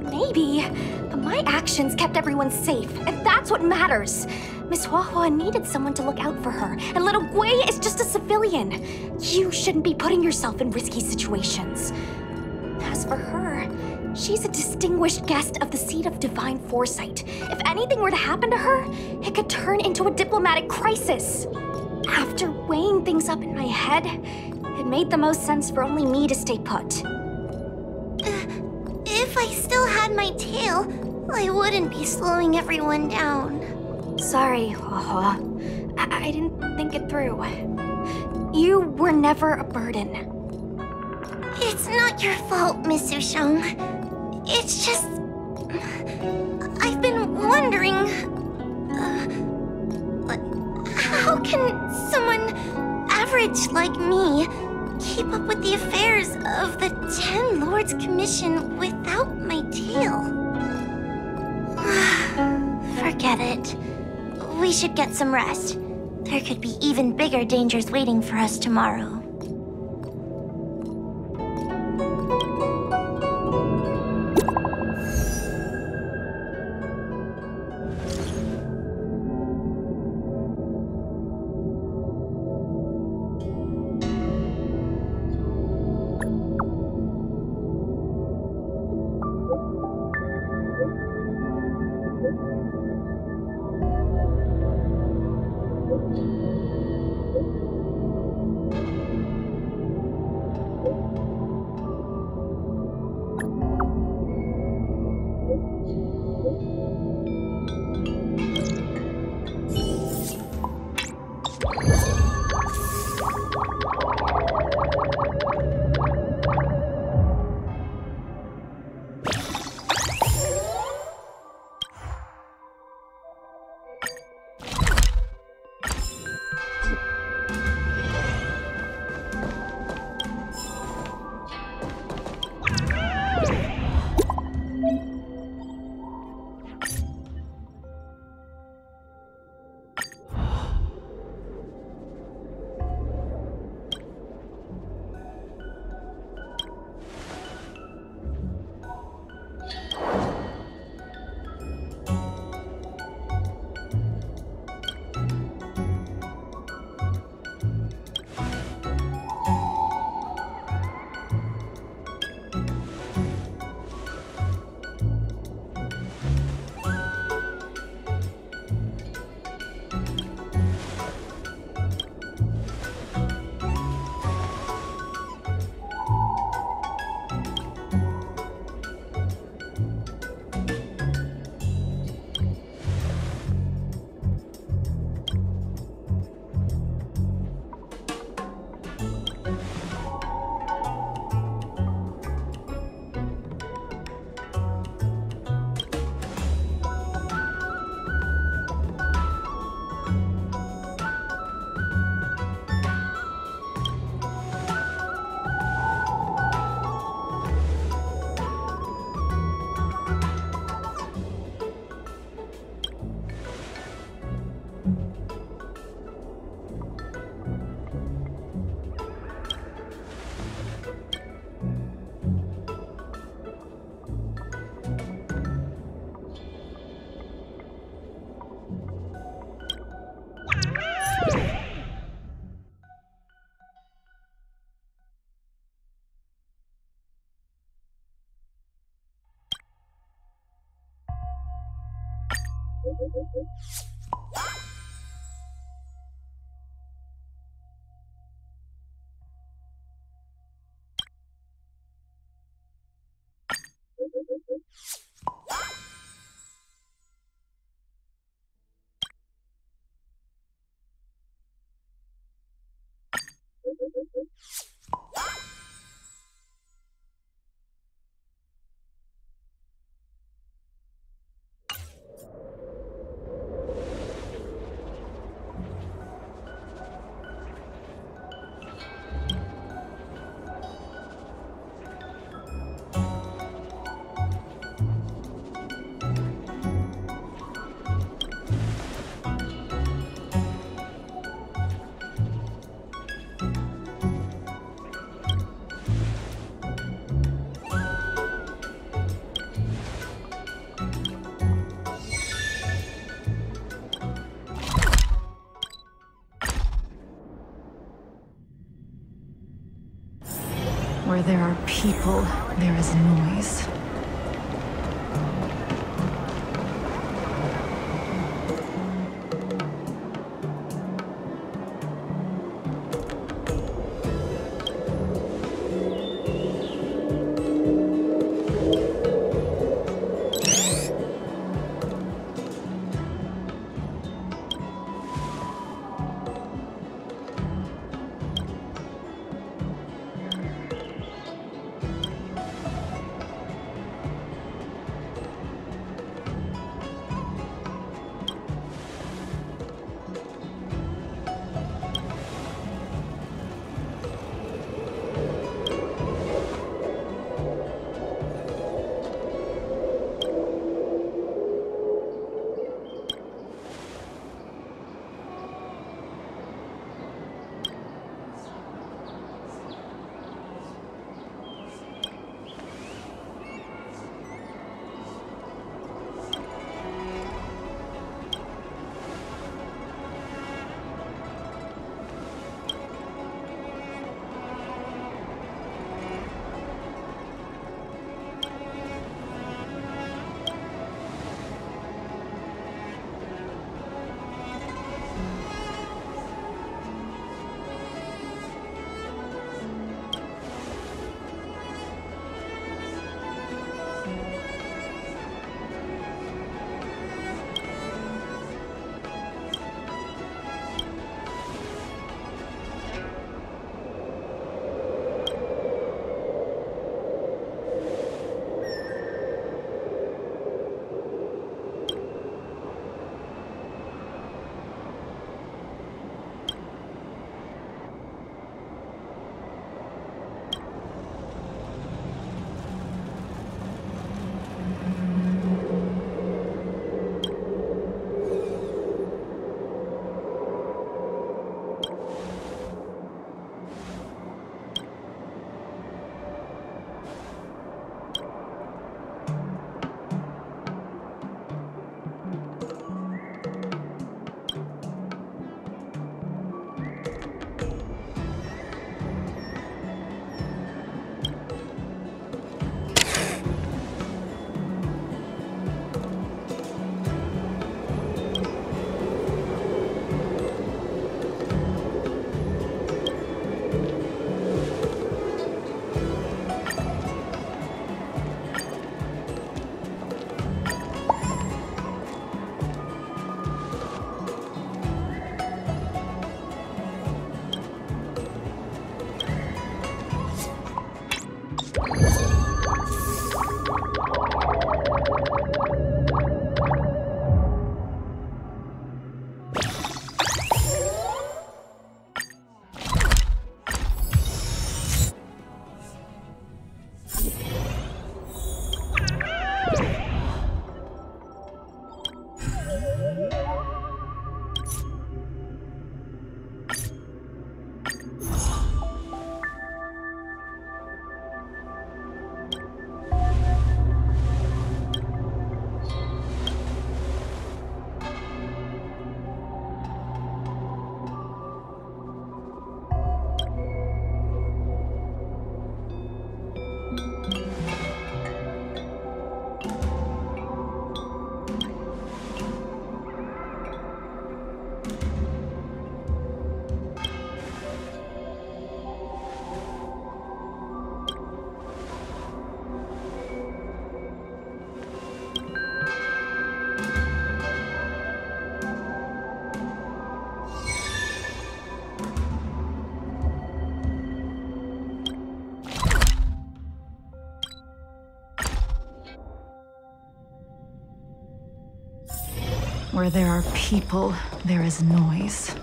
Maybe, but my actions kept everyone safe, and that's what matters. Miss Huohuo needed someone to look out for her, and little Gui is just a civilian. You shouldn't be putting yourself in risky situations. As for her, she's a distinguished guest of the seat of divine foresight. If anything were to happen to her, it could turn into a diplomatic crisis. After weighing things up in my head, it made the most sense for only me to stay put. If I still had my tail, I wouldn't be slowing everyone down. Sorry, Huohuo. I didn't think it through. You were never a burden. It's not your fault, Miss Sushang. It's just... I've been wondering... how can someone average like me keep up with the affairs of the 10 Lords Commission without my tail? Forget it. We should get some rest. There could be even bigger dangers waiting for us tomorrow. Where there are people, there is noise. Where there are people, there is noise.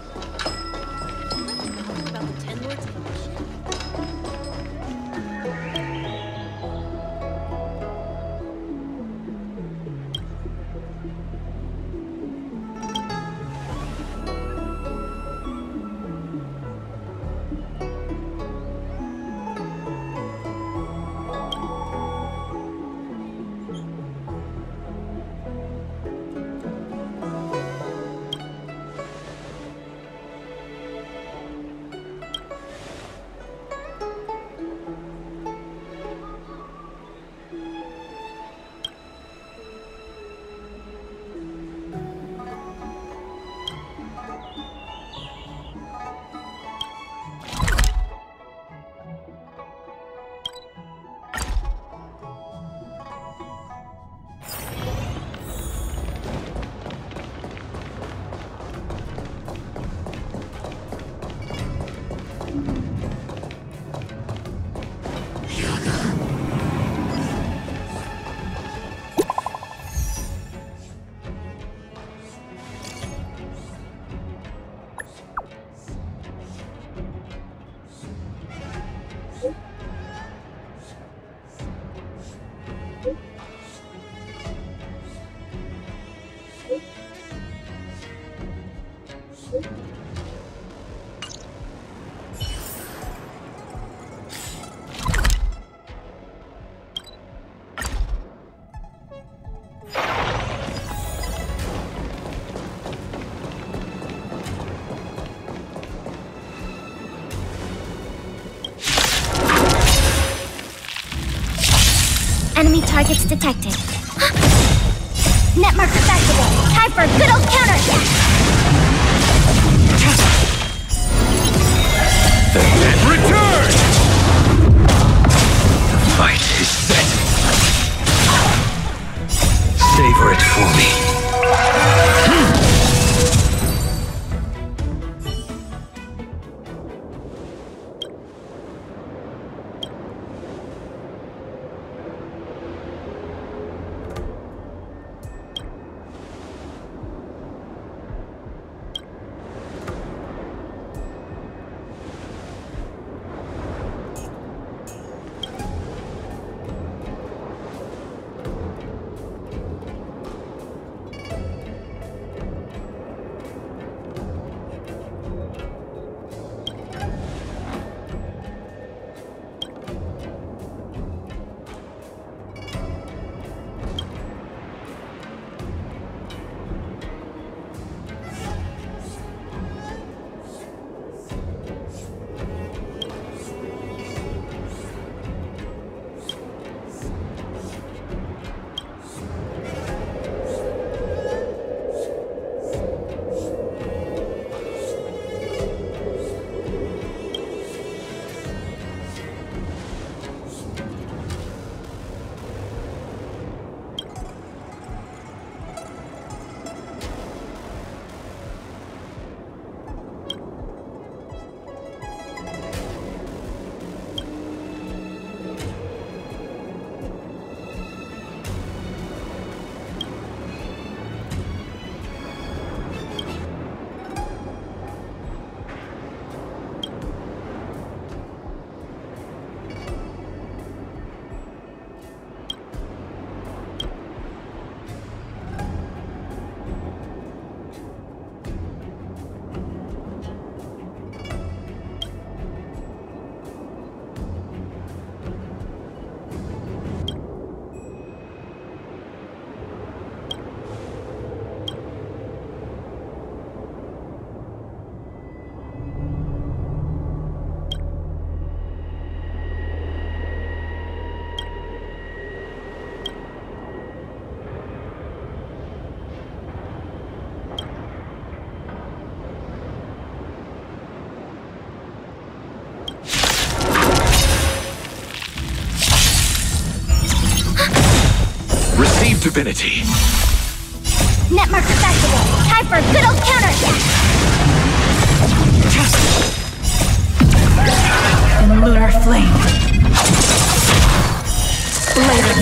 Enemy targets detected. Net markers activated. Time for a good old counterattack. The net return! The fight is set. Savor it for me. Receive divinity. Net markers activated. Time for a good old counterattack. In lunar flame. Later.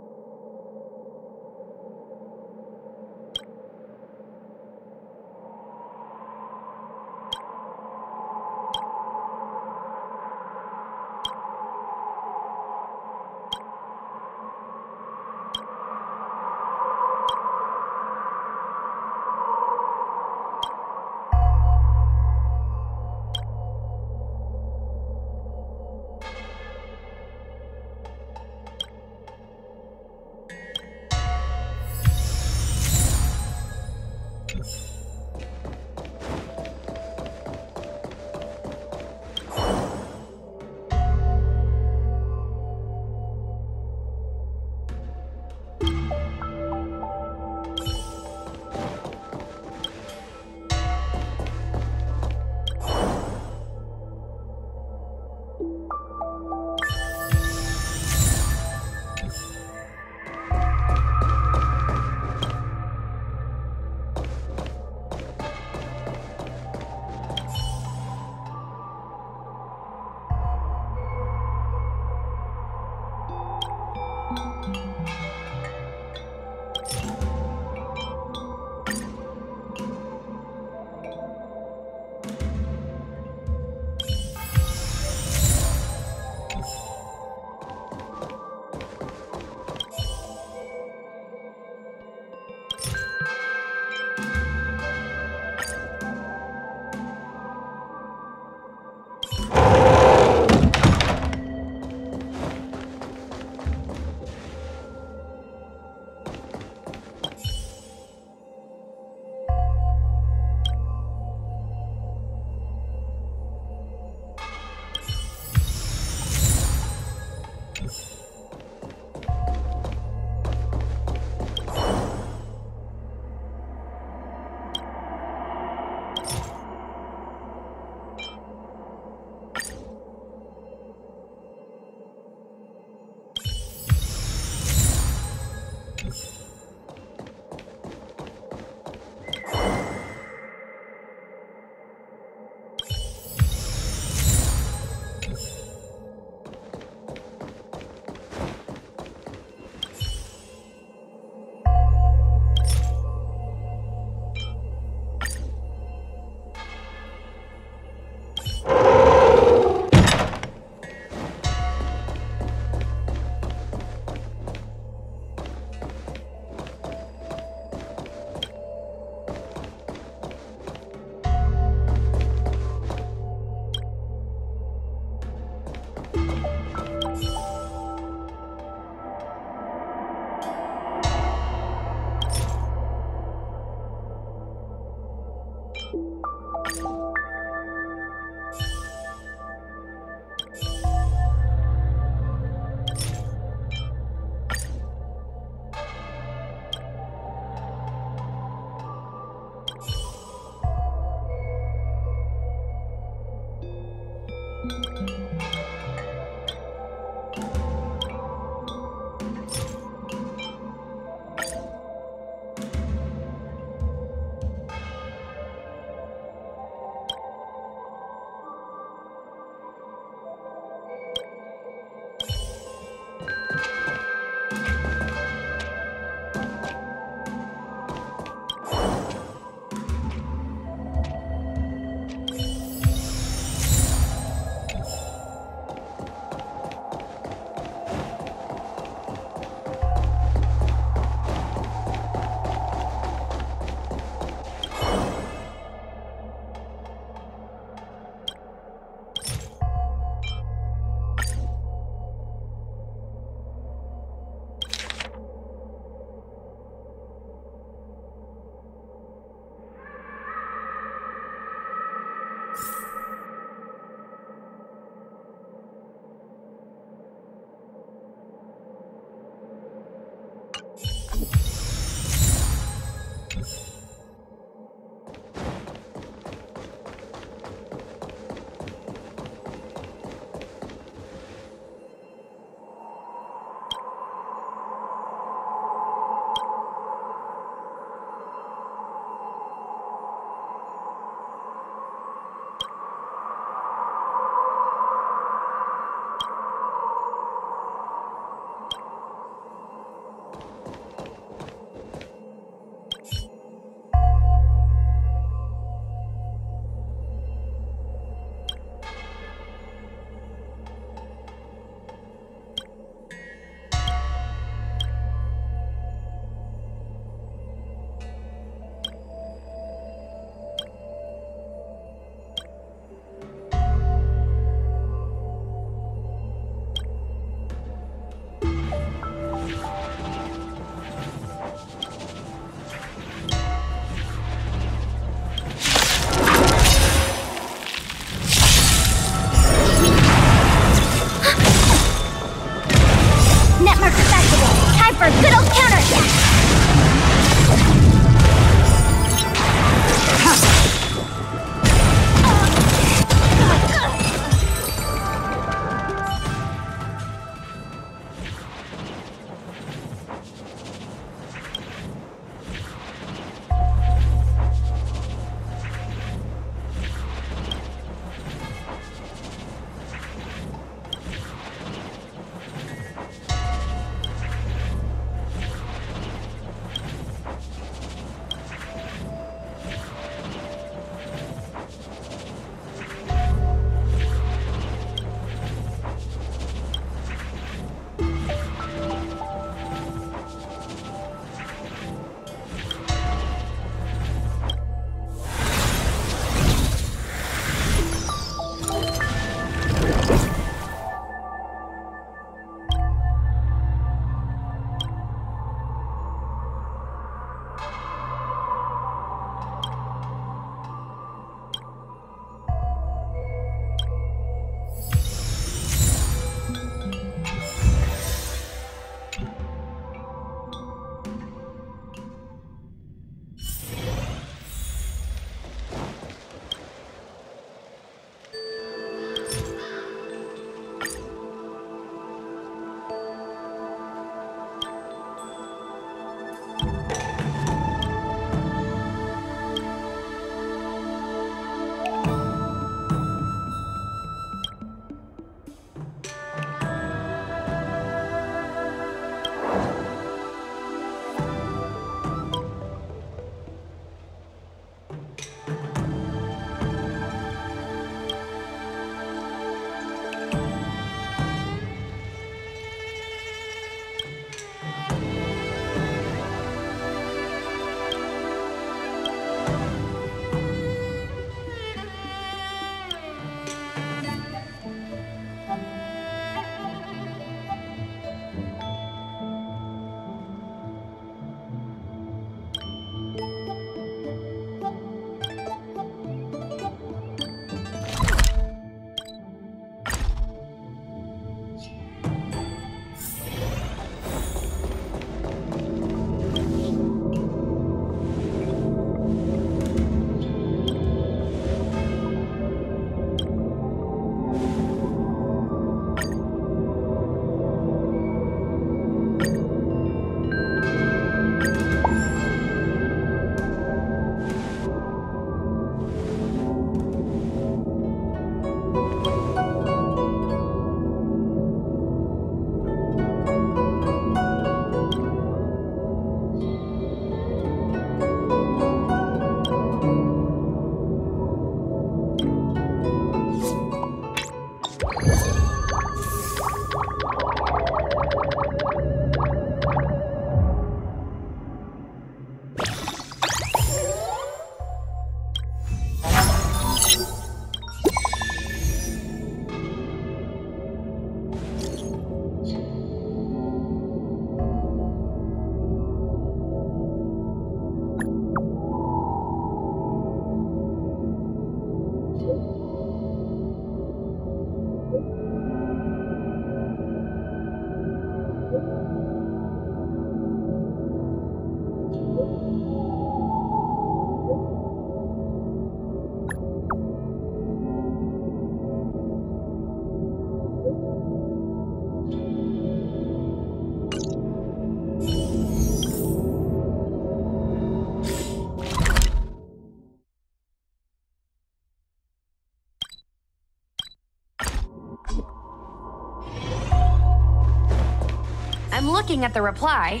I'm looking at the reply.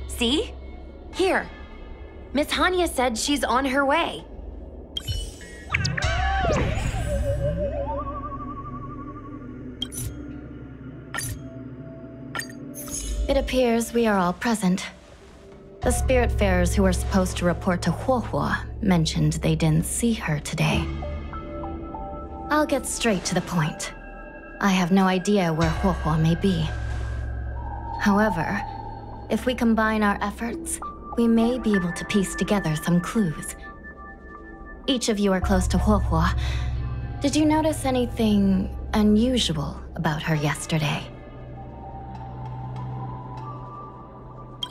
See? Here. Miss Hanya said she's on her way. It appears we are all present. The Spiritfarers who were supposed to report to Huohuo mentioned they didn't see her today. I'll get straight to the point. I have no idea where Huohuo may be. However, if we combine our efforts, we may be able to piece together some clues. Each of you are close to Huohuo. Did you notice anything unusual about her yesterday?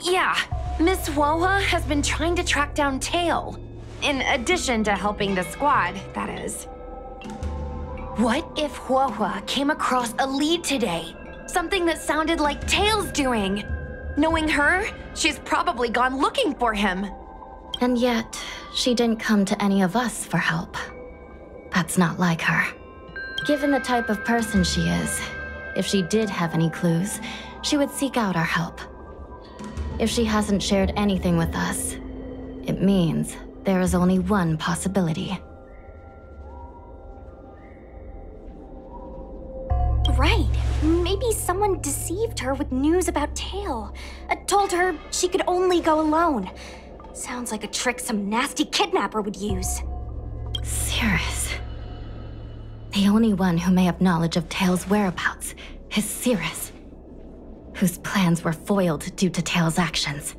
Yeah, Miss Huohuo has been trying to track down Tale. In addition to helping the squad, that is. What if Huohuo came across a lead today? Something that sounded like Tale's doing. Knowing her, she's probably gone looking for him. And yet, she didn't come to any of us for help. That's not like her. Given the type of person she is, if she did have any clues, she would seek out our help. If she hasn't shared anything with us, it means there is only one possibility. Right. Maybe someone deceived her with news about Tale. Told her she could only go alone. Sounds like a trick some nasty kidnapper would use. Cirrus. The only one who may have knowledge of Tale's whereabouts is Cirrus, whose plans were foiled due to Tale's actions.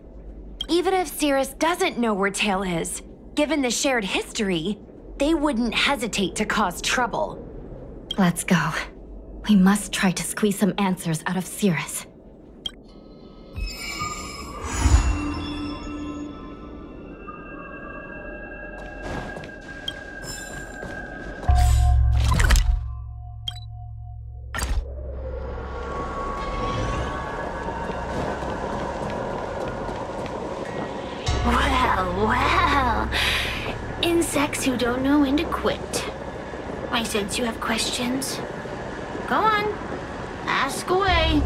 Even if Cirrus doesn't know where Tale is, given the shared history, they wouldn't hesitate to cause trouble. Let's go. We must try to squeeze some answers out of Cirrus. Well. Insects who don't know when to quit. I sense you have questions. Go on. Ask away.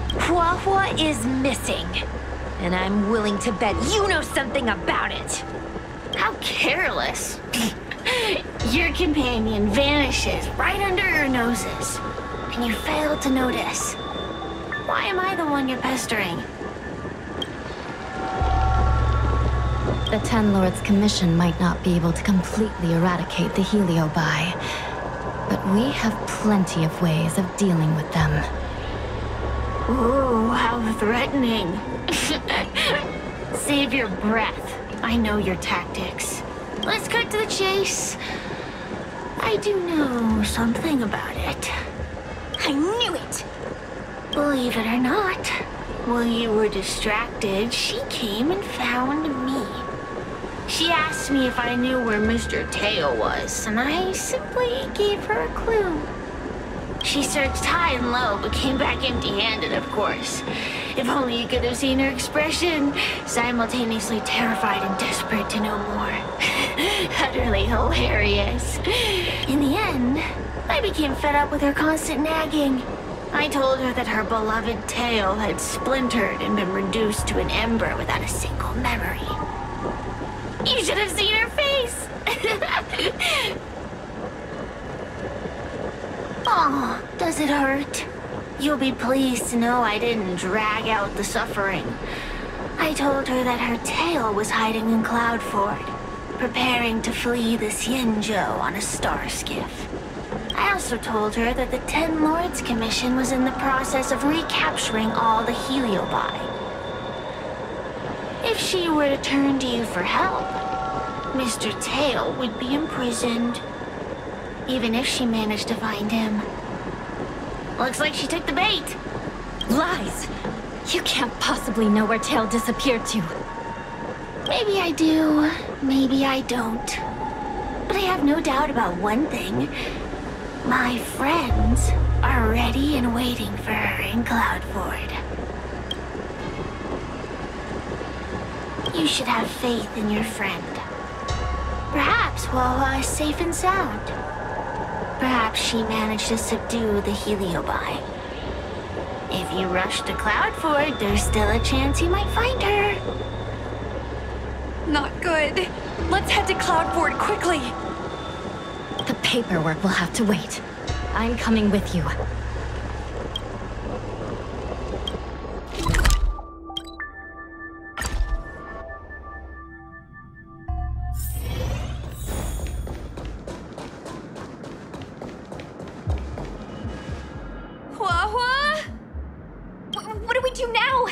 Huohuo is missing. And I'm willing to bet you know something about it. How careless. Your companion vanishes right under your noses. And you fail to notice. Why am I the one you're pestering? The Ten Lords' Commission might not be able to completely eradicate the Heliobi, but we have plenty of ways of dealing with them. Ooh, how threatening. Save your breath. I know your tactics. Let's cut to the chase. I do know something about it. I knew it! Believe it or not, while you were distracted, she came and found me. She asked me if I knew where Mr. Tale was, and I simply gave her a clue. She searched high and low, but came back empty-handed, of course. If only you could have seen her expression, simultaneously terrified and desperate to know more. Utterly hilarious. In the end, I became fed up with her constant nagging. I told her that her beloved Tale had splintered and been reduced to an ember without a single memory. You should have seen her face! Oh, does it hurt? You'll be pleased to know I didn't drag out the suffering. I told her that her Tale was hiding in Cloudford, preparing to flee the Xianzhou on a star skiff. I also told her that the Ten Lords Commission was in the process of recapturing all the Heliobi. If she were to turn to you for help, Mr. Tale would be imprisoned. Even if she managed to find him. Looks like she took the bait. Lies! You can't possibly know where Tale disappeared to. Maybe I do, maybe I don't. But I have no doubt about one thing. My friends are ready and waiting for her in Cloudford. You should have faith in your friend. Perhaps Huohuo is safe and sound. Perhaps she managed to subdue the Heliobi. If you rush to Cloudford, there's still a chance you might find her. Not good. Let's head to Cloudford quickly. The paperwork will have to wait. I'm coming with you. Huohuo? What do we do now?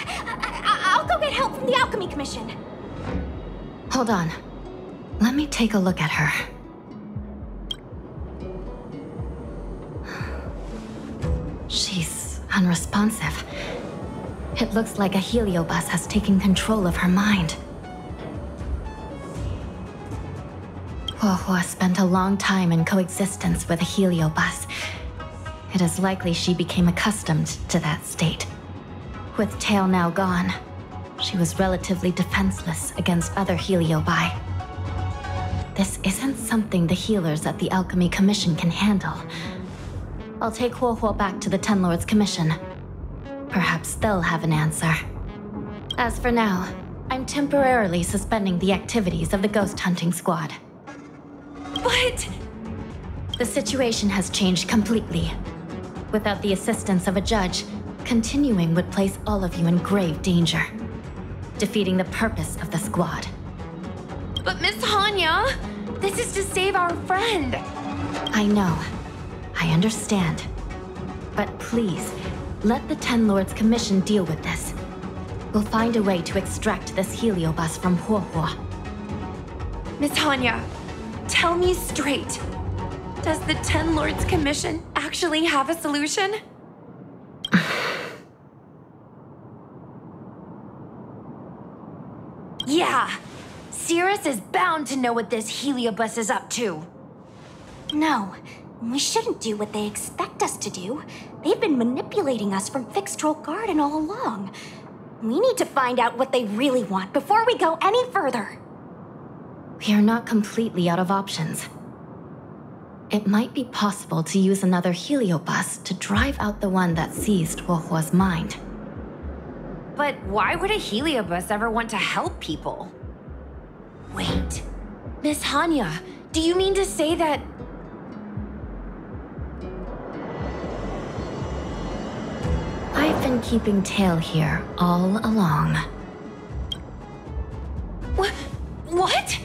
I'll go get help from the Alchemy Commission. Hold on. Let me take a look at her. She's unresponsive. It looks like a heliobus has taken control of her mind. Huohuo spent a long time in coexistence with a heliobus. It is likely she became accustomed to that state. With Tale now gone, she was relatively defenseless against other heliobi. This isn't something the healers at the Alchemy Commission can handle. I'll take Huohuo back to the Ten Lords Commission. Perhaps they'll have an answer. As for now, I'm temporarily suspending the activities of the ghost hunting squad. But... The situation has changed completely. Without the assistance of a judge, continuing would place all of you in grave danger, defeating the purpose of the squad. But Miss Hanya, this is to save our friend. I know. I understand. But please, let the Ten Lords Commission deal with this. We'll find a way to extract this heliobus from Huohuo. Miss Hanya, tell me straight. Does the Ten Lords Commission actually have a solution? Yeah. Cirrus is bound to know what this heliobus is up to. No, we shouldn't do what they expect us to do. They've been manipulating us from Fixed Troll Garden all along. We need to find out what they really want before we go any further. We are not completely out of options. It might be possible to use another heliobus to drive out the one that seized Huohuo's mind. But why would a heliobus ever want to help people? Wait, Miss Hanya, do you mean to say that... I've been keeping Tale here all along. What?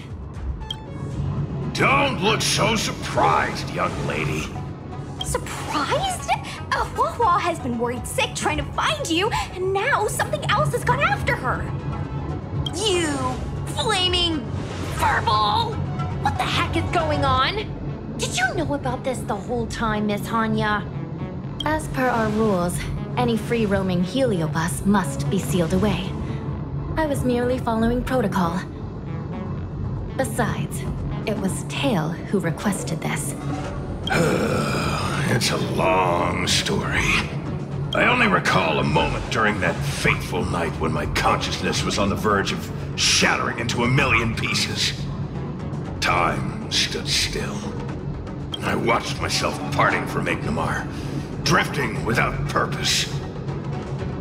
Don't look so surprised, young lady. Surprised? Huohuo has been worried sick trying to find you, and now something else has gone after her. You flaming furball! What the heck is going on? Did you know about this the whole time, Miss Hanya? As per our rules, any free-roaming heliobus must be sealed away. I was merely following protocol. Besides, it was Tale who requested this. It's a long story. I only recall a moment during that fateful night when my consciousness was on the verge of shattering into a million pieces. Time stood still. I watched myself parting from Ignomar, drifting without purpose.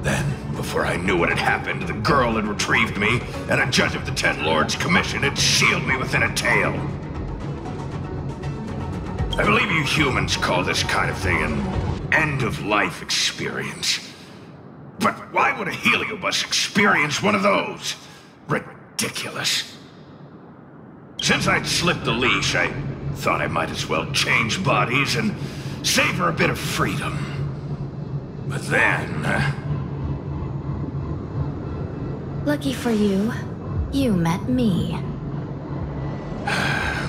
Then, before I knew what had happened, the girl had retrieved me, and a judge of the Ten Lords Commission had sealed me within a tale. I believe you humans call this kind of thing an end-of-life experience. But why would a heliobus experience one of those? Ridiculous. Since I'd slipped the leash, I thought I might as well change bodies and savor a bit of freedom. But then... Lucky for you, you met me.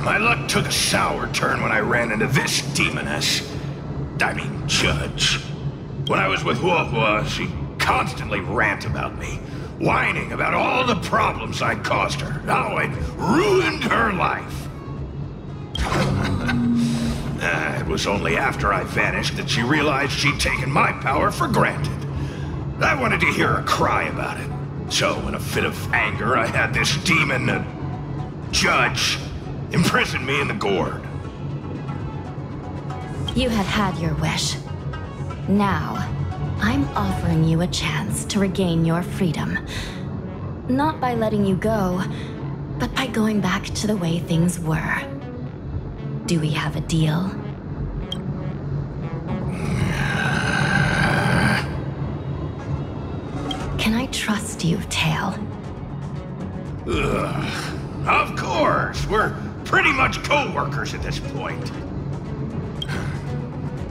My luck took a sour turn when I ran into this demoness. I mean, judge. When I was with Huohuo, she constantly rant about me, whining about all the problems I'd caused her, how I'd ruined her life. It was only after I vanished that she realized she'd taken my power for granted. I wanted to hear her cry about it. So, in a fit of anger, I had this demon, judge, imprison me in the gourd. You had had your wish. Now, I'm offering you a chance to regain your freedom. Not by letting you go, but by going back to the way things were. Do we have a deal? Can I trust you, Tale? Ugh. Of course! We're pretty much co-workers at this point.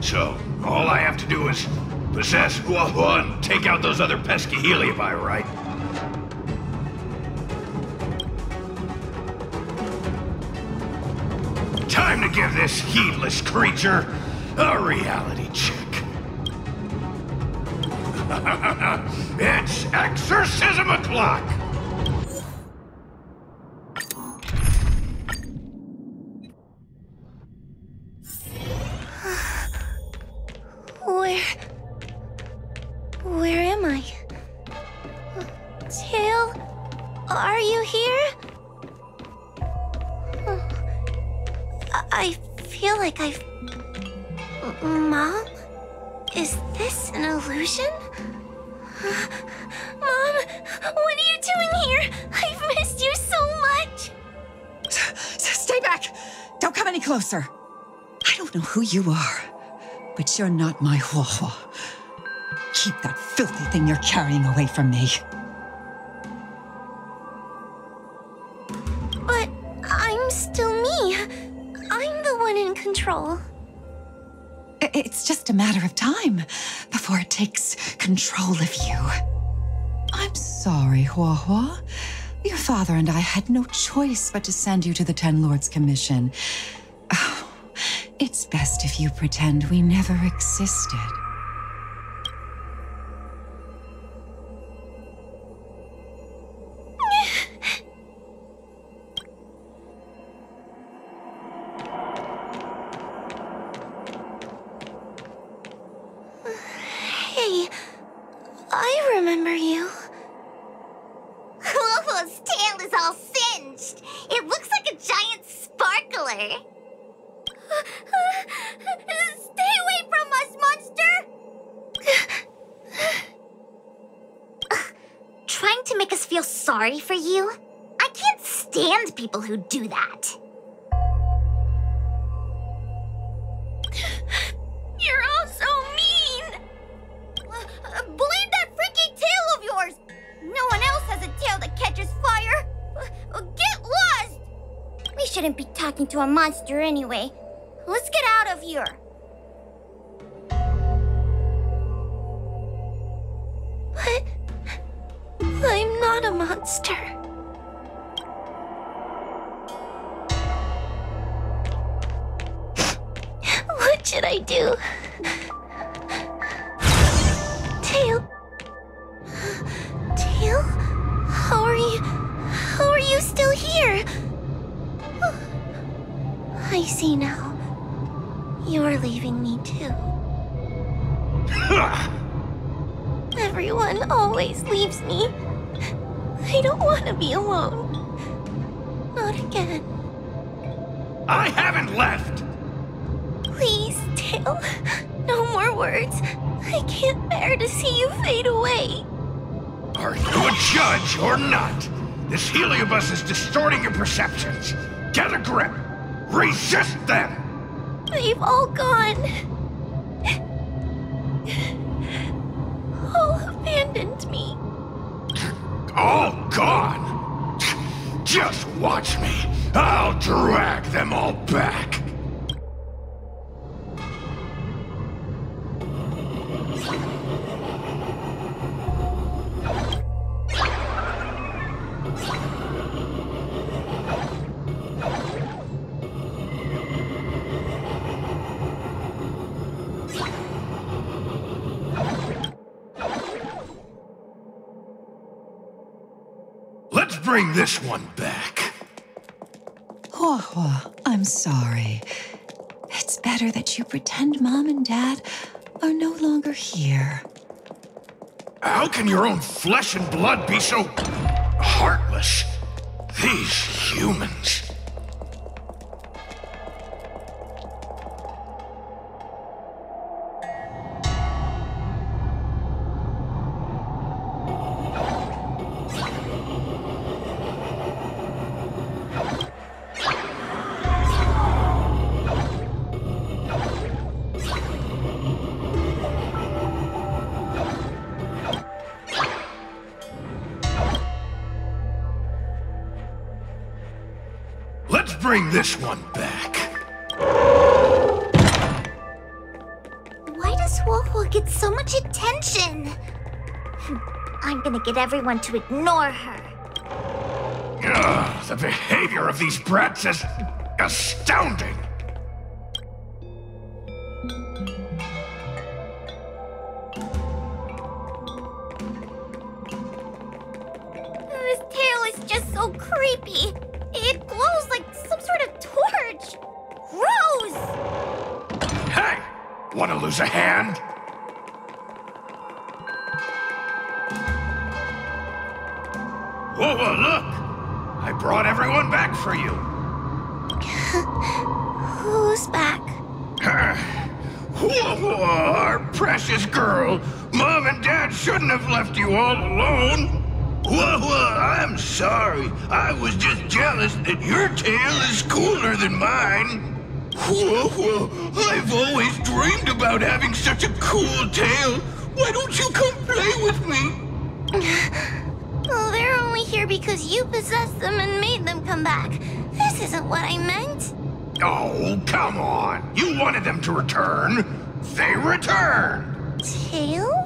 So, all I have to do is possess Huohuo and take out those other pesky Heliobi, right? Time to give this heedless creature a reality check. It's exorcism o'clock! Where am I? Tale, are you here? I feel like I've... Mom? Is this an illusion? Mom, what are you doing here? I've missed you so much! Stay back! Don't come any closer! I don't know who you are, but you're not my Huohuo. Keep that filthy thing you're carrying away from me. But I'm still me. I'm the one in control. It's just a matter of time before it takes control of you. I'm sorry, Huohuo. Your father and I had no choice but to send you to the Ten Lords Commission. Oh, it's best if you pretend we never existed. Hey, I remember you. Huohuo's tail is all singed. It looks like a giant sparkler. Stay away from us, monster! Trying to make us feel sorry for you? I can't stand people who do that. You're all so mean! Believe that freaky tail of yours! No one else has a tail that catches fire! Get lost! We shouldn't be talking to a monster anyway. Let's get out of here. But I'm not a monster. What should I do? Tail? Tail? How are you still here? I see now. You're leaving me too. Everyone always leaves me. I don't want to be alone. Not again. I haven't left! Please, Tail. No more words. I can't bear to see you fade away. Are you a judge or not? This heliobus is distorting your perceptions. Get a grip. Resist them! They've all gone. All abandoned me. All gone? Just watch me. I'll drag them all back. Let's bring this one back. Huohuo, I'm sorry. It's better that you pretend Mom and Dad are no longer here. How can your own flesh and blood be so heartless? These humans. bring this one back. Why does Huohuo get so much attention? I'm gonna get everyone to ignore her. Ugh, the behavior of these brats is astounding. This tail is just so creepy. It glows like some sort of torch. Gross! Hey, want to lose a hand? Whoa, look! I brought everyone back for you. Who's back? Whoa, our precious girl. Mom and Dad shouldn't have left you all alone. Whoa, I'm sorry. I was just jealous that your tail is cooler than mine. Whoa, I've always dreamed about having such a cool tail. Why don't you come play with me? Well, they're only here because you possessed them and made them come back. This isn't what I meant. Oh, come on. You wanted them to return. They returned. Tail?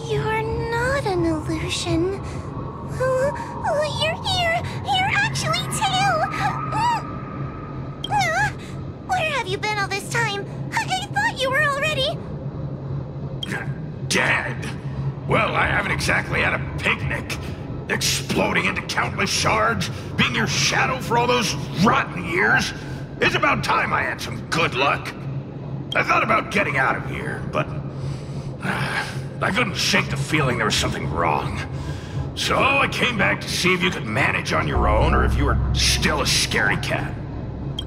You're not an illusion. You're here. You're actually Tail. Where have you been all this time? I thought you were already... Dead. Well, I haven't exactly had a picnic. Exploding into countless shards, being your shadow for all those rotten years. It's about time I had some good luck. I thought about getting out of here, but I couldn't shake the feeling there was something wrong. So I came back to see if you could manage on your own or if you were still a scaredy cat.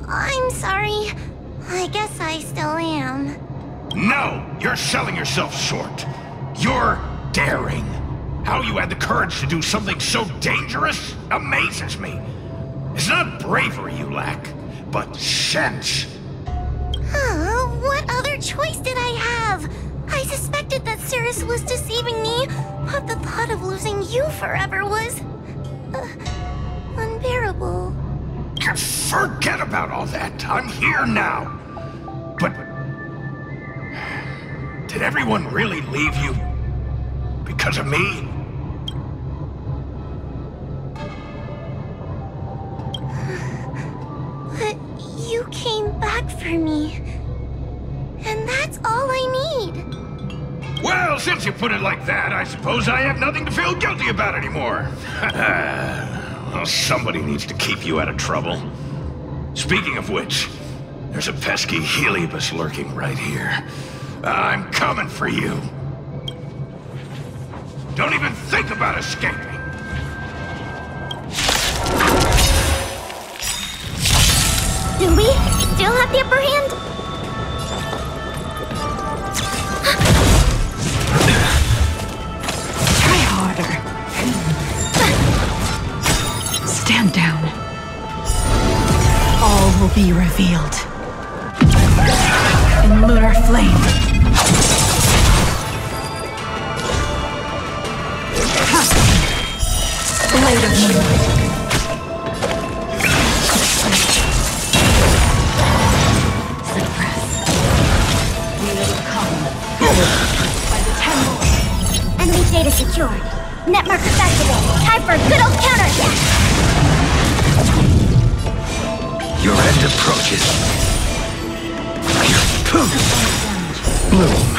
I'm sorry. I guess I still am. No, you're selling yourself short. You're daring. How you had the courage to do something so dangerous amazes me. It's not bravery you lack, but sense. What other choice did I have? I suspected that Cirrus was deceiving me, but the thought of losing you forever was... unbearable. Forget about all that. I'm here now. But... did everyone really leave you? Because of me? But you came back for me. And that's all I need. Well, since you put it like that, I suppose I have nothing to feel guilty about anymore. Well, somebody needs to keep you out of trouble. Speaking of which, there's a pesky Heliobus lurking right here. I'm coming for you. Don't even think about escaping. Do we still have the upper hand? Try harder. Stand down. All will be revealed. In lunar flame. Blade of moonlight. Suppress. We will come. By the 10 Lords. Enemy data secured. Net markers activated. Time for a good old counterattack. Your end approaches. Bloom.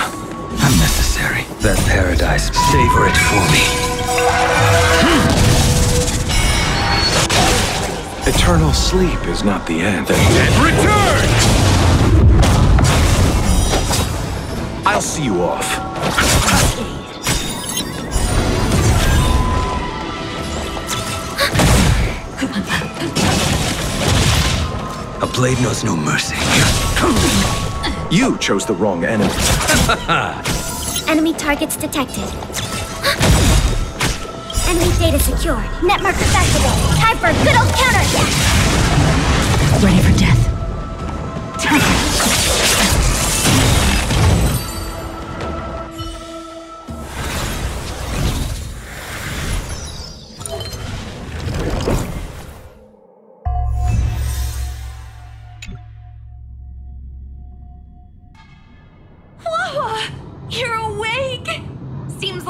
Unnecessary. That paradise. Savor it for me. Eternal sleep is not the end. Return! I'll see you off. A blade knows no mercy. You chose the wrong enemy. Enemy targets detected. Enemy data secured. Net markers activated. Time for a good old counterattack. Ready for death.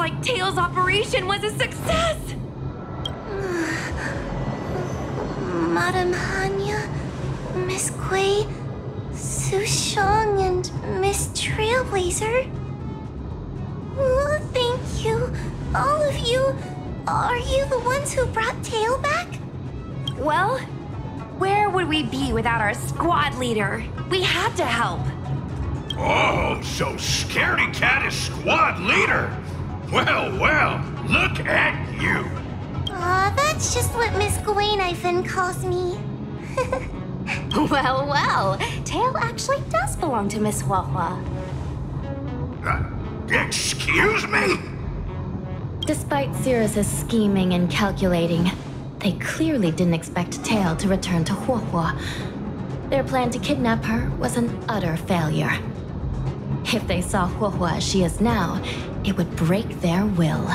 like Tail's operation was a success! Madame Hanya, Miss Kuei, Sushang, and Miss Trailblazer. Oh, thank you, all of you. Are you the ones who brought Tail back? Well, where would we be without our squad leader? We had to help. Oh, so Scaredy Cat is squad leader. Well, look at you. Aw, that's just what Miss Guinaifen calls me. Well, Tail actually does belong to Miss Huohuo. Excuse me? Despite Cirrus's scheming and calculating, they clearly didn't expect Tail to return to Huohuo. Their plan to kidnap her was an utter failure. If they saw Huohuo as she is now, it would break their will.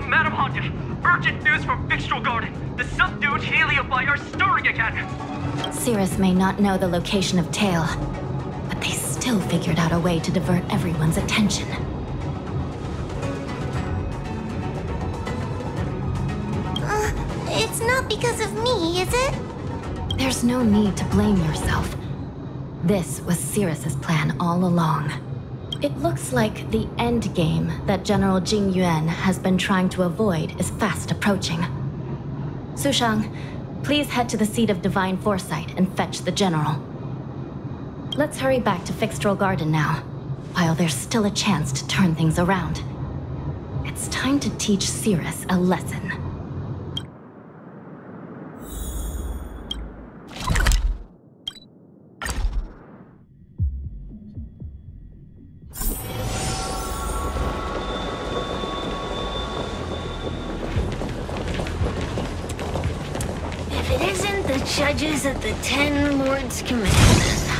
Madam Hanya, urgent news from Victual Garden. The subdued Heliobi are stirring again. Cirrus may not know the location of Tail, but they still figured out a way to divert everyone's attention. It's not because of me, is it? There's no need to blame yourself. This was Cirrus's plan all along. It looks like the end game that General Jing Yuan has been trying to avoid is fast approaching. Sushang, please head to the seat of Divine Foresight and fetch the General. Let's hurry back to Fixtral Garden now, while there's still a chance to turn things around. It's time to teach Cirrus a lesson. Judges at the Ten Lords Commission.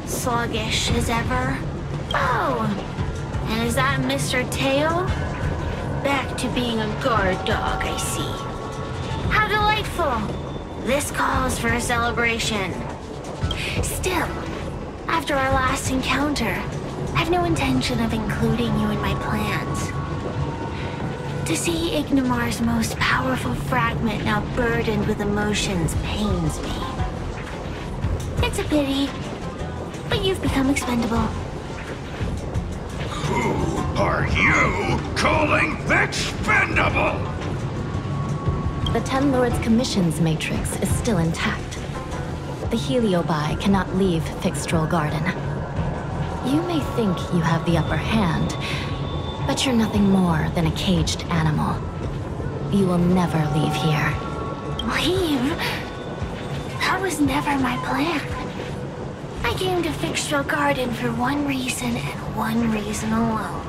Sluggish as ever. Oh, and is that Mr. Tail? Back to being a guard dog, I see. How delightful. This calls for a celebration. Still, after our last encounter, I've no intention of including you in my plans. To see Ignimar's most powerful fragment now burdened with emotions pains me. It's a pity, but you've become expendable. Who are you calling expendable? The Ten Lords Commission's matrix is still intact. The Heliobi cannot leave Fixtral Garden. You may think you have the upper hand, but you're nothing more than a caged animal. You will never leave here. Leave? That was never my plan. I came to Fixtral Garden for one reason and one reason alone.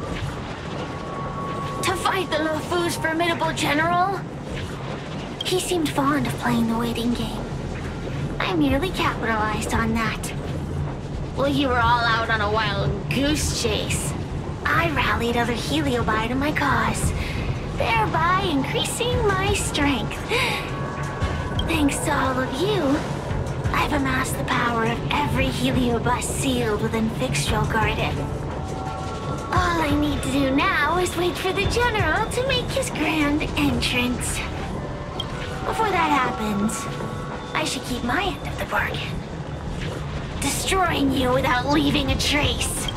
To fight the Luofu's formidable general? He seemed fond of playing the waiting game. I merely capitalized on that. While you were all out on a wild goose chase, I rallied other Heliobi to my cause, thereby increasing my strength. Thanks to all of you, I've amassed the power of every Heliobus sealed within Fixtral Garden. All I need to do now is wait for the General to make his grand entrance. Before that happens, I should keep my end of the bargain. Destroying you without leaving a trace.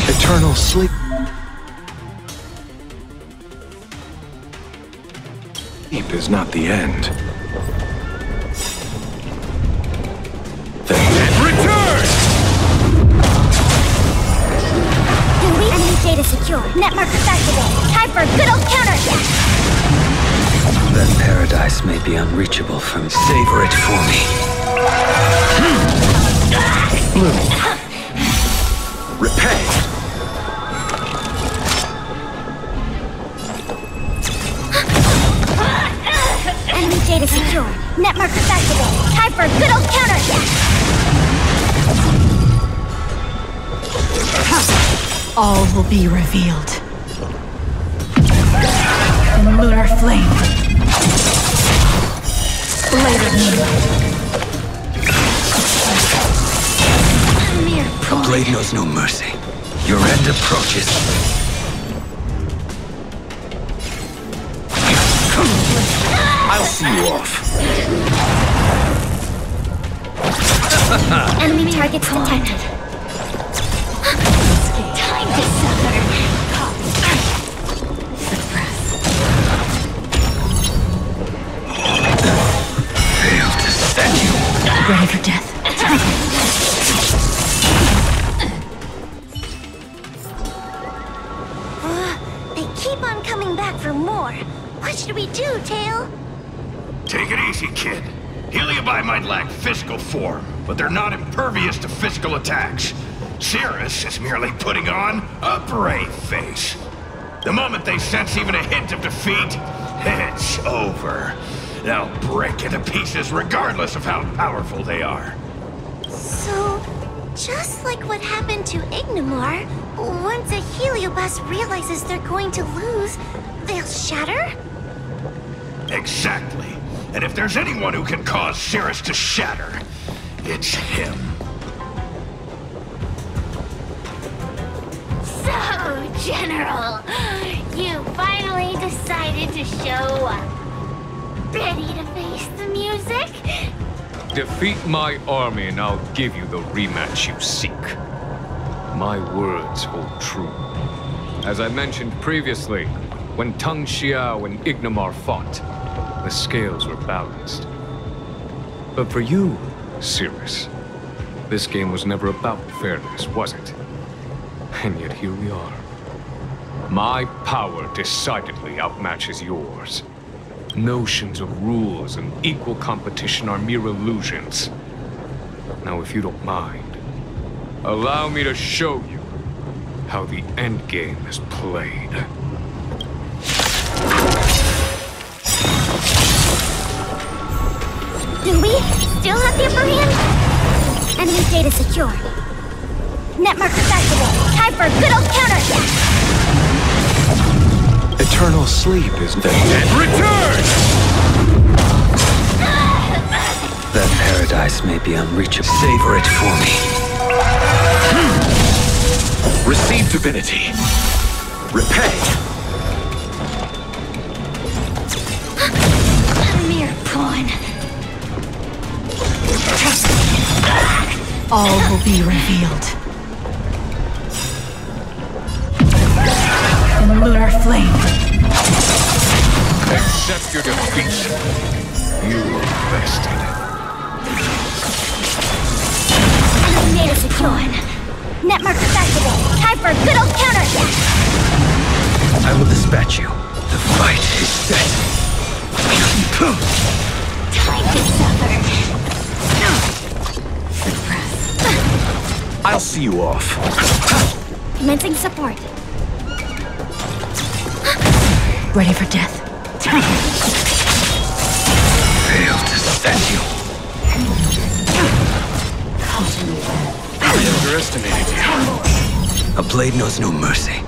Eternal sleep. Sleep is not the end. The net return! Enemy data secure. Net markers activated. Time for a good old counterattack. That paradise may be unreachable from. Savor it for me. Blue. Repay. Enemy data secure. Net markers activated. Time for a good old counterattack. All will be revealed. In lunar flame. Blade of moonlight. The blade knows no mercy. Your end approaches. I'll see you off. Enemy targets detected. Time to suffer. Fail to stand you. Ready for death. They keep on coming back for more. What should we do, Tail? Take it easy, kid. Heliobi might lack physical form, but they're not impervious to physical attacks. Cirrus is merely putting on a brave face. The moment they sense even a hint of defeat, it's over. They'll break into pieces regardless of how powerful they are. So, just like what happened to Ignimar, once a Heliobus realizes they're going to lose, they'll shatter? Exactly. And if there's anyone who can cause Cirrus to shatter, it's him. So, General, you finally decided to show up. Ready to face the music? Defeat my army and I'll give you the rematch you seek. My words hold true. As I mentioned previously, when Teng Xiao and Ignimar fought, the scales were balanced. But for you, Cirrus, this game was never about fairness, was it? And yet here we are. My power decidedly outmatches yours. Notions of rules and equal competition are mere illusions. Now, if you don't mind, allow me to show you how the endgame is played. Do we still have the upper hand? Enemy data secure. Net markers activated. Time for a good old counterattack. Eternal sleep is the dead. Return! That paradise may be unreachable. Savor it for me. Receive divinity. Repay. A mere pawn. All will be revealed. In lunar flame. Accept your defeat. You are bested. Data secure. Net markers activated. Time for a good old counterattack. I will dispatch you. The fight is set. Time to suffer. I'll see you off. Commencing support. Ready for death. Fail to stand you. I underestimated you. A blade knows no mercy.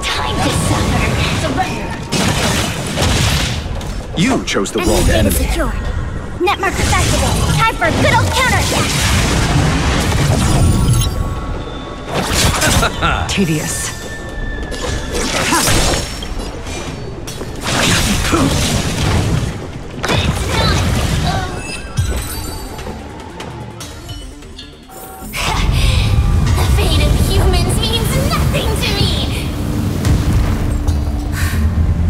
Time to suffer. Surrender. You chose the wrong Enemy data enemy. secure. Net markers activated. Time for a good old counterattack. Tedious. The fate of humans means nothing to me.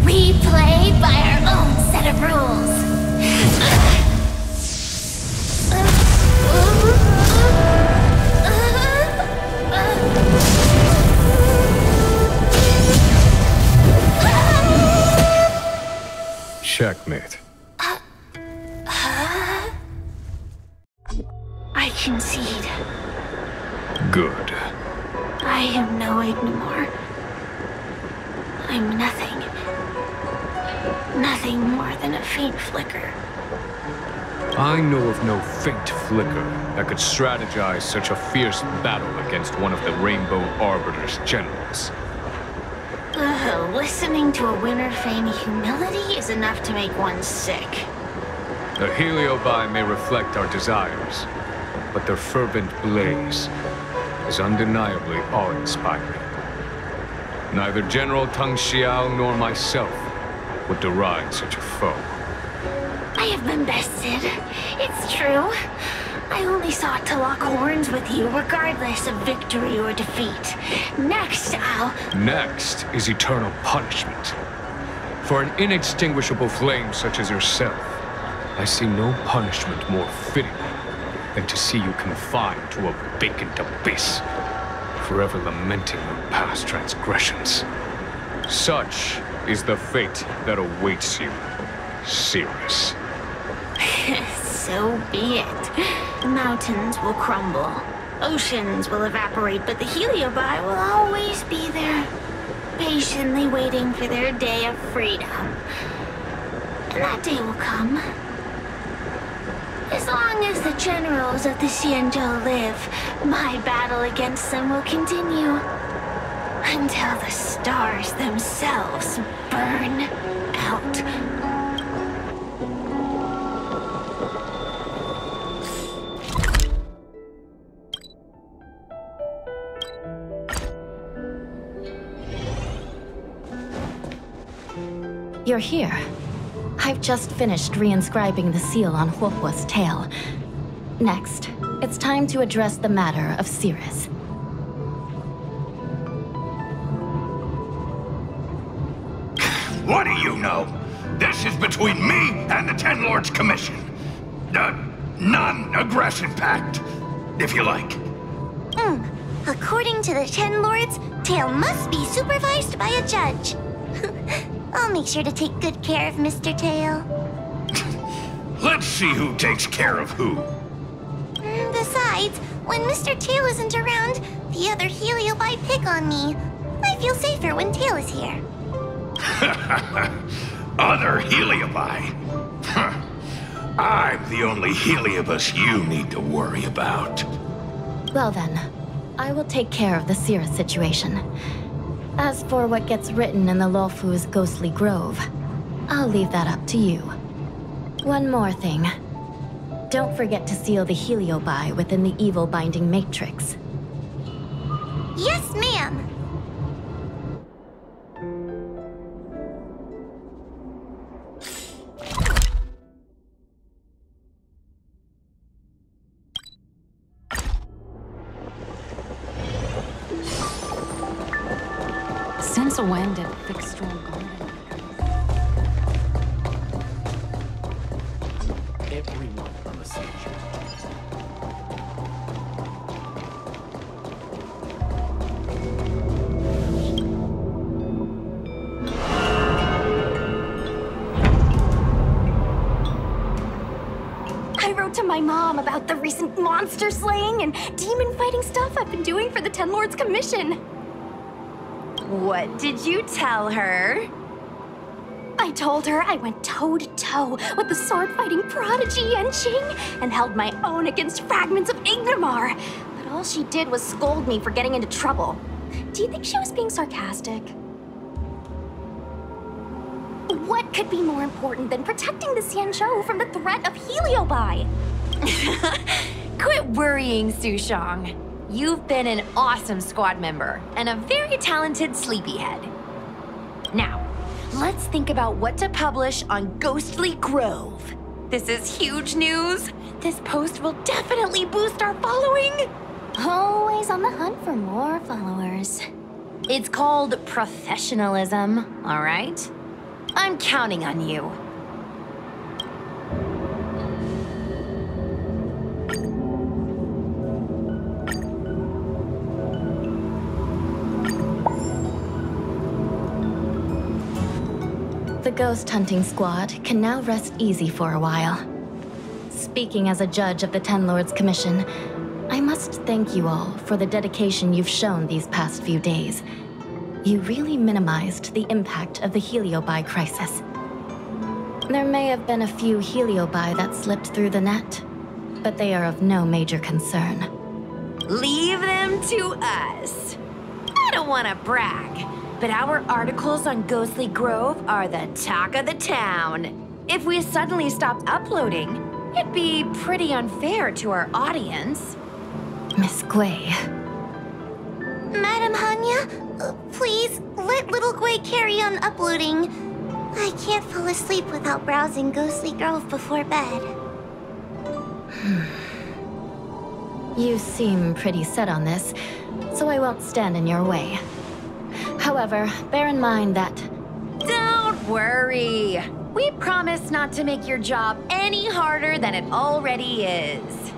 We play by our own set of rules. Checkmate. I concede. Good. I am no Ignimar. I'm nothing. Nothing more than a faint flicker. I know of no faint flicker that could strategize such a fierce battle against one of the Rainbow Arbiter's generals. Listening to a winner feign humility is enough to make one sick. The Heliobi may reflect our desires, but their fervent blaze is undeniably awe-inspiring. Neither General Tang Xiao nor myself would deride such a foe. I have been bested. It's true. I only sought to lock horns with you regardless of victory or defeat. Next, Next is eternal punishment. For an inextinguishable flame such as yourself, I see no punishment more fitting than to see you confined to a vacant abyss, forever lamenting your past transgressions. Such is the fate that awaits you, Cirrus. So be it. Mountains will crumble. Oceans will evaporate, but the Heliobi will always be there, patiently waiting for their day of freedom. And that day will come. As long as the generals of the Xianzhou live, my battle against them will continue. Until the stars themselves burn out. You're here. I've just finished reinscribing the seal on Huohuo's tail. Next, it's time to address the matter of Cirrus. What do you know? This is between me and the Ten Lords Commission. Non-aggression pact, if you like. According to the Ten Lords, Tail must be supervised by a judge. I'll make sure to take good care of Mr. Tail. Let's see who takes care of who. Besides, when Mr. Tail isn't around, the other Heliobi pick on me. I feel safer when Tail is here. Other Heliobi? I'm the only Heliobus you need to worry about. Well then, I will take care of the Cirrus situation. As for what gets written in the Luofu's ghostly grove, I'll leave that up to you. One more thing. Don't forget to seal the Heliobi within the evil binding matrix. Yes, ma'am! Since when did Thickstorm Garden? Everyone on the stage. I wrote to my mom about the recent monster slaying and demon fighting stuff I've been doing for the Ten Lords Commission. What did you tell her? I told her I went toe-to-toe with the sword-fighting prodigy Yanqing and held my own against fragments of Ignomar. But all she did was scold me for getting into trouble. Do you think she was being sarcastic? What could be more important than protecting the Xianzhou from the threat of Heliobi? Quit worrying, Sushang. You've been an awesome squad member and a very talented sleepyhead. Now, let's think about what to publish on Ghostly Grove. This is huge news. This post will definitely boost our following. Always on the hunt for more followers. It's called professionalism, all right? I'm counting on you. The ghost hunting squad can now rest easy for a while. Speaking as a judge of the Ten Lords Commission, I must thank you all for the dedication you've shown these past few days. You really minimized the impact of the Heliobi crisis. There may have been a few heliobi that slipped through the net, but they are of no major concern. Leave them to us. I don't want to brag, but our articles on Ghostly Grove are the talk of the town. If we suddenly stopped uploading, it'd be pretty unfair to our audience. Miss Gui. Madam Hanya, please let little Gui carry on uploading. I can't fall asleep without browsing Ghostly Grove before bed. You seem pretty set on this, so I won't stand in your way. However, bear in mind that... Don't worry. We promise not to make your job any harder than it already is.